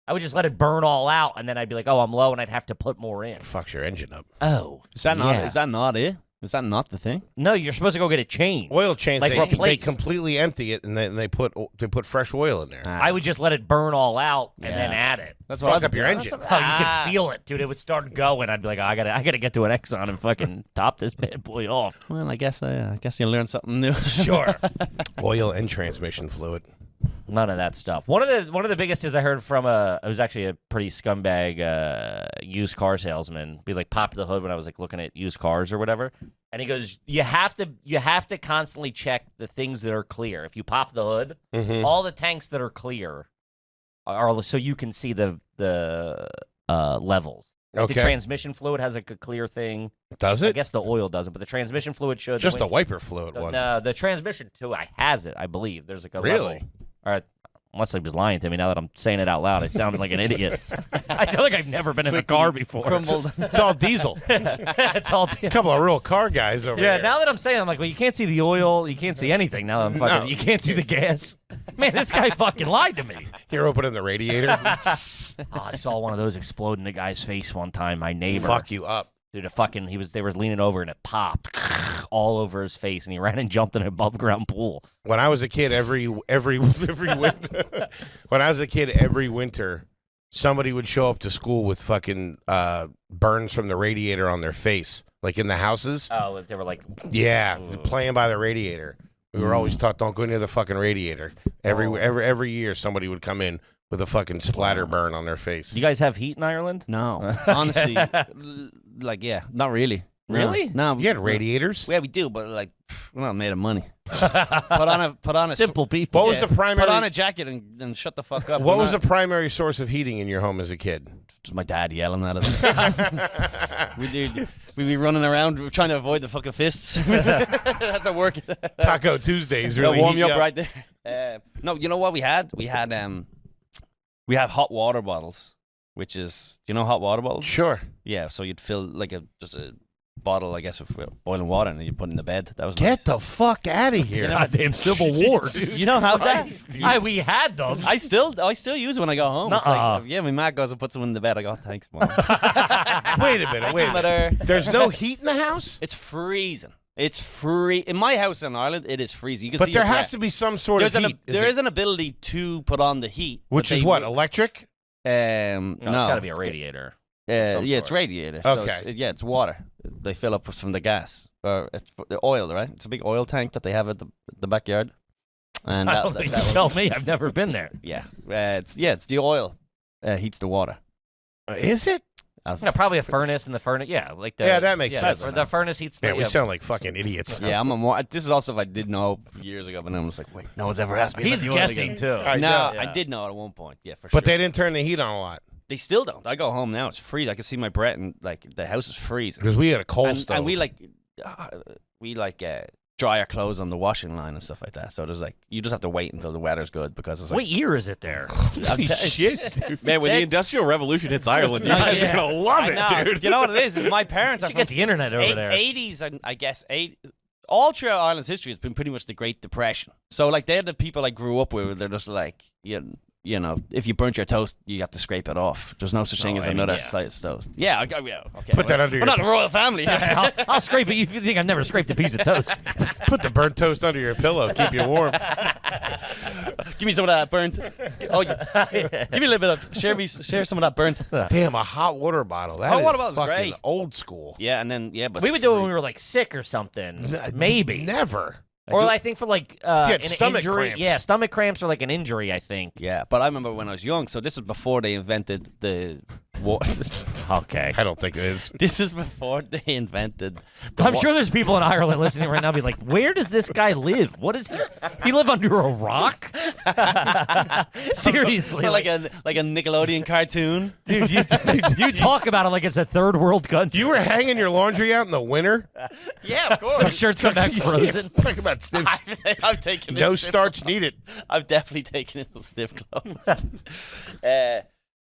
I would just let it burn all out, and then I'd be like, oh, I'm low, and I'd have to put more in. Fucks your engine up. Oh, Is that not it? Is that not the thing? No, you're supposed to go get it changed. Oil change. Like They replaced. completely empty it and they put fresh oil in there. I would just let it burn all out and then add it. That's Fuck up your engine. Oh, you could feel it, dude. It would start going. I'd be like, I gotta get to an Exxon and fucking top this bad boy off. Well, I guess you learn something new. Sure. Oil and transmission fluid. None of that stuff. One of the biggest is I heard from it was actually a pretty scumbag used car salesman. Be like, popped the hood when I was like looking at used cars or whatever, and he goes, you have to constantly check the things that are clear. If you pop the hood, all the tanks that are clear are so you can see the levels. Like the transmission fluid has like a clear thing. Does it? I guess the oil doesn't, but the transmission fluid should. Just the wiper fluid one. No, the transmission too. I has it. I believe there's like a Really? level. All right. Unless he was lying to me. Now that I'm saying it out loud, I sounded like an idiot. I feel like I've never been in a car before. It's all diesel. It's all. A couple of real car guys over Yeah. there. Now that I'm saying, I'm like, well, you can't see the oil. You can't see anything. Now that I'm fucking, you can't see the gas. Man, this guy fucking lied to me. You're opening the radiator. Oh, I saw one of those explode in the guy's face one time. My neighbor. Fuck you up. Dude, they were leaning over and it popped all over his face, and he ran and jumped in an above ground pool. When I was a kid, every winter, when I was a kid, every winter, somebody would show up to school with fucking burns from the radiator on their face, like in the houses. Oh, they were like, Yeah, playing by the radiator. We were always taught, don't go near the fucking radiator. Every year, somebody would come in with a fucking splatter burn on their face. you guys have heat in Ireland? No, honestly, not really. Really? No, You had radiators? Yeah, we do, but like, we're not made of money. put on a Simple people. What was the primary? Put on a jacket and shut the fuck up. What was the primary source of heating in your home as a kid? Just my dad yelling at us. We'd be running around trying to avoid the fucking fists. That's a work. Taco Tuesdays They'll really warm heat you up up. right there. No, you know what we had? We have hot water bottles, which is, do you know hot water bottles? Sure. Yeah, so you'd fill like just a bottle, I guess, of boiling water, and then you put it in the bed. That was Get nice. the fuck out of here. Goddamn Civil War. You don't have that? We had them. I still use it when I go home. It's Nuh-uh. like, yeah, my mom goes and puts them in the bed. I go, thanks, Mom. Wait a minute. But There's no heat in the house? it's freezing. It's free in my house in Ireland. It is freezing. You can But see there your has breath. to be some sort of heat. There is an ability to put on the heat, Which but is they what, would- electric? No, it's got to be a it's- radiator. yeah, it's sort. radiator. So Okay. it's water. They fill up from the gas or it's the oil, right? It's a big oil tank that they have at the backyard. And I don't think you tell me. I've never been there. yeah, it's the oil heats the water. Is it? Yeah, probably a furnace, and the furnace, like the Yeah, that makes sense. The furnace heats the. Man, we sound like fucking idiots. Yeah, I'm a more. This is also if I did know years ago, but then I'm just like, wait, no one's ever asked me. He's about the oil guessing again. too. I No, know. I did know at one point. Yeah, for sure. But they didn't turn the heat on a lot. They still don't. I go home now. It's freezing. I can see my breath, and like the house is freezing. Because we had a coal And stove. we dry our clothes on the washing line and stuff like that. So there's like you just have to wait until the weather's good because it's like What year is it there? Shit. Man, when the Industrial Revolution hits Ireland, you guys are gonna love I it, know. dude. You know what it is my parents are You from get the internet over there. 80s, and I guess all throughout Ireland's history has been pretty much the Great Depression. So like they're the people I grew up with. They're just like you know, if you burnt your toast, you have to scrape it off. There's no such thing as another sliced toast. Yeah, okay. Put that under We're your not a royal family. I'll scrape it. You think I've never scraped a piece of toast? Put the burnt toast under your pillow. Keep you warm. Give me some of that burnt. Oh, give me a little bit of share some of that burnt. Damn, a hot water bottle. That Hot is water bottle's fucking great. old school. Yeah, and then but We would do it when we were like sick or something. Maybe. Never. Or I think for like had an stomach injury. cramps. Yeah, stomach cramps or like an injury, I think. Yeah, but I remember when I was young. So this is before they invented the. Okay. I don't think it is. This is before they invented. I'm sure there's people in Ireland listening right now be like, where does this guy live? What is he? He live under a rock? Seriously. like a Nickelodeon cartoon. Dude, you talk about it like it's a third world country. You were hanging your laundry out in the winter? Yeah, of The course. shirts come back frozen. Talk about stiff. I've taken No it starch needed. I've definitely taken in some stiff clothes.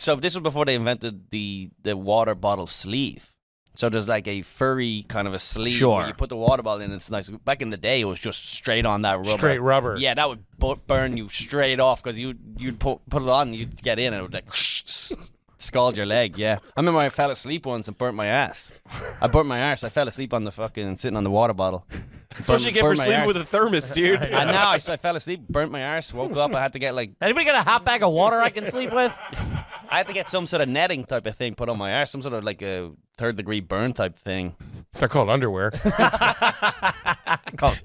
So this was before they invented the water bottle sleeve. So there's like a furry kind of a sleeve Sure. where you put the water bottle in. It's nice. Back in the day, it was just straight on that rubber. Straight rubber. Yeah, that would burn you straight off because you'd put it on, and you'd get in, and it would like scald your leg. Yeah, I remember I fell asleep once and burnt my ass. I burnt my arse. I fell asleep on the fucking sitting on the water bottle. That's what you get for sleeping with a thermos, dude. And now I fell asleep, burnt my arse, woke up. I had to get like Anybody got a hot bag of water I can sleep with? I had to get some sort of netting type of thing put on my arse, some sort of like a 3rd-degree burn type thing. They're called underwear.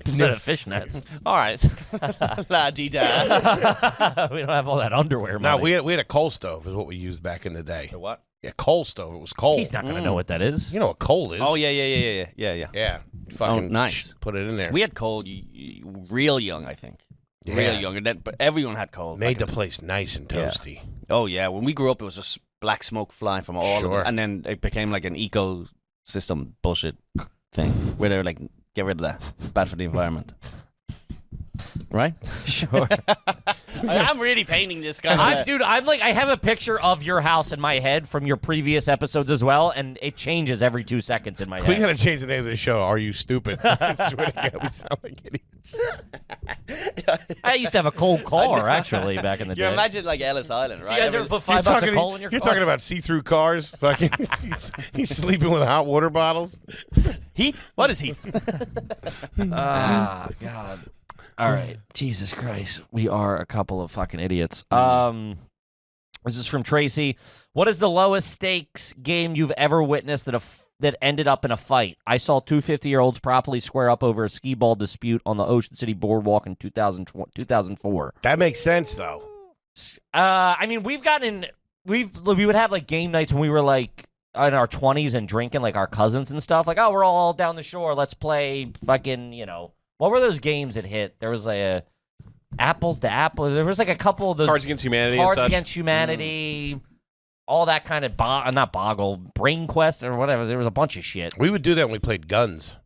Instead of fishnets. All right, la di da. We don't have all that underwear. No, money. we had a coal stove is what we used back in the day. What? Yeah, coal stove. It was coal. He's not gonna know what that is. You know what coal is? Oh yeah. Yeah. Fucking nice. Put it in there. We had cold real young, I think. Yeah. Real young, and then, but everyone had cold. Made the place nice and toasty. Oh yeah, when we grew up, it was just black smoke flying from all of Sure. it, and then it became like an ecosystem bullshit thing where they're like, get rid of that, bad for the environment. Right? Sure. I'm really painting this guy. Dude, I'm like, I have a picture of your house in my head from your previous episodes as well, and it changes every 2 seconds in my We head. gotta change the name of the show. Are you stupid? I swear to God, we sound like idiots. I used to have a cold car, actually, back in the You day. imagine like Ellis Island, right? You guys ever put $5 of coal in your You're car? talking about see-through cars. Fucking, he's sleeping with hot water bottles. Heat? What is heat? Ah, God. All right. Jesus Christ. We are a couple of fucking idiots. This is from Tracy. What is the lowest stakes game you've ever witnessed that ended up in a fight? I saw two 50-year-olds properly square up over a skee ball dispute on the Ocean City Boardwalk in 2004. That makes sense, though. I mean, we would have like game nights when we were like in our 20s and drinking, like our cousins and stuff. Like, oh, we're all down the shore. Let's play fucking, what were those games that hit? There was like Apples to Apples. There was like a couple of those. Cards Against Humanity and Cards such. Against Humanity. All that kind of, not Boggle, Brain Quest or whatever. There was a bunch of shit. We would do that when we played guns.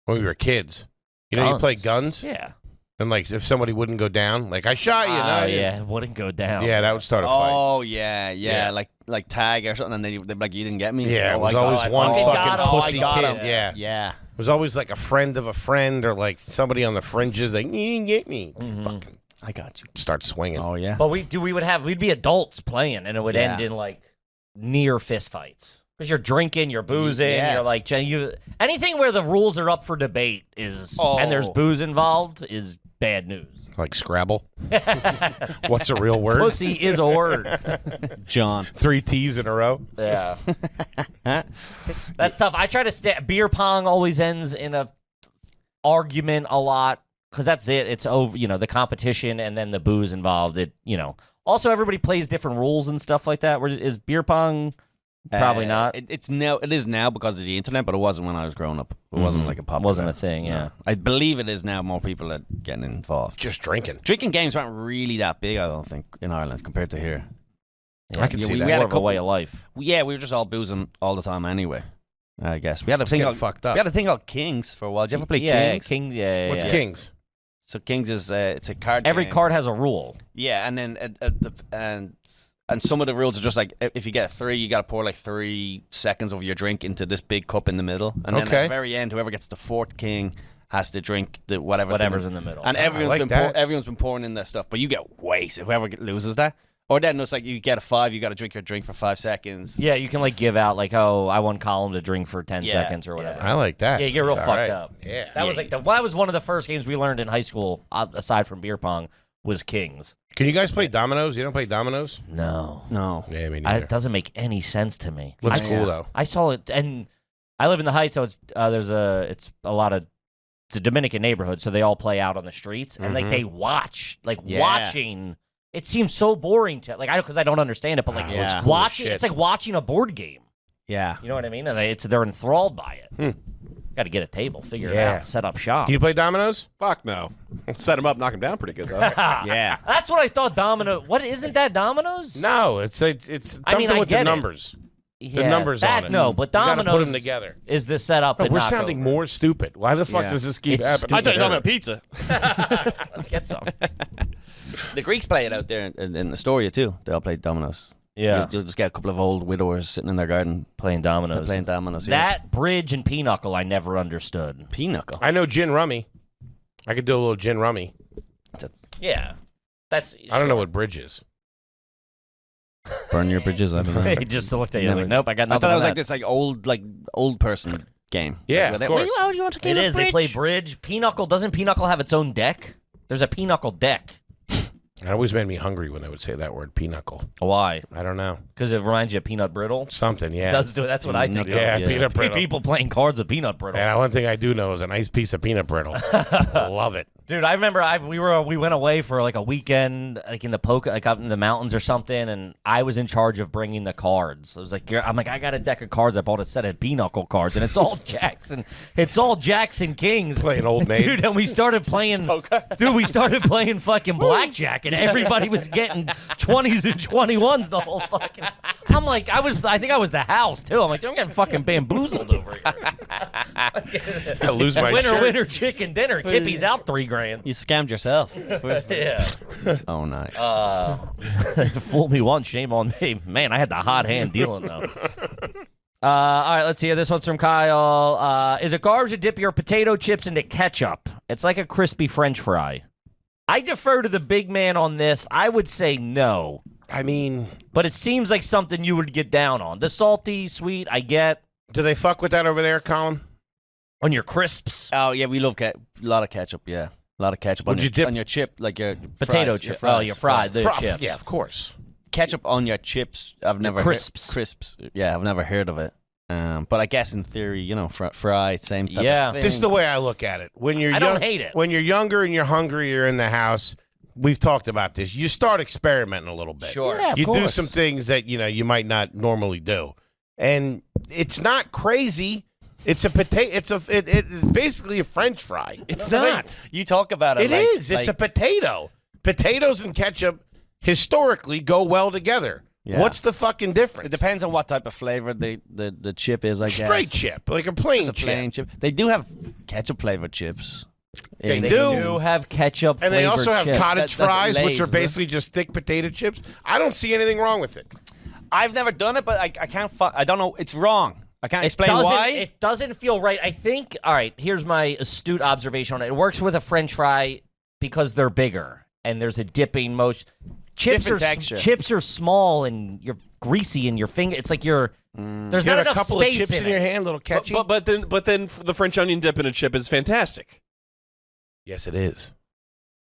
When we were kids. You Guns. play guns? Yeah. And, like, if somebody wouldn't go down, like, I shot you. Oh, no, yeah. It wouldn't go down. Yeah, that would start a fight. Oh yeah, Yeah. like tag or something, and they'd be like, "You didn't get me." Yeah, it Oh, was I always got- one fucking got fucking him. Oh, I pussy got kid. him. Yeah. Yeah. It was always like a friend of a friend or like somebody on the fringes like, you didn't get me. Fucking I got you. start swinging. Oh yeah. But we'd be adults playing, and it would end in like near fist fights. Because you're drinking, you're boozing, Yeah. you're like, anything where the rules are up for debate and there's booze involved is bad news. Like Scrabble. What's a real word? Pussy is a word. John. 3 T's in a row. Yeah. That's tough. I try to stay. Beer pong always ends in a argument a lot because that's it. It's over, the competition and then the booze involved. Also, everybody plays different rules and stuff like that. Is beer pong probably not? It is now because of the internet, but it wasn't when I was growing up. It wasn't like a pop. Wasn't a thing, yeah. I believe it is now. More people are getting involved. Just drinking. Drinking games aren't really that big, I don't think, in Ireland compared to here. Yeah. I can see we that. had More a way of life. Yeah, we were just all boozing all the time anyway. I guess we had a thing getting called fucked up. We had a thing called Kings for a while. Did you ever play Yeah, Kings? King. Yeah, What's yeah. Kings? So Kings is it's a card. Every game. card has a rule. Yeah, and then and some of the rules are just like if you get 3, you got to pour like 3 seconds of your drink into this big cup in the middle, and then at Okay. the very end, whoever gets the 4th king has to drink the Whatever's in the middle. And everyone's like been that. everyone's been pouring in their stuff, but you get wasted. Whoever loses that, or then it's like you get a 5, you got to drink your drink for 5 seconds. Yeah, you can like give out like, oh, I want Colum to drink for 10 Yeah, seconds or whatever. I like that. Yeah, you're real That's fucked all right. up. Yeah. That was like that was one of the first games we learned in high school, aside from beer pong, was Kings. Can you guys play dominoes? You don't play dominoes? No. No. Yeah, me neither. It doesn't make any sense to me. Looks cool, though. I saw it, and I live in the Heights, so it's a Dominican neighborhood, so they all play out on the streets, and like they watch, watching. It seems so boring to because I don't understand it, but like Yeah. Cool watching, shit. it's like watching a board game. Yeah. You know what I mean? And they're enthralled by it. Got to get a table, figure it Yeah. out, set up shop. Can you play dominoes? Fuck no. Set him up, knock him down pretty good, though. Yeah. That's what I thought. Domino. What isn't that dominoes? No, it's something I mean, I with get the it. numbers. Yeah, numbers that, on it. No, but You gotta dominoes put them together. is the setup. No, and we're knock sounding over. more stupid. Why the fuck Yeah. does this keep It's happening? I thought you were talking about pizza. Let's get some. The Greeks play it out there in Astoria too. They all play dominoes. Yeah, You'll just get a couple of old widowers sitting in their garden playing dominoes. playing dominoes. Yeah. That bridge and pinochle I never understood. Pinochle. I know gin rummy. I could do a little gin rummy. Yeah, that's. I don't know what bridge is. Burn your bridges. I don't know. He just looked at you like, nope, I got I nothing. thought it on was that. like this old person game. Yeah, Like, of course. Why would you want to It is. They play bridge. Pinochle, doesn't Pinochle have its own deck? There's a Pinochle deck. It always made me hungry when they would say that word, pinochle. Why? I don't know. Because it reminds you of peanut brittle. Something, yeah. It does do. That's what I think. Yeah, of. peanut brittle. People playing cards with peanut brittle. And one thing I do know is a nice piece of peanut brittle. Love it. Dude, I remember we went away for like a weekend, like in the like up in the mountains or something, and I was in charge of bringing the cards. I was like, I got a deck of cards. I bought a set of Pinochle cards, and it's all Jackson. It's all Jackson Kings. Playing old maid. Dude, and we started playing. Dude, we started playing fucking blackjack, and everybody was getting 20s and 21s the whole fucking. I'm like, I think I was the house too. I'm like, dude, I'm getting fucking bamboozled over here. I lose my shirt. Winner chicken dinner. Kippy's out $3,000. You scammed yourself. Yeah. Oh, nice. Fool me once, shame on me. Man, I had the hot hand dealing, though. All right, let's see here. This one's from Kyle. Is it garbage to dip your potato chips into ketchup? It's like a crispy French fry. I defer to the big man on this. I would say no. I mean, but it seems like something you would get down on. The salty, sweet, I get. Do they fuck with that over there, Colin? On your crisps? Oh, yeah, we love a lot of ketchup, yeah. A lot of ketchup on your chip, like your potato fries, chip. Oh, your fried chips. Yeah, of course. Ketchup on your chips. I've never crisps. Crisps. Yeah, I've never heard of it. But I guess in theory, you know, fry, same type of thing. This is the way I look at it. When you're I don't hate it. When you're younger and you're hungry, you're in the house. We've talked about this. You start experimenting a little bit. Sure. Yeah, of you do course. some things that you might not normally do, and it's not crazy. It's a potato. It's basically a French fry. It's not. You talk about it. It is. It's a potato. Potatoes and ketchup historically go well together. Yeah. What's the fucking difference? It depends on what type of flavor the chip is, I guess. Straight chip, like a plain It's a plain chip. They do have ketchup flavored chips. They They do. do have ketchup And they also have chips. cottage That's fries, which Lay's, are basically just thick potato chips. I don't see anything wrong with it. I've never done it, but I can't. I don't know. It's wrong. I can't explain why. It doesn't feel right. I think, all right, here's my astute observation on it. It works with a French fry because they're bigger and there's a dipping motion. Different texture. Chips are small and you're greasy in your finger. It's like there's You not got a enough couple of space chips in it. your hand, little ketchy. But then the French onion dip in a chip is fantastic. Yes, it is.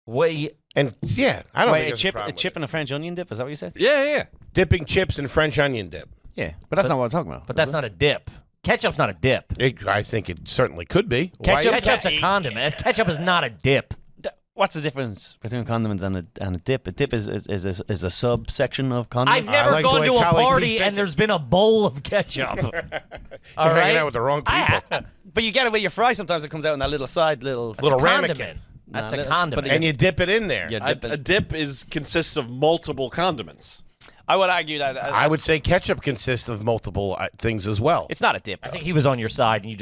Wait, And yeah, I don't think Wait, there's a chip and a French onion dip? Is that what you said? Yeah. dipping chips in French onion dip. Yeah, but that's not what I'm talking about. but that's not a dip. Ketchup's not a dip. I think it certainly could be. Ketchup's a condiment. Ketchup is not a dip. What's the difference between condiments and a dip? A dip is a subsection of condiments. I've never like the gone way to a Collie party Beefsteak- and there's been a bowl of ketchup. All You're right? hanging out with the wrong people. But you get it with your fry. Sometimes it comes out in that little side, little That's a ramekin. condiment. That's Nah, a condiment. And you dip it in there. Yeah, A dip consists of multiple condiments. I would argue that I would say ketchup consists of multiple things as well. it's not a dip. I think he was on your side, and you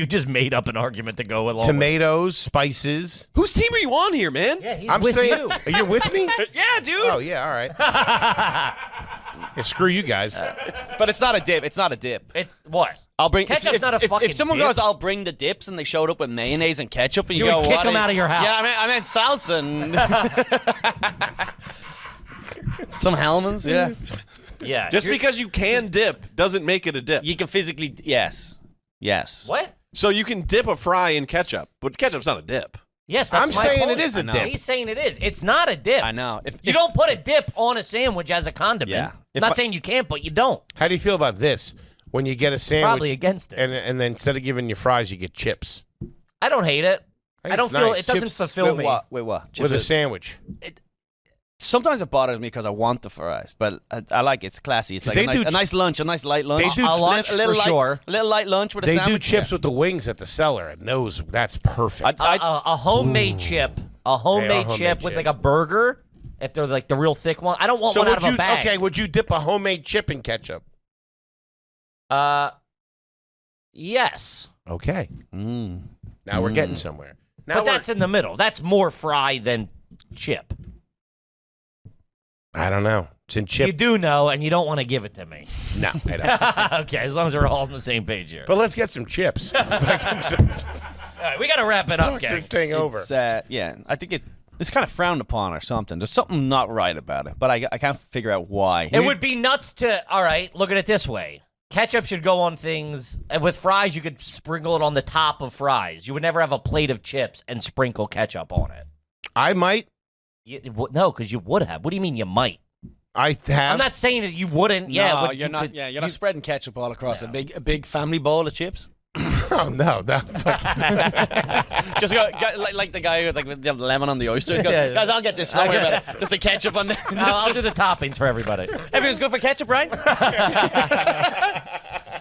just made up an argument to go along. Tomatoes, spices. Whose team are you on here, man? With. Yeah, he's I'm with saying, you. are you with me? Yeah, dude. Oh yeah, all right. Yeah, screw you guys. But it's not a dip. It's not a dip. What? I'll bring Ketchup's if, not a if, fucking if someone dip. goes, I'll bring the dips, and they showed up with mayonnaise and ketchup, and you, You go, would kick what them are out of your house. Yeah, I meant salsa and some Hellmann's. Yeah, Yeah. Just because you can dip doesn't make it a dip. you can physically yes. What? So you can dip a fry in ketchup, but ketchup's not a dip. Yes, that's I'm my saying point. it is a I know. dip. He's saying it is. It's not a dip. I know. You don't put a dip on a sandwich as a condiment. Yeah. I'm If not I- saying you can't, but you don't. How do you feel about this? When you get a sandwich, Probably against it. and then instead of giving you fries, you get chips I don't hate it. think I don't it's feel nice. it doesn't Chips fulfill me. Wait, what? with a Chips- sandwich. Sometimes it bothers me because I want the fries, but I like it's classy. It's like They a nice, do a nice lunch, a nice light lunch. They do A lunch a little for light, sure. A little light lunch with a They sandwich. do chips with the wings at the cellar, and that's perfect. A homemade chip. A homemade homemade chip with chip. like a burger. If they're like the real thick one, I don't want so one out would of you a bag. would you dip a homemade chip in ketchup? Yes, Okay. Mm. Now we're getting somewhere. Now but that's in the middle. That's more fry than chip. I don't know. It's in You chip. do know, and you don't want to give it to me. No, I don't. Okay, as long as we're all on the same page here. But let's get some chips. All right, we got to wrap it up, Talk this guys. thing over. It's, yeah, I think it. it's kind of frowned upon or something. There's something not right about it, but I can't figure out why. It would be nuts to. All right, look at it this way. Ketchup should go on things. And with fries, you could sprinkle it on the top of fries. You would never have a plate of chips and sprinkle ketchup on it. I might. No, because you would have. What do you mean you might? I have. I'm not saying that you wouldn't. Yeah, No, but you're you not. could- Yeah, you're not spreading ketchup all across a big family bowl of chips. Oh no, no. Just go like the guy who's like with the lemon on the oyster. Go, Yeah. Guys, I'll get this. Don't worry about it. Just the ketchup on there. I'll do the toppings for everybody. Everyone's good for ketchup, right?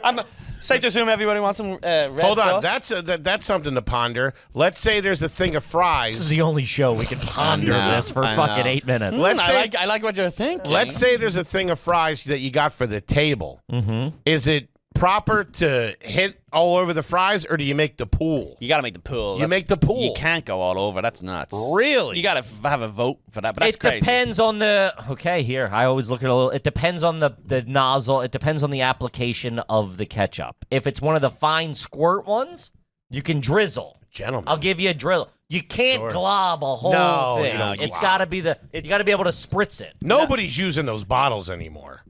I'm safe to assume everybody wants some red Hold on, sauce. that's something to ponder. Let's say there's a thing of fries. This is the only show we can ponder know, this for I fucking know. 8 minutes. Let's say I like what you're thinking. let's say there's a thing of fries that you got for the table. Mm-hmm. Is it proper to hit all over the fries, or do you make the pool? You got to make the pool. You make the pool. You can't go all over. That's nuts. Really? You got to have a vote for that. But that's It crazy. depends on the. Okay, here. I always look at a little. It depends on the nozzle. It depends on the application of the ketchup. If it's one of the fine squirt ones, you can drizzle. Gentlemen. I'll give you a drizzle. You can't glob a whole No, thing. you don't It's glob. got to be you got to be able to spritz it. Nobody's using those bottles anymore.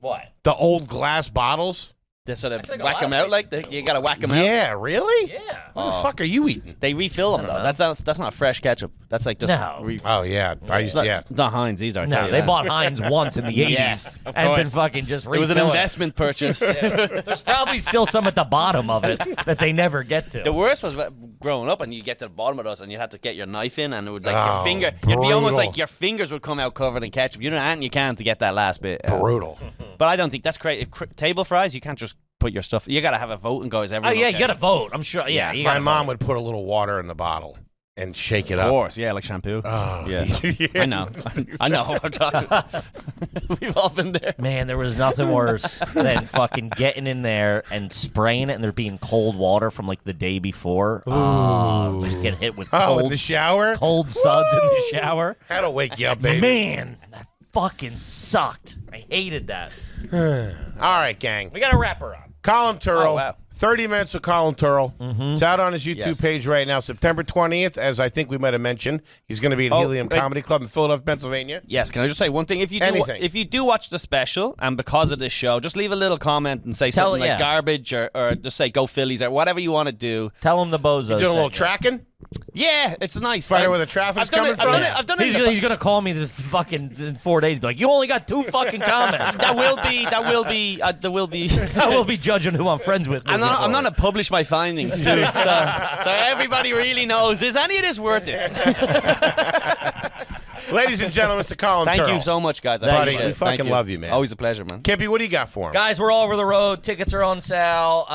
What? The old glass bottles. They sort of I think a whack lot them of out like places you got to whack them out. Yeah, really? Yeah. What the fuck are you eating? They refill them though. That's not fresh ketchup. That's like just No. Oh yeah, I used That's yeah. not Heinz. These are. No, they bought Heinz once in the 80s Yes, of and been course. fucking just It was an refilling. investment purchase. There's probably still some at the bottom of it that they never get to. The worst was growing up, and you get to the bottom of those, and you had to get your knife in, and it would like Oh, your finger. You'd be almost brutal. like your fingers would come out covered in ketchup. You know, and you can to get that last bit. Brutal. But I don't think that's great. If table fries, you can't just put your stuff. You got to have a vote and go. Is Oh everyone? yeah, okay? you got to vote. I'm sure. Yeah, you My got. mom would put a little water in the bottle and shake it Of up. course, yeah, like shampoo. Oh, Yeah, I know. I know what I'm talking about. We've all been there. Man, there was nothing worse than fucking getting in there and spraying it, and there being cold water from like the day before. Just get hit with Oh, in cold, the shower? cold suds in the shower. That'll wake you up, baby. Man, that fucking sucked. I hated that. All right, gang. We got to wrap her up. Colum Tyrrell. Oh, wow. 30 minutes of Colum Tyrrell. It's out on his YouTube Yes. page right now, September 20th, as I think we might have mentioned. He's going to be at Oh, Helium wait. Comedy Club in Philadelphia, Pennsylvania. Yes, can I just say one thing? If you Anything. if you do watch the special, and because of this show, just leave a little comment and say Tell- something yeah. like garbage or just say go Phillies or whatever you want to do. Tell him the bozo. Doing a little segment. tracking? Yeah, it's nice. Find out where the traffic's coming from? I've done it. He's gonna call me the fucking in 4 days. Be like, you only got 2 fucking comments. There will be. I will be judging who I'm friends with. I'm moving not forward. to publish my findings too, so everybody really knows. Is any of this worth it? Ladies and gentlemen, Mr. Colum Thank Tyrrell. you so much, guys. I Buddy, appreciate we it. Thank fucking love you, man. Always a pleasure, man. Kippy, what do you got for him? Guys, we're all over the road. Tickets are on sale.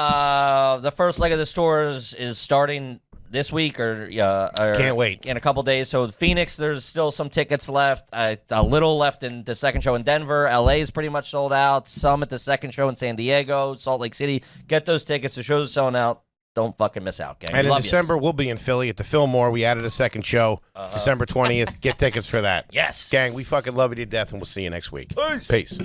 The first leg of the stores is starting this week or Can't wait. in a couple days. So Phoenix, there's still some tickets left. A little left in the second show in Denver. LA is pretty much sold out. Some at the second show in San Diego, Salt Lake City. Get those tickets. The show's selling out. Don't fucking miss out, gang. And in Love December, we'll be in Philly at the Fillmore. We added a second show, December 20th. Get tickets for that. Yes. Gang, we fucking love you to death, and we'll see you next week. Peace.